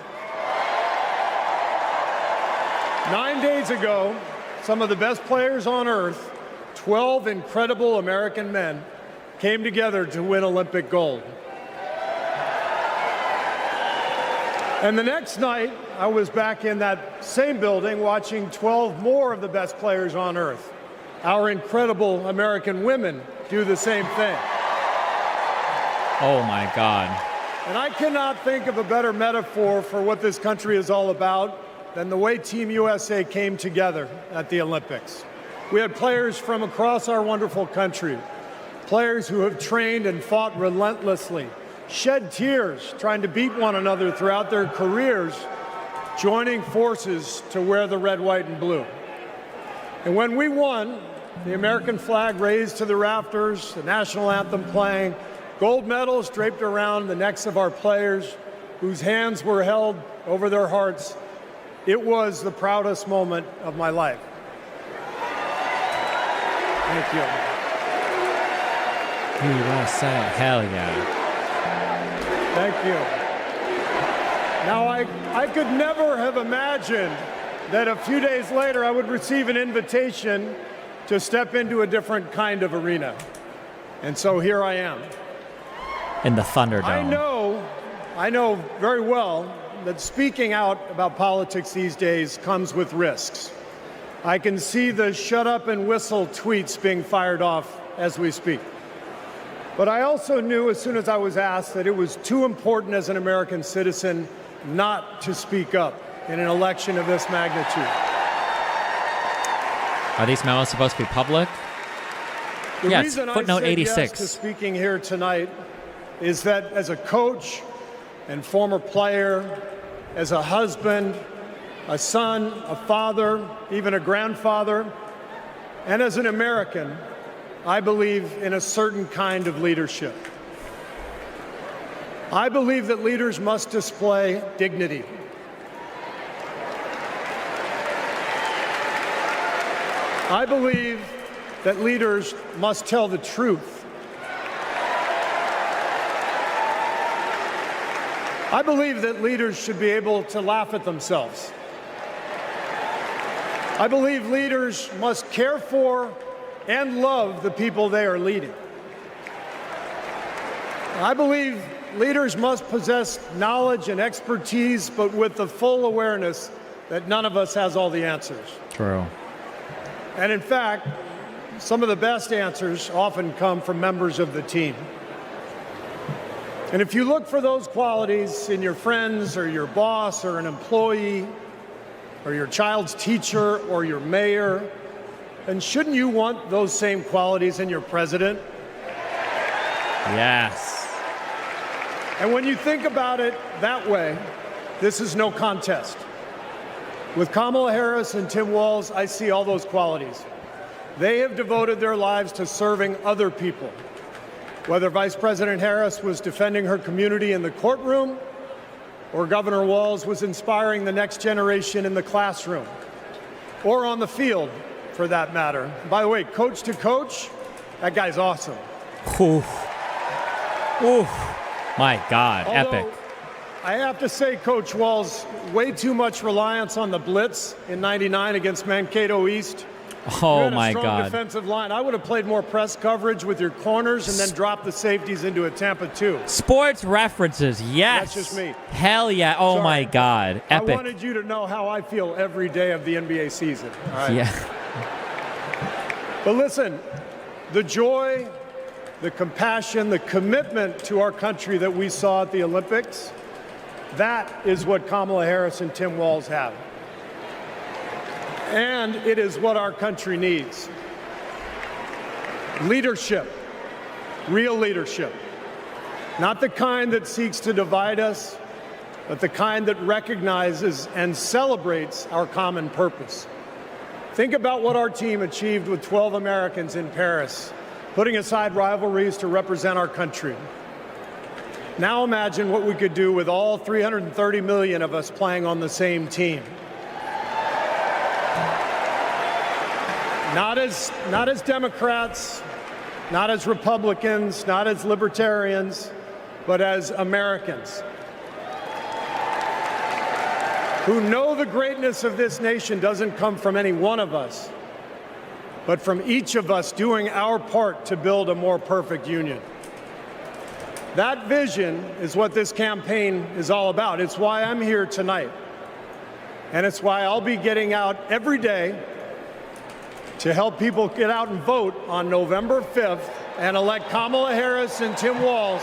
9 days ago, some of the best players on earth, 12 incredible American men, came together to win Olympic gold. And the next night, I was back in that same building watching 12 more of the best players on earth. Our incredible American women do the same thing. Oh my God. And I cannot think of a better metaphor for what this country is all about than the way Team USA came together at the Olympics. We had players from across our wonderful country, players who have trained and fought relentlessly, shed tears trying to beat one another throughout their careers, joining forces to wear the red, white, and blue. And when we won, the American flag raised to the rafters, the national anthem playing, gold medals draped around the necks of our players, whose hands were held over their hearts. It was the proudest moment of my life. Thank you. USA, hell yeah. Thank you. Now, I could never have imagined that a few days later I would receive an invitation to step into a different kind of arena. And so here I am. In the Thunderdome. I know very well that speaking out about politics these days comes with risks. I can see the shut up and whistle tweets being fired off as we speak. But I also knew as soon as I was asked that it was too important as an American citizen not to speak up in an election of this magnitude. Are these memos supposed to be public? The yeah, reason it's footnote I said 86. yes to speaking here tonight is that as a coach and former player, as a husband, a son, a father, even a grandfather, and as an American, I believe in a certain kind of leadership. I believe that leaders must display dignity. I believe that leaders must tell the truth. I believe that leaders should be able to laugh at themselves. I believe leaders must care for and love the people they are leading. I believe leaders must possess knowledge and expertise, but with the full awareness that none of us has all the answers. True. And in fact, some of the best answers often come from members of the team. And if you look for those qualities in your friends or your boss or an employee or your child's teacher or your mayor, then shouldn't you want those same qualities in your president? Yes. And when you think about it that way, this is no contest. With Kamala Harris and Tim Walz, I see all those qualities. They have devoted their lives to serving other people. Whether Vice President Harris was defending her community in the courtroom, or Governor Walz was inspiring the next generation in the classroom, or on the field, for that matter. By the way, coach to coach, that guy's awesome. Oof. Oof. My God, epic. I have to say, Coach Walz, way too much reliance on the blitz in '99 against Mankato East. Oh my strong God. Defensive line. I would have played more press coverage with your corners and then dropped the safeties into a Tampa 2. Sports references, yes. That's just me. Hell yeah. Oh Sorry. My God. Epic. I wanted you to know how I feel every day of the NBA season. All right? Yeah. But listen, the joy, the compassion, the commitment to our country that we saw at the Olympics, that is what Kamala Harris and Tim Walz have. And it is what our country needs. Leadership, real leadership. Not the kind that seeks to divide us, but the kind that recognizes and celebrates our common purpose. Think about what our team achieved with 12 Americans in Paris, putting aside rivalries to represent our country. Now imagine what we could do with all 330 million of us playing on the same team. Not as Democrats, not as Republicans, not as libertarians, but as Americans who know the greatness of this nation doesn't come from any one of us, but from each of us doing our part to build a more perfect union. That vision is what this campaign is all about. It's why I'm here tonight. And it's why I'll be getting out every day to help people get out and vote on November 5th and elect Kamala Harris and Tim Walz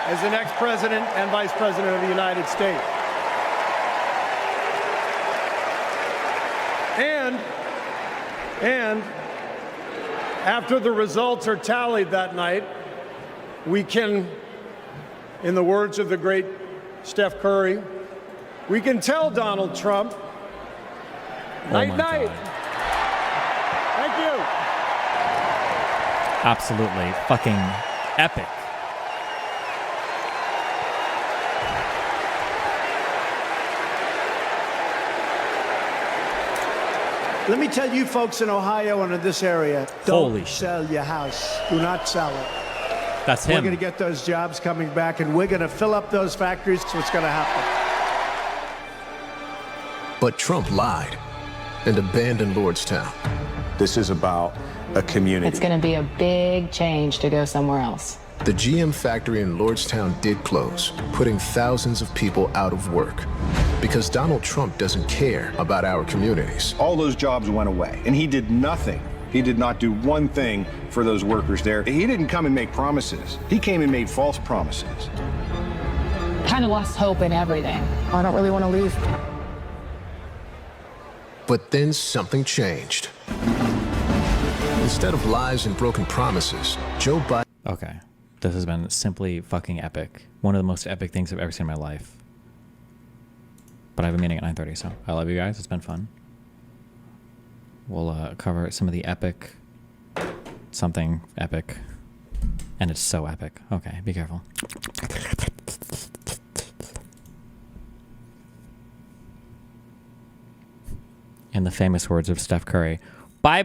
as the next president and vice president of the United States. And after the results are tallied that night, we can, in the words of the great Steph Curry, we can tell Donald Trump, night, night. Thank you. Absolutely fucking epic. Let me tell you folks in Ohio and in this area, don't sell your house. Do not sell it. That's him. We're going to get those jobs coming back, and we're going to fill up those factories. So what's going to happen? But Trump lied and abandoned Lordstown. This is about a community. It's going to be a big change to go somewhere else. The GM factory in Lordstown did close, putting thousands of people out of work. Because Donald Trump doesn't care about our communities. All those jobs went away, and he did nothing. He did not do one thing for those workers there. He didn't come and make promises. He came and made false promises. Kind of lost hope in everything. I don't really want to leave. But then something changed. Instead of lies and broken promises, Joe Biden... Okay. This has been simply fucking epic. One of the most epic things I've ever seen in my life. But I have a meeting at 9:30, so I love you guys. It's been fun. We'll cover some of the epic... something epic. And it's so epic. Okay, be careful. In the famous words of Steph Curry, bye-bye.